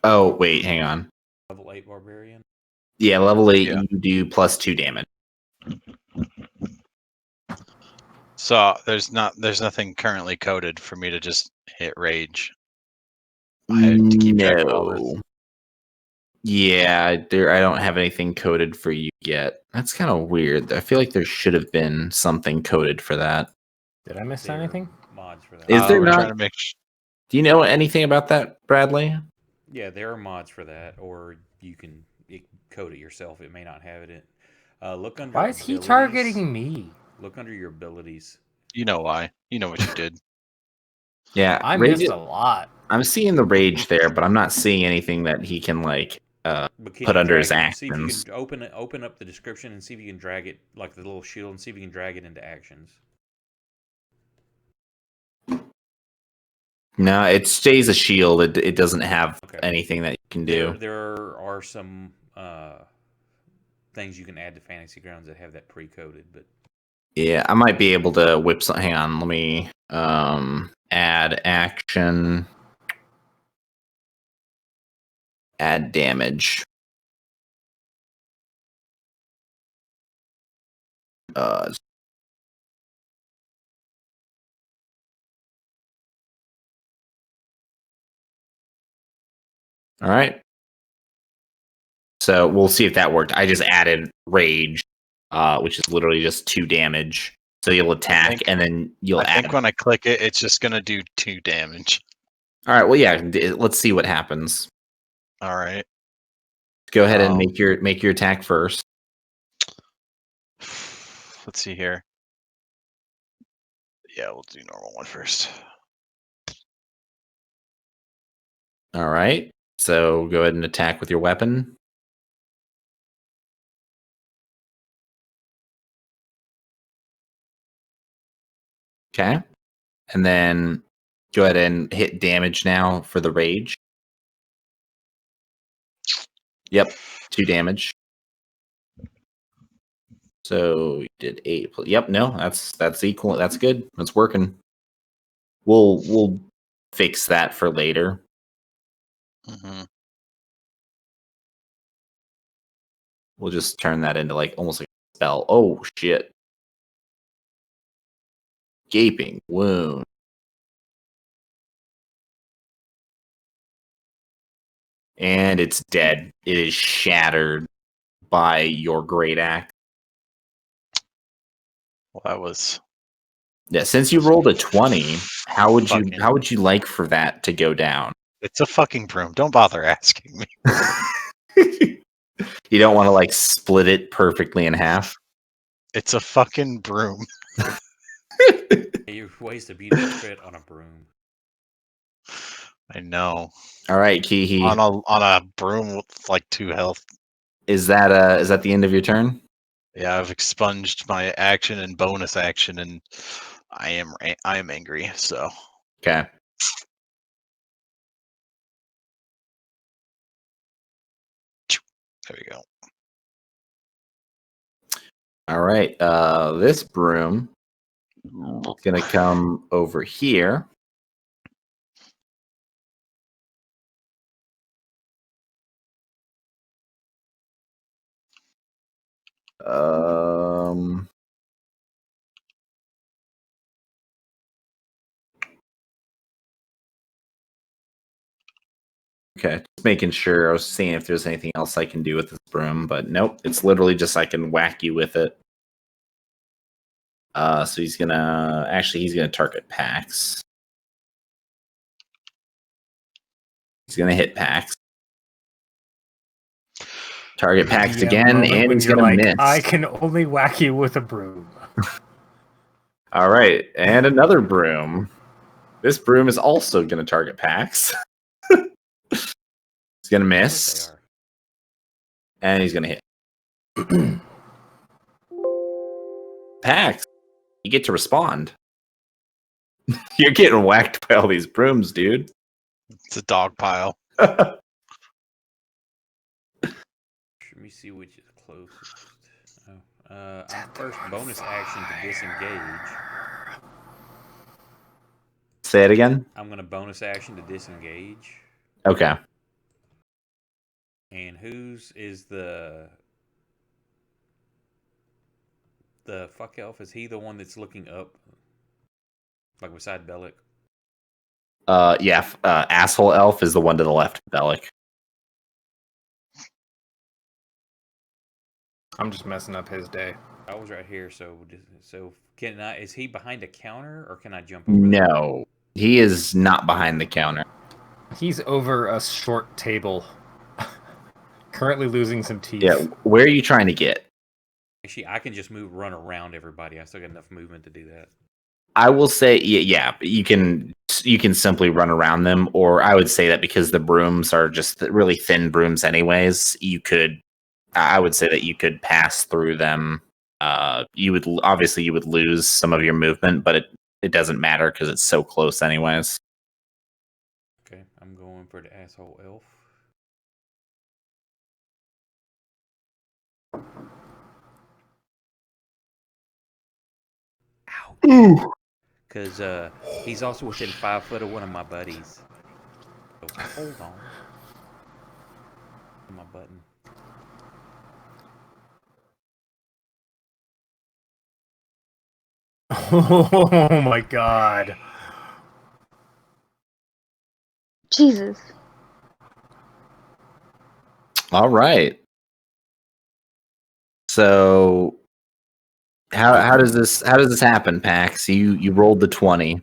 Oh, wait, hang on. Level 8 barbarian. Yeah, level 8, Yeah. you do plus 2 damage. So there's nothing currently coded for me to just hit rage. I have to keep track of all this. No. Yeah, I don't have anything coded for you yet. That's kind of weird. I feel like there should have been something coded for that. Did I miss There are anything? mods for that. Is there we're not? trying to make Do you know anything about that, Bradley? Yeah, there are mods for that, or you can code it yourself. It may not have it in. Look under. Why is he abilities. targeting me? Look under your abilities. You know why? You know what you did. Yeah, I rage. missed a lot. I'm seeing the rage there, but I'm not seeing anything that he can like But can put you under drag his it? See if you actions. can open up the description and see if you can drag it, like the little shield, and see if you can drag it into actions. No, it stays a shield. It doesn't have Okay. anything that you can do. There are some things you can add to Fantasy Grounds that have that pre-coded, but Yeah, I might be able to whip some. Hang on, let me add action, add damage. All right. So we'll see if that worked. I just added rage, which is literally just 2 damage. So you'll attack think- and then you'll I add. think when I click it, it's just gonna do 2 damage. All right. Well, yeah. Let's see what happens. All right. Go ahead and make your attack first. Let's see here. Yeah, we'll do normal one first. All right. So go ahead and attack with your weapon. Okay. And then go ahead and hit damage now for the rage. Yep, 2 damage. So you did 8. Yep, no, that's equal. That's good. That's working. We'll fix that for later. Mm-hmm. We'll just turn that into like almost like a spell. Oh shit. Gaping wound. And it's dead. It is shattered by your great axe. Well, that was. Yeah, since you rolled a 20, how would you like for that to go down? It's a fucking broom. Don't bother asking me. You don't want to like split it perfectly in half. It's a fucking broom. you waste a beautiful crit on a broom. I know. All right, Kihi. On a broom with like 2 health. Is that the end of your turn? Yeah, I've expunged my action and bonus action, and I am angry. So Okay. there you go. All right. This broom is gonna come over here. Okay, just making sure. I was seeing if there's anything else I can do with this broom, but nope. It's literally just I can whack you with it. So he's gonna target Pax. He's gonna hit Pax. Target Pax Yeah, again, moment and when he's you're gonna like, miss. I can only whack you with a broom. All right, and another broom. This broom is also gonna target Pax. He's gonna miss, and he's gonna hit. Pax, you get to respond. You're getting whacked by all these brooms, dude. It's a dog pile. Let me see which is closest. I'm first bonus action to disengage. Say it again. I'm going to bonus action to disengage. Okay. And whose is the fuck elf? Is he the one that's looking up, like beside Bellic? Yeah. Asshole elf is the one to the left of Bellic. I'm just messing up his day. I was right here, so can I? Is he behind a counter, or can I jump over? No, he is not behind the counter. He's over a short table. Currently losing some teeth. Yeah, where are you trying to get? Actually, I can just run around everybody. I still got enough movement to do that. I will say, yeah, you can you can simply run around them, or I would say that because the brooms are just really thin brooms, anyways, I would say that you could pass through them. You would lose some of your movement, but it doesn't matter because it's so close, anyways. Okay, I'm going for the asshole elf. Ouch. Because he's also within 5 foot of one of my buddies. So hold on. My button. Oh my god. Jesus. All right. So how does this happen, Pax? You rolled the 20.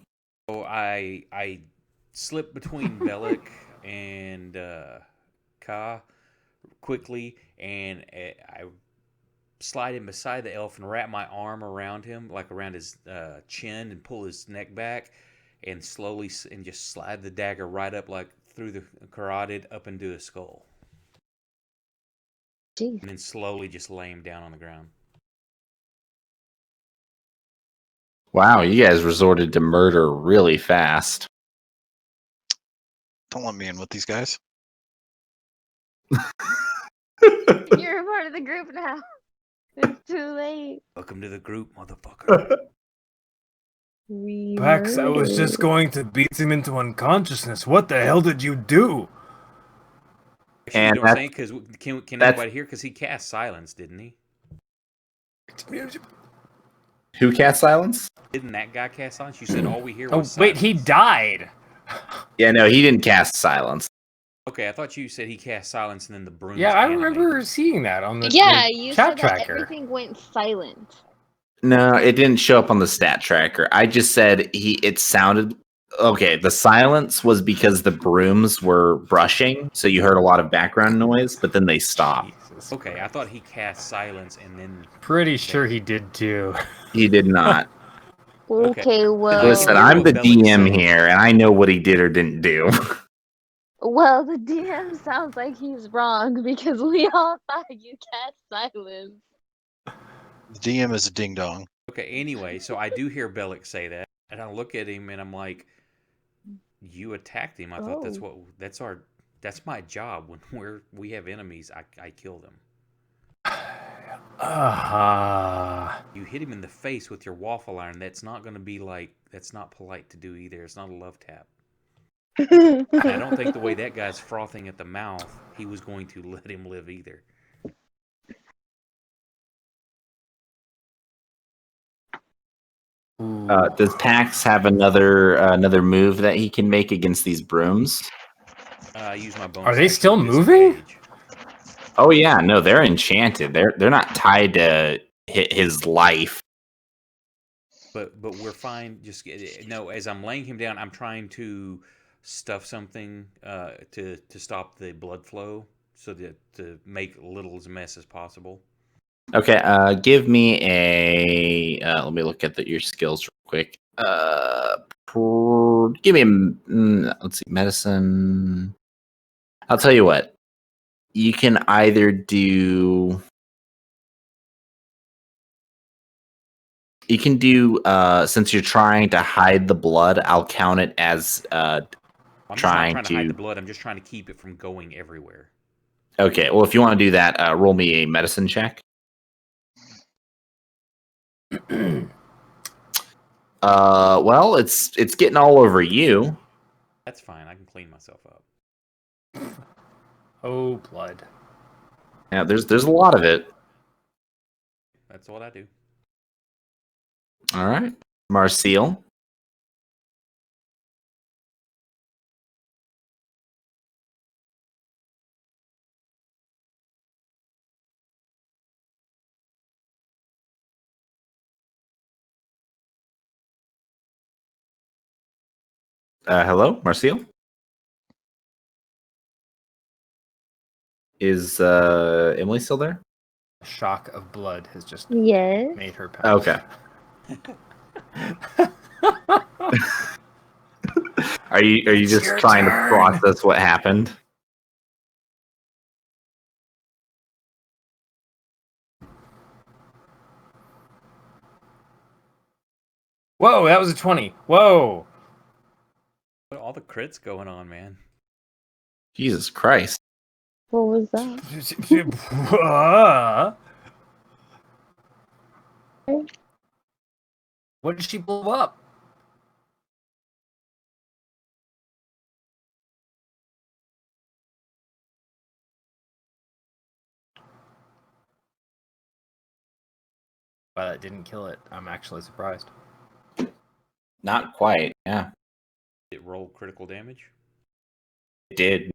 So I slipped between Bellic and Ka quickly, and I slide in beside the elf and wrap my arm around him, like around his chin, and pull his neck back, and slowly and just slide the dagger right up, like through the carotid, up into his skull, Jeez. and then slowly just lay him down on the ground. Wow, you guys resorted to murder really fast. Don't let me in with these guys. You're a part of the group now. It's too late. Welcome to the group, motherfucker. Pax, I was just going to beat him into unconsciousness. What the hell did you do? Actually, And you don't think, because can anybody hear? Because he cast silence, didn't he? Who cast silence? Didn't that guy cast silence? You said all we hear Oh, was wait, he silence. died. Yeah, no, he didn't cast silence. Okay, I thought you said he cast silence and then the brooms. Yeah, I animated. remember seeing that on the Yeah, the you chat said that tracker. everything went silent. No, it didn't show up on the stat tracker. I just said it sounded okay. The silence was because the brooms were brushing, so you heard a lot of background noise, but then they stopped. Jesus Okay, I thought he cast silence and then. Pretty sure he did too. He did not. Okay, well. Listen, hear I'm what the Bellic DM said. here, and I know what he did or didn't do. Well, the DM sounds like he's wrong because we all thought you cast silence. The DM is a ding dong. Okay, anyway, so I do hear Bellic say that, and I look at him and I'm like, "You attacked him. I thought that's my job. When we have enemies, I kill them. You hit him in the face with your waffle iron. That's not going to be that's not polite to do either. It's not a love tap. And I don't think the way that guy's frothing at the mouth, he was going to let him live either. Does Pax have another move that he can make against these brooms? I use my bonus. Are they action still to moving? disengage. Oh yeah, no, they're enchanted. They're not tied to his life. But we're fine. Just no. As I'm laying him down, I'm trying to stuff something to stop the blood flow, so that to make little as mess as possible. Okay, give me a. Let me look at your skills real quick. Give me let's see, medicine. I'll tell you what. You can either do. You can do. Since you're trying to hide the blood, I'll count it as. I'm just not trying trying to hide the blood. I'm just trying to keep it from going everywhere. Okay, well, if you want to do that, roll me a medicine check. Well, it's getting all over you. That's fine. I can clean myself up. Oh, blood. Yeah, there's a lot of it. That's what I do. All right, Marcel. Hello, Marcel. Is Emily still there? A shock of blood has just Yes. made her pass. Okay. Are you It's just your trying to turn. process what happened? Whoa, that was a 20. Whoa. All the crits going on, man. Jesus Christ. What was that? What did she blow up? Well, that didn't kill it. I'm actually surprised. Not quite. Yeah, It rolled critical damage. it did.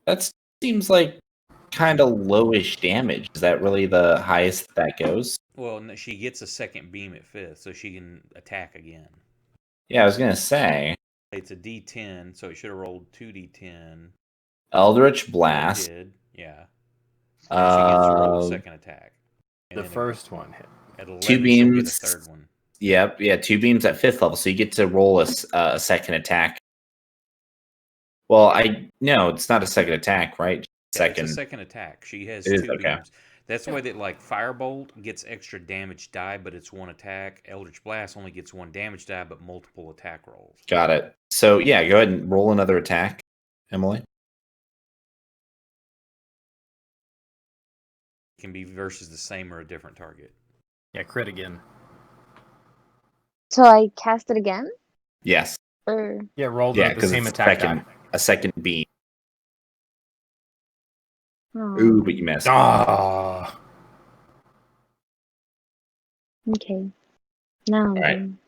That seems like kind of lowish damage. Is that really the highest that goes? Well, she gets a second beam at 5th, so she can attack again. Yeah, I was gonna say It's a D10, so it should have rolled 2D10. Eldritch It Blast. did, yeah. And she gets to roll a second attack. And The then first one hit. at 11, Two she'll get beams. a third one. Yep, yeah, 2 beams at 5th level, so you get to roll a second attack. Well, no, it's not a second attack, right? Yeah, Second. it's a second attack. She has It is, 2 okay. beams. That's the way that like Firebolt gets extra damage die, but it's 1 attack. Eldritch Blast only gets 1 damage die, but multiple attack rolls. Got it. So yeah, go ahead and roll another attack, Emily. It can be versus the same or a different target. Yeah, crit again. So I cast it again? Yes. Or Yeah, roll Yeah, the because same it's attack a second beam. oh, Ooh, but you missed. die. Ah. okay. Now All right. then.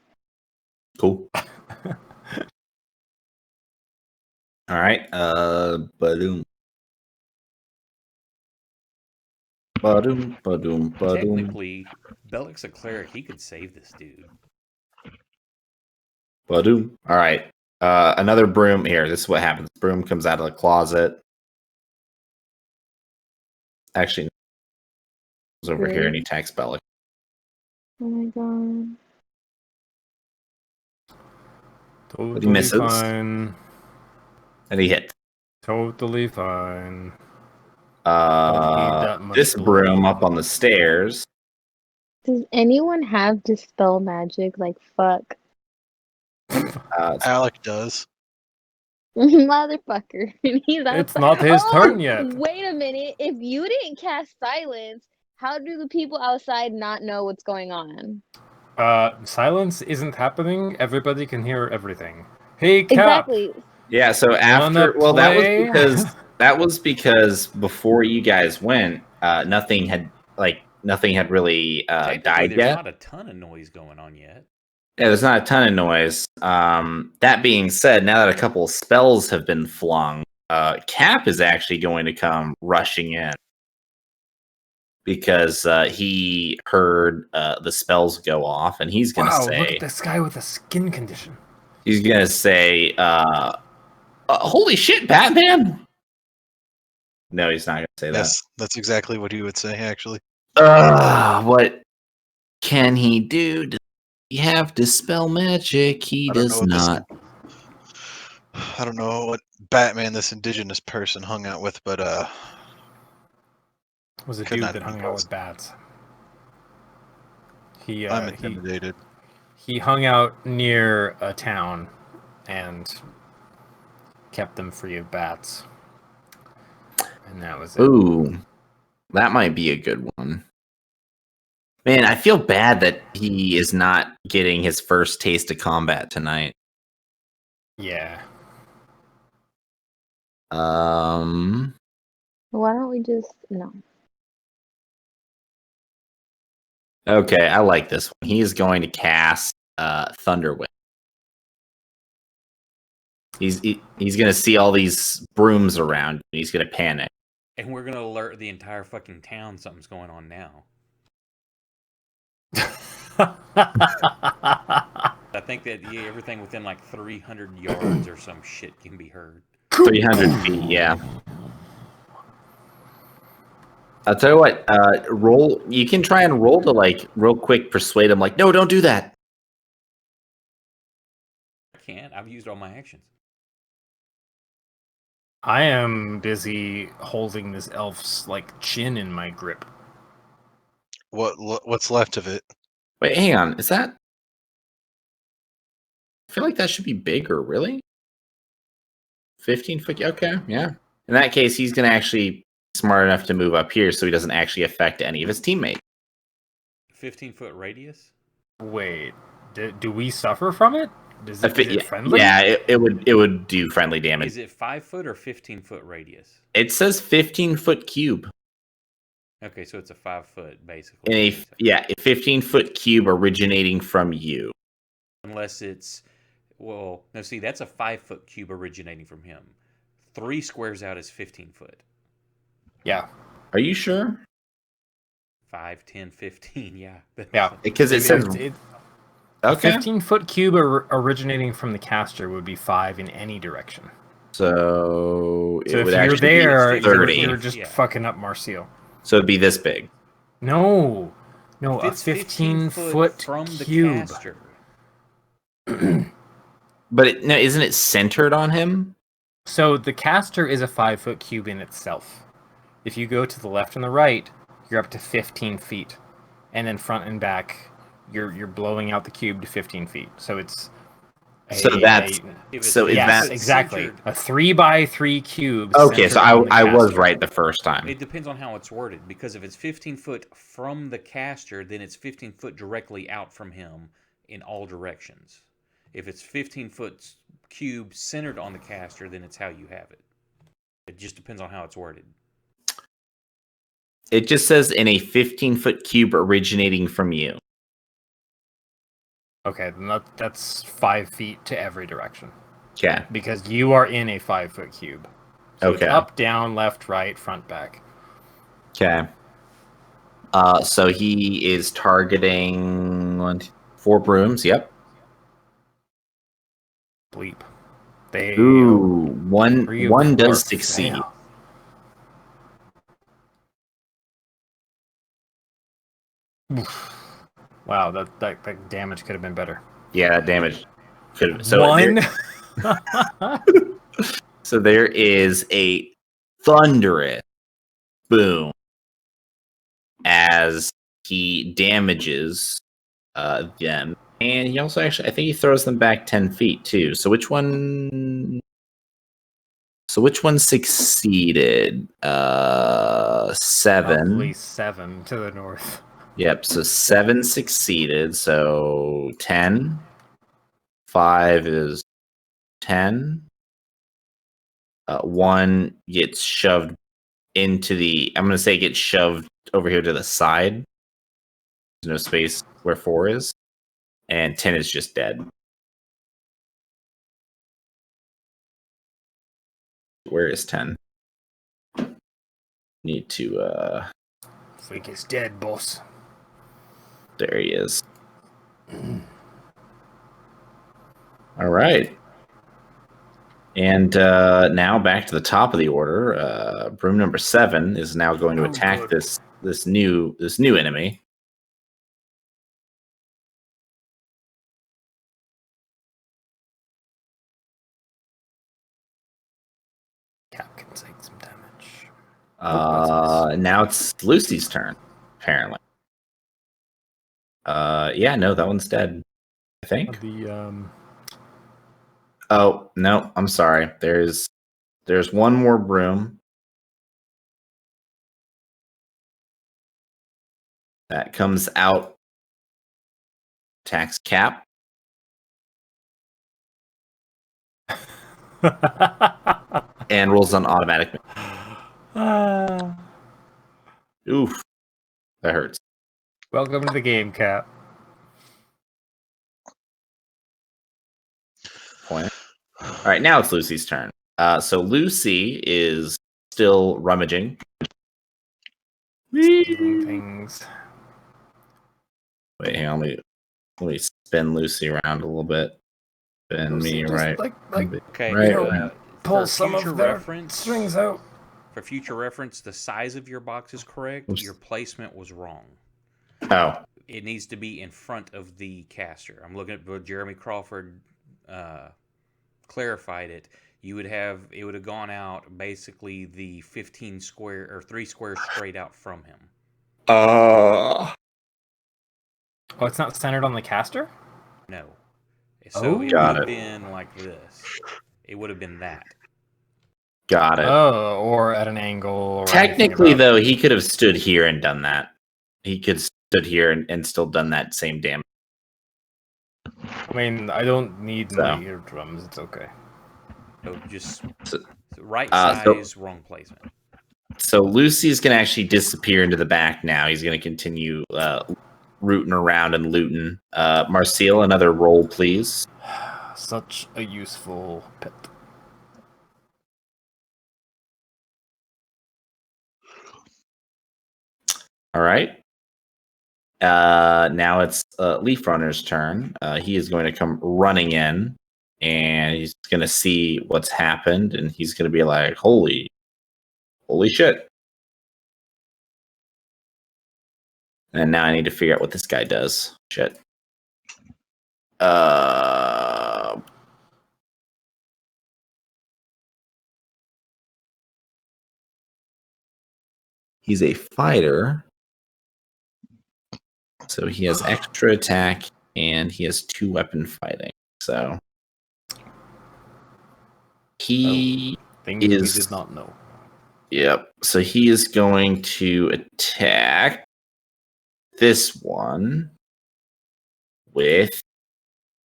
Cool. All right. Badoom. Badoom, badoom, badoom. Technically, Bellic's a cleric. He could save this dude. Badoom. All right. Another broom here. This is what happens. Broom comes out of the closet. Actually, goes over here and he attacks Bellic. Oh my god. Totally he misses. fine. And he hit. Totally fine. Don't need that much This broom blood. up on the stairs. Does anyone have dispel magic? Like, fuck. Alec does. Motherfucker. He's outside. It's not his turn yet. Wait a minute. If you didn't cast silence, how do the people outside not know what's going on? Silence isn't happening. Everybody can hear everything. Hey, Cap. Exactly. Yeah, so Wanna after play? that was because before you guys went, nothing had really Technically, died there's yet. not a ton of noise going on yet. Yeah, there's not a ton of noise. That being said, now that a couple of spells have been flung, Cap is actually going to come rushing in because he heard the spells go off, and he's going to Wow, say, look at this guy with a skin condition. he's going to say, "Holy shit, Batman!" No, he's not going to say that. Yes, that's exactly what he would say, actually. What can he do? Does he have dispel magic? He I don't does know what this- not. I don't know what Batman this indigenous person hung out with, but Was a Could dude not that be hung out close. with bats. He I'm intimidated. he hung out near a town and kept them free of bats. And that was it. Ooh, that might be a good one. Man, I feel bad that he is not getting his first taste of combat tonight. Yeah. Why don't we just no? Okay, I like this one. He is going to cast Thunderwind. He's going to see all these brooms around, and he's going to panic. And we're going to alert the entire fucking town something's going on now. I think that everything within like 300 yards or some shit can be heard. 300 feet, yeah. I'll tell you what, roll. You can try and roll to like real quick persuade him, like, no, don't do that. can't. I've used all my actions. I am busy holding this elf's like chin in my grip. What's left of it? Wait, hang on. Is that? I feel like that should be bigger. Really? 15 foot. Okay, yeah. In that case, he's gonna actually be smart enough to move up here, so he doesn't actually affect any of his teammates. 15-foot radius? Wait, do we suffer from it? Is it friendly? Yeah, it would do friendly damage. Is it 5 foot or 15-foot radius? It says 15-foot cube. Okay, so it's a 5 foot basically. A 15-foot cube originating from you. Unless it's no. See, that's a 5 foot cube originating from him. 3 squares out is 15 foot. Yeah. Are you sure? 5, 10, 15. Yeah. Yeah. Because it says okay. 15-foot cube originating from the caster would be 5 in any direction. So it would if actually you're there, be 30. you're just fucking up Marcio. So it'd be this big. No, a It's 15 foot from cube. the caster. But isn't it centered on him? So the caster is a 5-foot cube in itself. If you go to the left and the right, you're up to 15 feet, and then front and back, you're blowing out the cube to 15 feet. So it's exactly a 3x3 cube. Okay, so I was right the first time. It depends on how it's worded, because if it's 15 foot from the caster, then it's 15 foot directly out from him in all directions. If it's 15 foot cube centered on the caster, then it's how you have it. It just depends on how it's worded. It just says in a 15-foot cube originating from you. Okay, then that's 5 feet to every direction. Okay. Because you are in a 5-foot cube. So okay. It's up, down, left, right, front, back. Okay. So he is targeting 4 brooms. Yep. Bleep. One does succeed. Fail. Wow, that damage could have been better. Yeah, damage could have. So one. So there is a thunderous boom as he damages them, and he also I think he throws them back 10 feet too. So which one? Which one succeeded? 7. Probably 7 to the north. Yep, so 7 succeeded, so 10. 5 is 10. 1 gets shoved into I'm going to say gets shoved over here to the side. There's no space where 4 is. And 10 is just dead. Where is 10? Need to, Freak is dead, boss. There he is. All right. And now back to the top of the order. Broom number 7 is now going to attack this new enemy. Cap can take some damage. Now it's Lucy's turn, apparently. Yeah, no, that one's dead, I think. Oh, no, I'm sorry. There's one more broom. That comes out. Attacks Cap. And rolls on automatic. Oof. That hurts. Welcome to the game, Cap. Point. All right, now it's Lucy's turn. So Lucy is still rummaging. Things. Wait, hang on. Let me spin Lucy around a little bit. Spin me right. Okay. Right. Pull some of their strings out. For future reference, the size of your box is correct. Oops. Your placement was wrong. Oh. It needs to be in front of the caster. I'm looking at what Jeremy Crawford clarified it, it would have gone out basically the 15 square or 3 squares straight out from him. Uh, Oh, it's not centered on the caster? No. So it Got would have it. been like this. It would have been that. got it. Oh, or at an angle. Or Technically, anything about- though, he could have stood here and done that. He could have stood here and still done that same damage. I mean, I don't need So. my eardrums. It's okay. So just So- right so- size, wrong placement. So Lucy's going to actually disappear into the back now. He's going to continue rooting around and looting. Marcel, another roll, please. Such a useful pet. All right. Now it's Leaf Runner's turn. He is going to come running in, and he's going to see what's happened, and he's going to be like, holy shit. And now I need to figure out what this guy does. Shit. He's a fighter. So he has extra attack and he has 2 weapon fighting. So he Things we is did not know. Yep. So he is going to attack this one with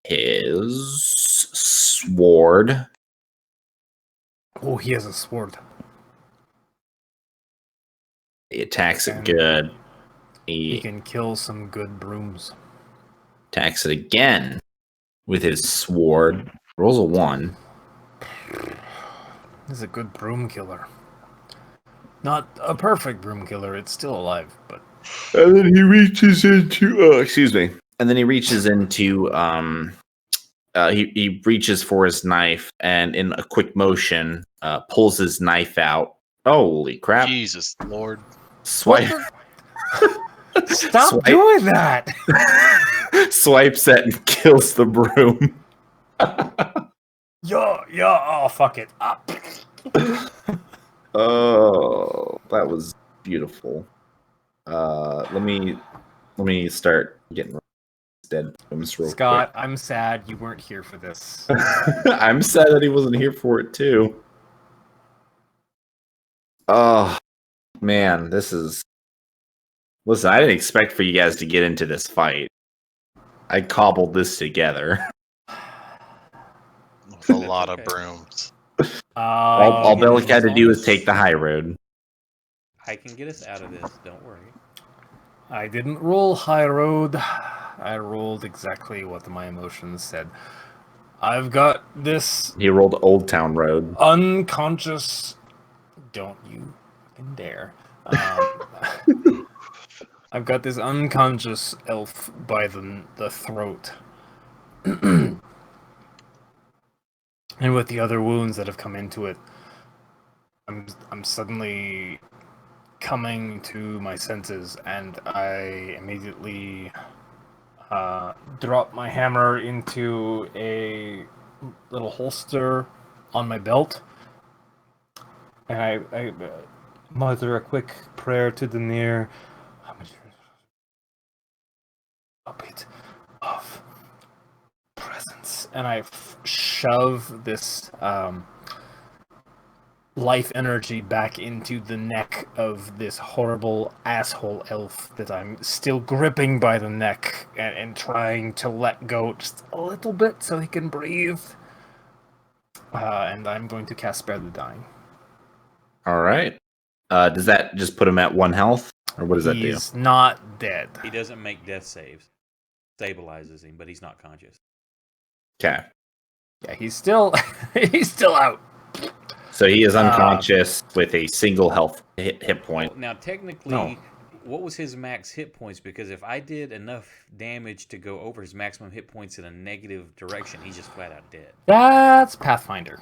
his sword. Oh, he has a sword. He attacks it And good. He He can kill some good brooms. attacks it again with his sword. Rolls a 1. He's a good broom killer. Not a perfect broom killer. It's still alive, but And then he reaches into excuse me. And then he reaches into he reaches for his knife and in a quick motion pulls his knife out. Holy crap. Jesus Lord. Swipe stop Swipe. doing that. swipes it and kills the broom. Oh, fuck it. Up. Oh, that was beautiful. Let me start getting dead brooms real Scott, I'm sad you weren't here for this. quick. I'm sad that he wasn't here for it too. Oh man, this is. Listen, I didn't expect for you guys to get into this fight. I cobbled this together. With a lot okay. of brooms. All get Bellic it. had to do was As long take as- the high road. I can get us out of this. Don't worry. I didn't roll high road. I rolled exactly what my emotions said. I've got this He rolled Old Town Road. unconscious. Don't you fucking dare. I've got this unconscious elf by the throat. And with the other wounds that have come into it, I'm suddenly coming to my senses, and I immediately drop my hammer into a little holster on my belt, and I mutter a quick prayer to the near. A bit of presence, and I shove this life energy back into the neck of this horrible asshole elf that I'm still gripping by the neck and trying to let go just a little bit so he can breathe. And I'm going to cast Spare the Dying. All right. Does that just put him at 1 health, or what does that do? He's not dead. He doesn't make death saves. Stabilizes him, but he's not conscious. Okay. Yeah, he's still he's still out. So he is unconscious with a single health hit point. Now, technically, No. what was his max hit points? Because if I did enough damage to go over his maximum hit points in a negative direction, he's just flat out dead. That's Pathfinder.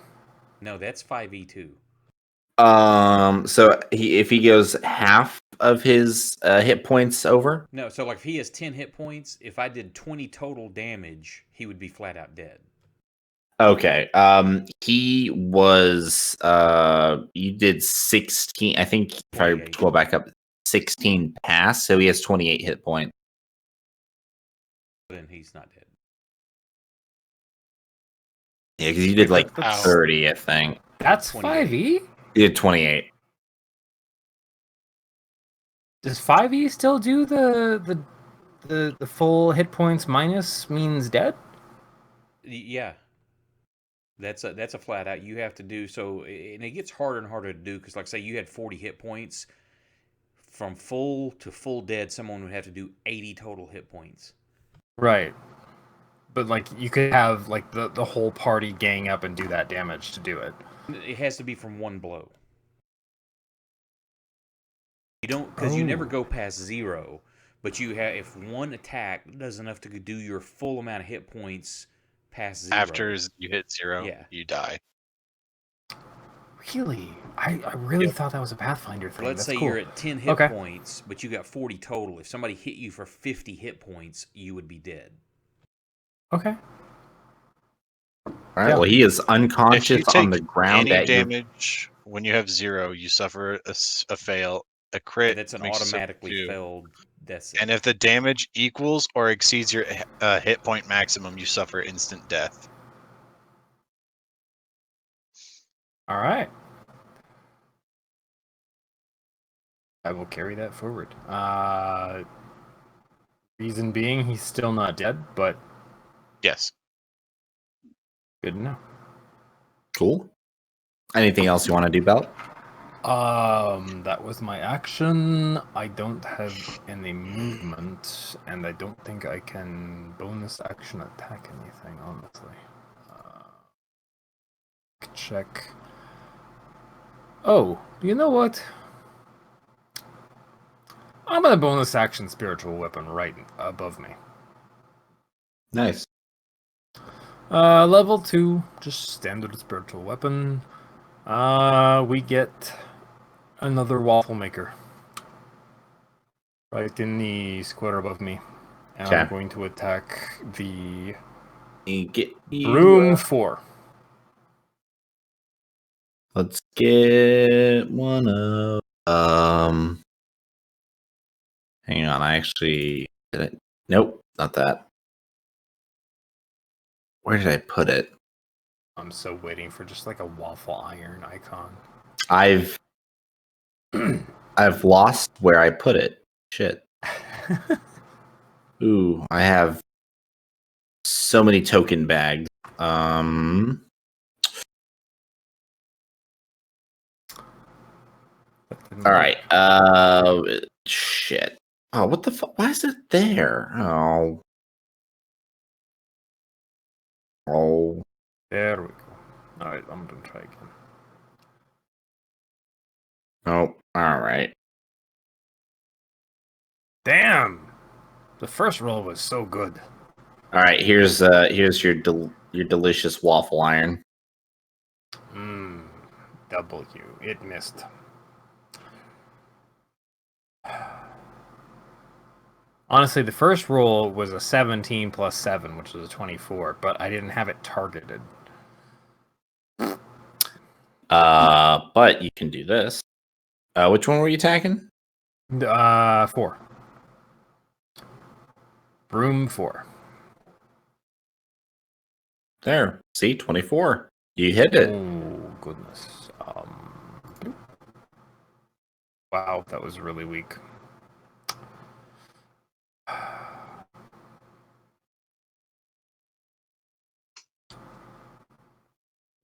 No, that's 5e2. So if he goes half of his hit points over, No, so like if he has 10 hit points, if I did 20 total damage, he would be flat out dead. Okay. He was. You did 16. I think if I 28. go back up, 16 pass. So he has 28 hit points. Then he's not dead. Yeah, because you did like that's- 30, I think. That's 28. 5e? You did 28. Does 5e still do the full hit points minus means dead? Yeah. That's a flat out. You have to do so, and it gets harder and harder to do because, like, say you had 40 hit points. From full to full dead, someone would have to do 80 total hit points. Right. But like you could have like the whole party gang up and do that damage to do it. It has to be from one blow. You don't, because you never go past 0. But you have, if one attack does enough to do your full amount of hit points past 0. After you hit 0, Yeah. you die. Really? I really thought that was a Pathfinder thing. Let's That's say cool. you're at 10 hit Okay. points, but you got 40 total. If somebody hit you for 50 hit points, you would be dead. Okay. All right. Yeah. Well, he is If you unconscious take on the ground any at you. damage when you have 0, you suffer a fail. A And crit that's an makes you suffer automatically 2. failed death And save. if the damage equals or exceeds your hit point maximum, you suffer instant death. All right. I will carry that forward. Reason being, he's still not dead, but Yes. good to know. Cool. Anything else you want to do, Belt? That was my action. I don't have any movement, and I don't think I can bonus action attack anything, honestly. Check. Oh, you know what? I'm gonna bonus action spiritual weapon right above me. Nice. Level 2, just standard spiritual weapon. We get another waffle maker. Right in the square above me. And I'm Okay. going to attack the Get broom 4. Let's get one of. Hang on. I actually did it. Nope, not that. Where did I put it? I'm so waiting for just like a waffle iron icon. I've lost where I put it. Shit. Ooh, I have so many token bags. All right. Shit. Oh, what the fuck? Why is it there? Oh. Oh. There we go. Alright, I'm gonna try again. Oh. All right. Damn! The first roll was so good. All right. Here's your delicious waffle iron. W. It missed. Honestly, the first roll was a 17 plus 7, which was a 24, but I didn't have it targeted. But you can do this. Which one were you attacking? 4. Broom 4. There. See, 24. You hit it. Oh, goodness. Wow, that was really weak.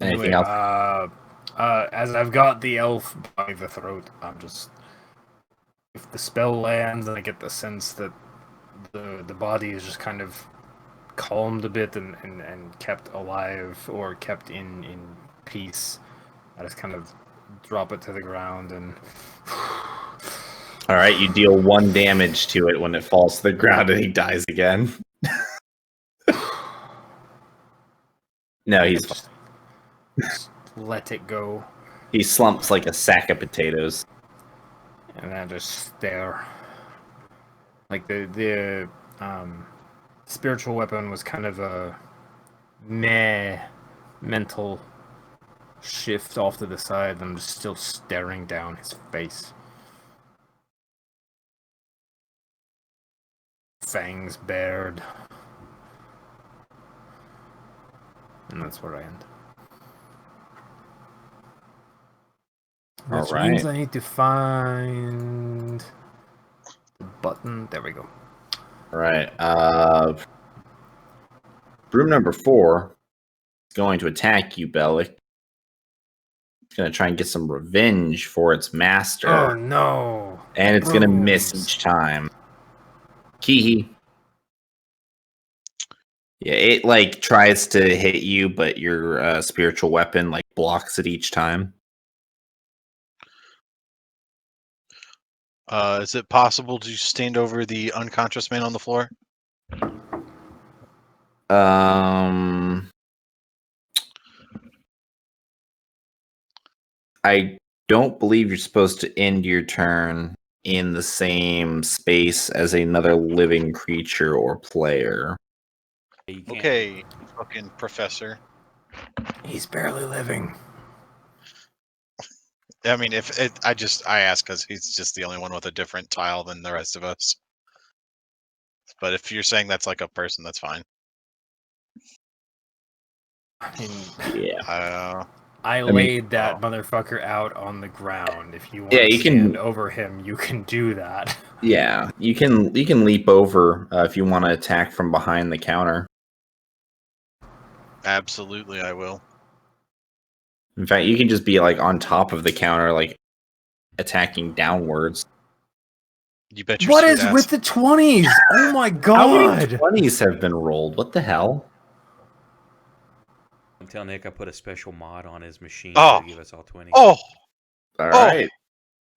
Anything Anyway, else? as I've got the elf by the throat, I'm just... If the spell lands and I get the sense that the body is just kind of calmed a bit and kept alive or kept in peace, I just kind of drop it to the ground and... All right, you deal 1 damage to it when it falls to the ground and he dies again. No, he's fine. just let it go. He slumps like a sack of potatoes. And then just stare. Like the spiritual weapon was kind of a meh mental shift off to the side. I'm just still staring down his face. Fangs bared. And that's where I end. Which All means right. I need to find the button. There we go. All right. Broom number 4 is going to attack you, Bellic. It's going to try and get some revenge for its master. Oh no! And it's going to miss Brooms. each time. Kihi. Yeah, it like tries to hit you, but your spiritual weapon like blocks it each time. Is it possible to stand over the unconscious man on the floor? I don't believe you're supposed to end your turn in the same space as another living creature or player. You can't- Okay, fucking professor. He's barely living. I mean, I ask because he's just the only one with a different tile than the rest of us. But if you're saying that's like a person, that's fine. I mean, Yeah. I mean- laid that motherfucker out on the ground. If you want Yeah, to you can- stand over him, you can do that. Yeah, you can leap over if you want to attack from behind the counter. Absolutely, I will. In fact, you can just be like on top of the counter, like attacking downwards. You bet your What sweet is ass. with the 20s? Oh my How many god! 20s have been rolled? What the hell? Tell Nick I put a special mod on his machine Oh. to give us all 20. Oh, All right,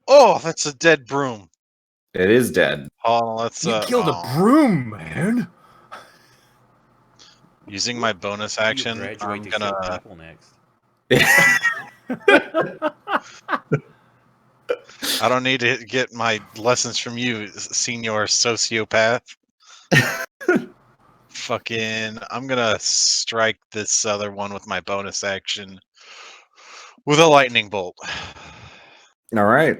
oh, that's a dead broom. it is dead. Oh, let's. You killed a broom, man! Using my bonus You action, graduate I'm to kill gonna. people next. I don't need to get my lessons from you, senior sociopath. Fucking, I'm gonna strike this other one with my bonus action with a lightning bolt. All right.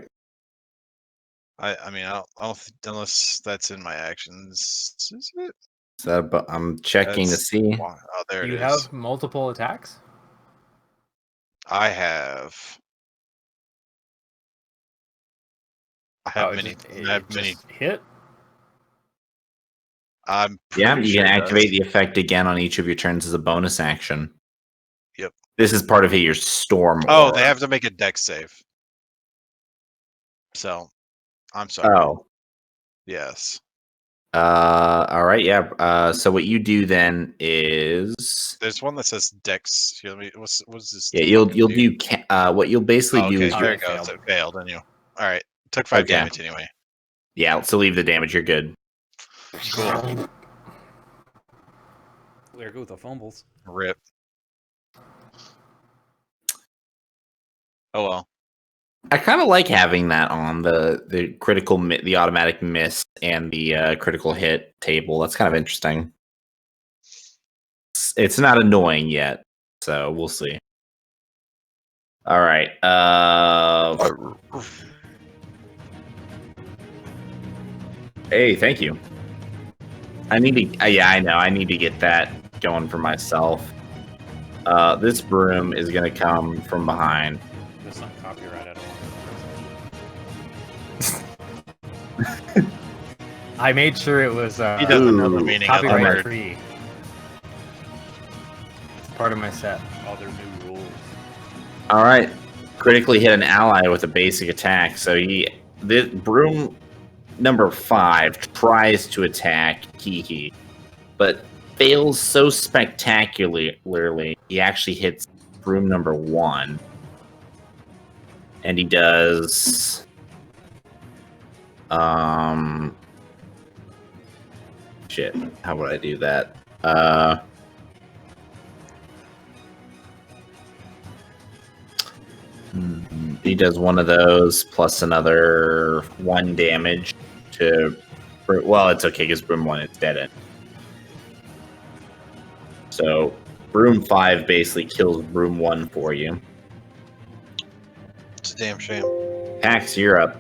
I mean, unless that's in my actions. Is it? So, but I'm checking to That's- see. Oh, there Do it you is. have multiple attacks? I have. I have many. I have many. Hit? I'm Yeah, pretty you sure can it activate does. the effect again on each of your turns as a bonus action. Yep. This is part of your storm. Oh, aura. they have to make a dex save. So, I'm sorry. Oh. Yes. All right. Yeah. So what you do then is, There's one that says dex. Here, let me. What's this? yeah, you'll fucking do what you'll basically Oh, do okay, is there you- it goes. failed. It failed. And you. All right. Took 5 Okay. damage anyway. yeah. So leave the damage. You're good. Cool. There go the fumbles. Rip. Oh well. I kind of like having that on the critical, the automatic miss, and the critical hit table. That's kind of interesting. It's not annoying yet, so we'll see. All right. Hey, thank you. I need to. Yeah, I know. I need to get that going for myself. This broom is gonna come from behind. That's not copyright at all. I made sure it was He doesn't know the Ooh, meaning of the copyright word. free. It's part of my set. All their new rules. All right, critically hit an ally with a basic attack. So the broom number 5 tries to attack Kiki, but fails so spectacularly. He actually hits broom number 1, and he does shit. How would I do that? He does one of those plus another 1 damage to. Well, it's okay because broom 1 is dead. So Broom 5 basically kills Broom 1 for you. It's a damn shame. Pax, you're up.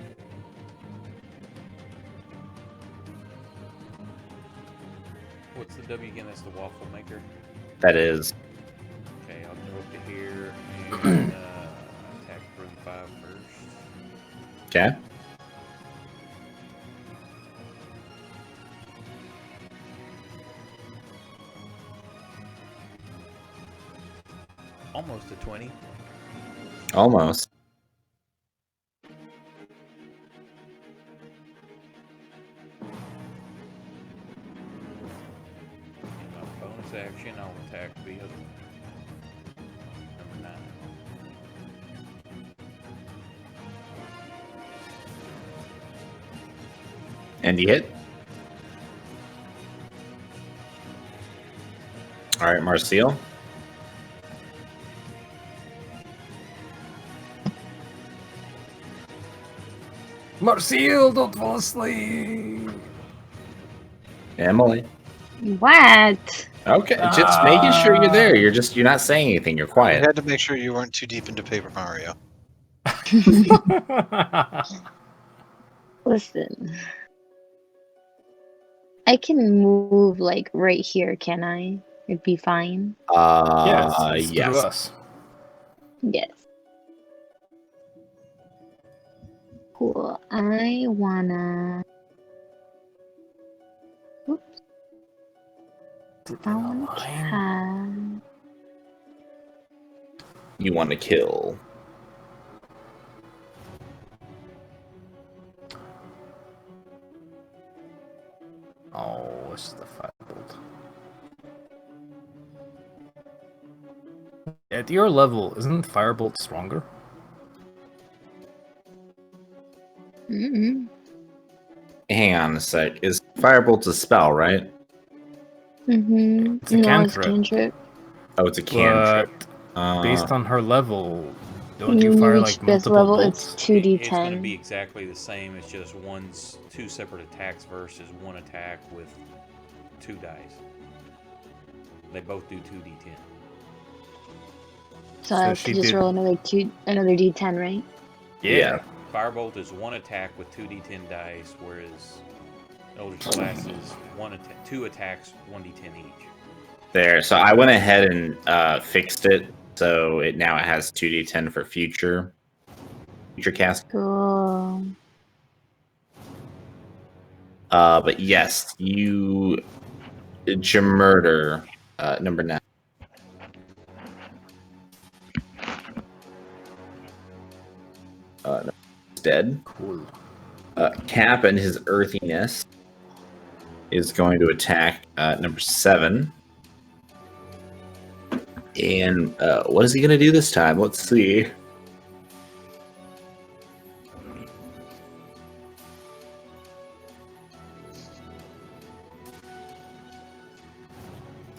What's the W again? That's the waffle maker. That is. Okay, I'll go up to here and attack Broom 5 first. Okay. Almost a 20. Almost. In my bonus action, I'll attack the other number 9. And you hit. All right, Marcel. Marcel, don't fall asleep. Emily. What? Okay, just making sure you're there. You're not saying anything. You're I quiet. had to make sure you weren't too deep into Paper Mario. Listen. I can move like right here, can I? It'd be fine. Yes. Yes. Through us. Yes. Cool. I wanna. Oops. I wanna cat. You want to kill. Oh, it's the firebolt. At your level, isn't Firebolt stronger? Mm-hmm. Hang on a sec. Is Firebolt's a spell, right? Mm-hmm. It's a No, it's cantrip. cantrip. Oh, it's a cantrip. Based on her level, don't you When fire you like reach this multiple level, bolts? it's 2d10. It's going to be exactly the same. It's just two separate attacks versus one attack with 2 dice. They both do 2d10. So, So I have she to just did- roll another d10, right? Yeah. Firebolt is 1 attack with 2d10 dice, whereas Eldritch Blast is 2 attacks, 1d10 each. There. So I went ahead and fixed it. So it has 2d10 for future cast. Cool. But yes, you Jamurder, number 9. Is dead. Cool. Cap and his earthiness is going to attack number 7. And what is he going to do this time? Let's see.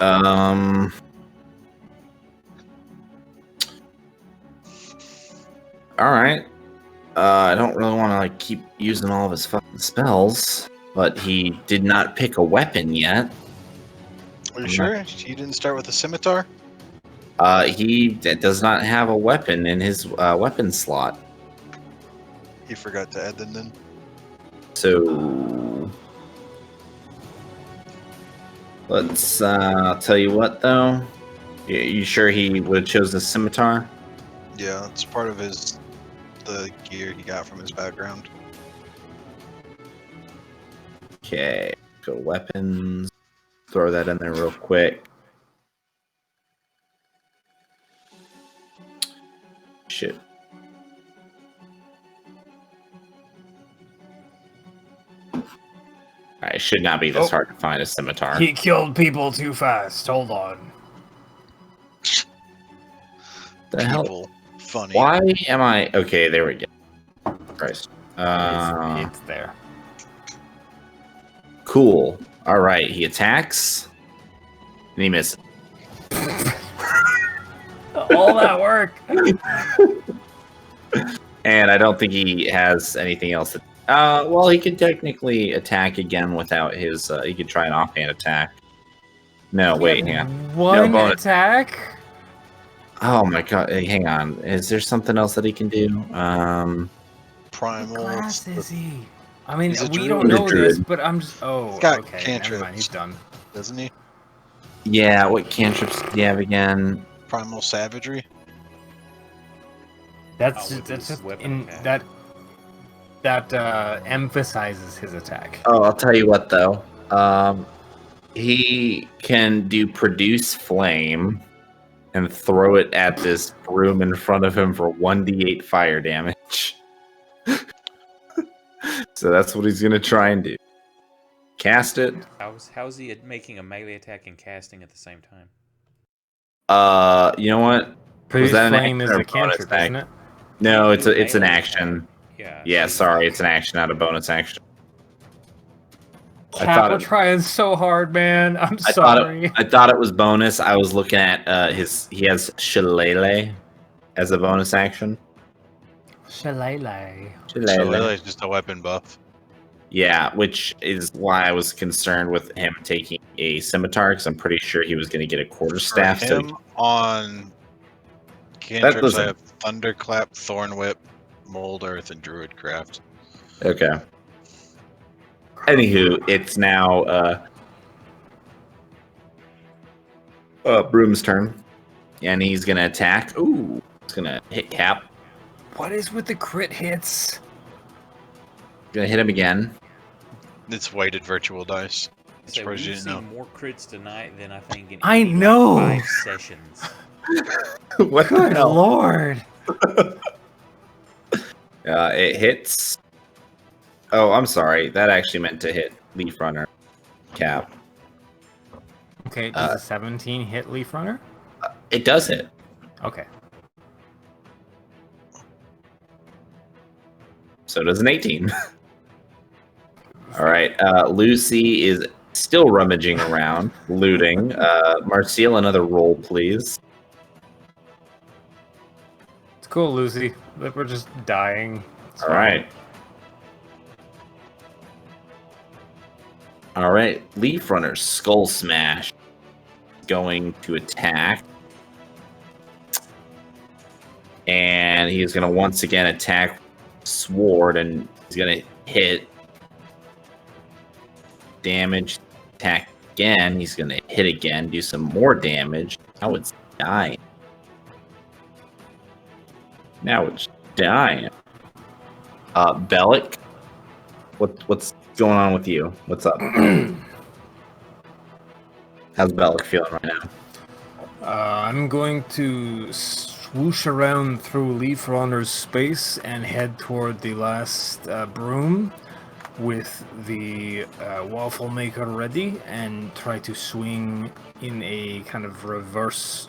All right. I don't really want to keep using all of his fucking spells, but he did not pick a weapon yet. Are you sure? You didn't start with a scimitar? He does not have a weapon in his weapon slot. He forgot to add them then. So let's tell you what though. You sure he would have chose the scimitar? Yeah, it's part of the gear he got from his background. Okay, go to weapons. Throw that in there real quick. Shit. Alright, it should not be this hard to find a scimitar. He killed people too fast. Hold on. The hell? People. Funny. Why am I... Okay, there we go. Christ. It's there. Cool. Alright, he attacks. And he misses. All that work. And I don't think he has anything else. Well, he could technically attack again without his... he could try an offhand attack. No, He wait, had hang on. One bonus. attack? Oh my god, hey, hang on. Is there something else that he can do? What Primal. class is he? I mean, He's a we druid. don't He's a know this, druid. but I'm just... He's Oh, got okay, never mind, he's cantrips. done. Doesn't he? Yeah, what cantrips do you have again? Primal savagery. That's with his just weapon in attack. that emphasizes his attack. Oh, I'll tell you what though. He can do produce flame and throw it at this broom in front of him for 1d8 fire damage. So that's what he's gonna try and do. Cast it. How's he making a melee attack and casting at the same time? You know what? Produce that an flame is action or a bonus cantrip, action? isn't it? No, You can do it's an melee action. attack. Yeah. Yeah, so sorry, it's an action, not a bonus action. I Cap, thought we're it- trying so hard, man. I'm I sorry. thought it was bonus. I was looking at he has Shillelagh as a bonus action. Shillelagh. Shillelagh is just a weapon buff. Yeah, which is why I was concerned with him taking a scimitar, because I'm pretty sure he was going to get a quarterstaff. For So him on cantrips, doesn't- I have Thunderclap, Thorn Whip, Mold Earth, and Druidcraft. okay. Anywho, it's now Broom's turn, and he's going to attack. Ooh, he's going to hit Cap. What is with the crit hits? Going to hit him again. It's weighted virtual dice. So Surprised you we've didn't seen more crits tonight than I think in I any, like, know. 5 sessions. What the Good hell? lord. It hits. Oh, I'm sorry. That actually meant to hit Leaf Runner. Cap. Okay, does a 17 hit Leaf Runner? It does hit. Okay. So does an 18. All right. Lucy is still rummaging around, looting. Marcel, another roll, please. It's cool, Lucy. Look, we're just dying. It's All fine. right. All right. Leaf Runner, Skull Smash. Going to attack. And he's going to once again attack Sword, and he's going to hit. Damage. Attack again. He's going to hit again, do some more damage. Now it's dying. Now it's dying. Bellic, what's going on with you? What's up? How's Bellic feeling right now? I'm going to swoosh around through Leaf Runner's space and head toward the last broom with the waffle maker ready and try to swing in a kind of reverse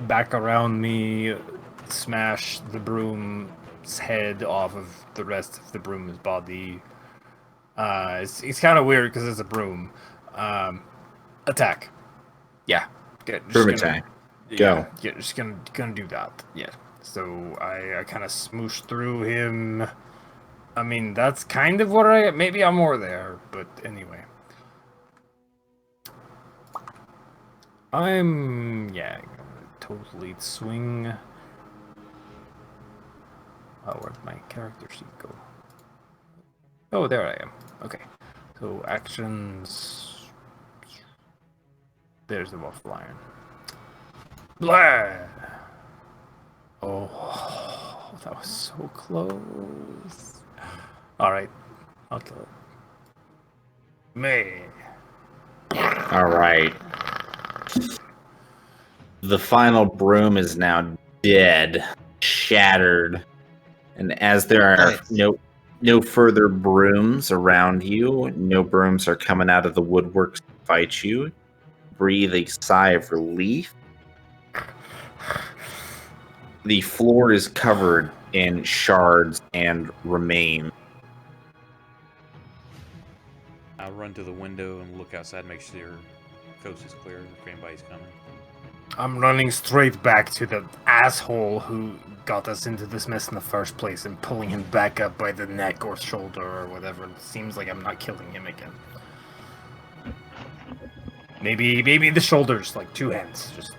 back around me, smash the broom's head off of the rest of the broom's body. It's kind of weird because it's a broom. Attack. Yeah. Good. Broom attack. Go. Yeah, just gonna do that. Yeah. So I kind of smoosh through him. I mean, that's kind of what maybe I'm more there, but anyway. I'm gonna totally swing. Oh, where'd my character sheet go? Oh, there I am. Okay. So actions. There's the waffle iron. Blah! Oh, that was so close. Alright, I'll kill it. Me. All right. The final broom is now dead, shattered, and as there are Nice. no further brooms around you, no brooms are coming out of the woodwork to fight you. Breathe a sigh of relief. The floor is covered in shards and remains. I'll run to the window and look outside, make sure the coast is clear if anybody's coming. I'm running straight back to the asshole who got us into this mess in the first place and pulling him back up by the neck or shoulder or whatever. It seems like I'm not killing him again. Maybe the shoulders, like 2 hands. Just.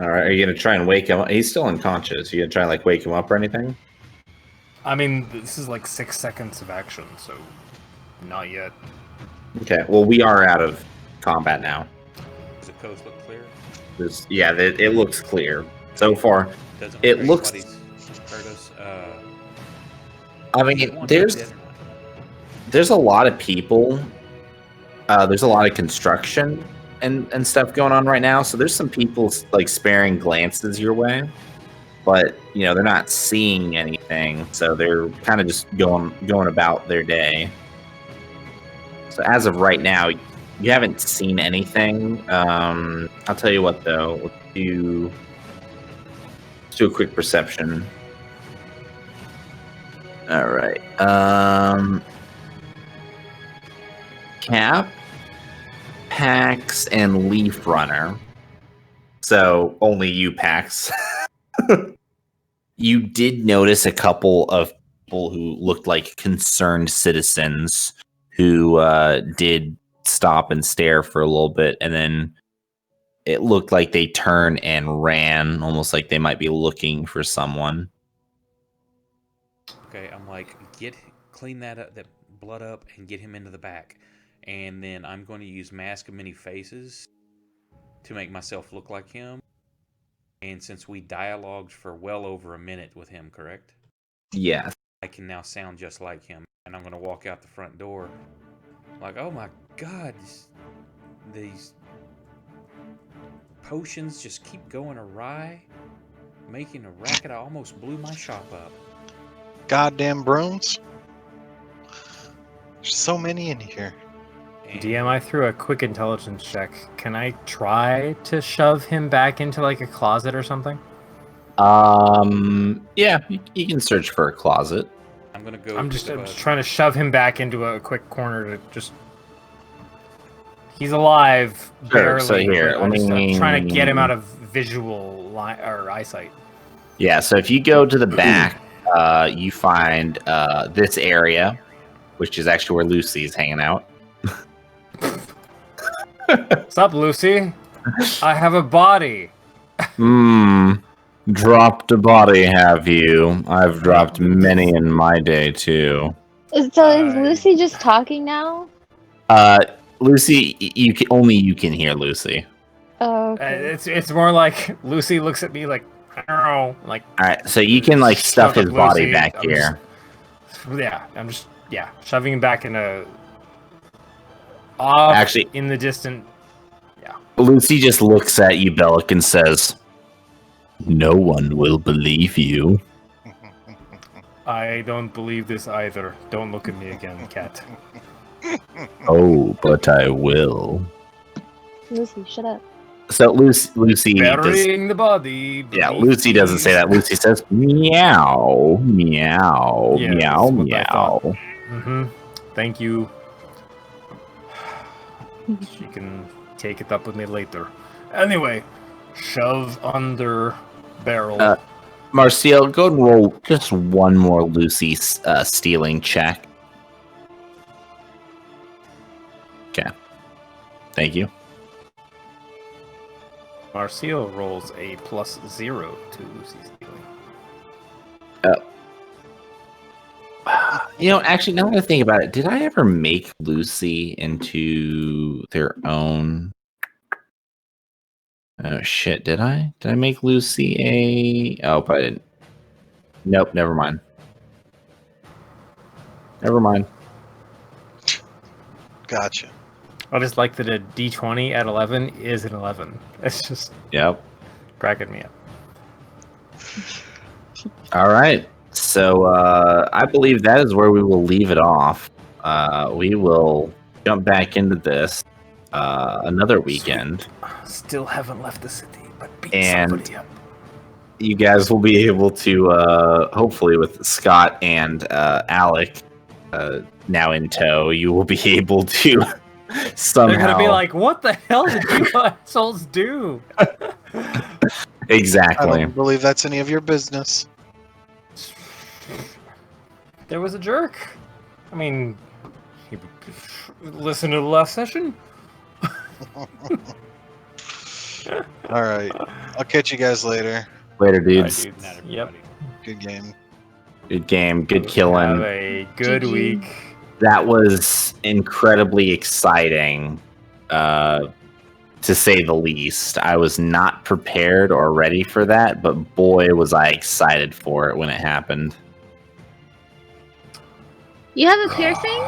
All right, are you gonna try and wake him up? He's still unconscious. You gonna try and like wake him up or anything? I mean, this is like 6 seconds of action, so not yet. Okay. Well, we are out of combat now. Does the coast look clear? It looks clear so far. Doesn't It look like looks- anybody's hurt us. I you mean, want them there's dead or not? there's a lot of people. There's a lot of construction and stuff going on right now. So there's some people like sparing glances your way, but you know they're not seeing anything. So they're kind of just going about their day. So as of right now, you haven't seen anything. I'll tell you what though. Let's do a quick perception. All right. Cap, Pax, and Leaf Runner. So only you, Pax. You did notice a couple of people who looked like concerned citizens who did stop and stare for a little bit, and then it looked like they turned and ran, almost like they might be looking for someone. Okay, I'm like, clean that blood up and get him into the back. And then I'm going to use Mask of Many Faces to make myself look like him. And since we dialogued for well over a minute with him, correct? Yes. I can now sound just like him. And I'm going to walk out the front door like, oh my god, these potions just keep going awry, making a racket. I almost blew my shop up. Goddamn brooms. There's so many in here. And DM, I threw a quick intelligence check. Can I try to shove him back into like a closet or something? Yeah, you can search for a closet. I'm going to go... I'm just trying to shove him back into a quick corner to just... He's alive, Sure, barely. so here, but I'm let just, me- trying to get him out of visual or eyesight. Yeah, so if you go to the back, you find this area, which is actually where Lucy's hanging out. What's up, Lucy? I have a body. Dropped a body, have you? I've dropped many in my day, too. So is Lucy just talking now? Lucy, only you can hear Lucy. Oh, okay. It's more like Lucy looks at me like, I don't know, like... Alright, so you can, like, stuff Shove his up body Lucy. back I'm here. I'm just shoving him back in a... Off Actually- in the distant... Lucy just looks at you, Bellic, and says, "No one will believe you." I don't believe this either. Don't look at me again, cat. Oh, but I will. Lucy, shut up. So Lucy does, Burying the body. yeah, beneath Lucy doesn't the- say that. Lucy says, meow, meow, Yeah, meow, that's what I thought. meow. Mm-hmm. Thank you. She can take it up with me later. Anyway, shove under barrel. Marcial, go and roll just one more Lucy stealing check. Okay. Thank you. Marcial rolls a +0 to Lucy's stealing. You know, actually, now that I think about it, did I ever make Lucy into their own? Oh shit! Did I? Did I make Lucy a? Oh, but I didn't. Nope. Never mind. Never mind. Gotcha. I just like that a D20 at 11 is an 11. It's just Yep. cracking me up. All right. So I believe that is where we will leave it off. We will jump back into this another weekend. Still haven't left the city, but beat And- somebody up. You guys will be able to, hopefully, with Scott and Alec now in tow, you will be able to somehow. They're gonna be like, "What the hell did you assholes do?" I Exactly. don't believe that's any of your business. There was a jerk. I mean, Listen to the last session. All right. I'll catch you guys later. Later, Alright, dudes. dudes. Not Yep. everybody. Good game. Good game. Good Have killing. a good GG. week. That was incredibly exciting, to say the least. I was not prepared or ready for that, but boy, was I excited for it when it happened. You have a piercing?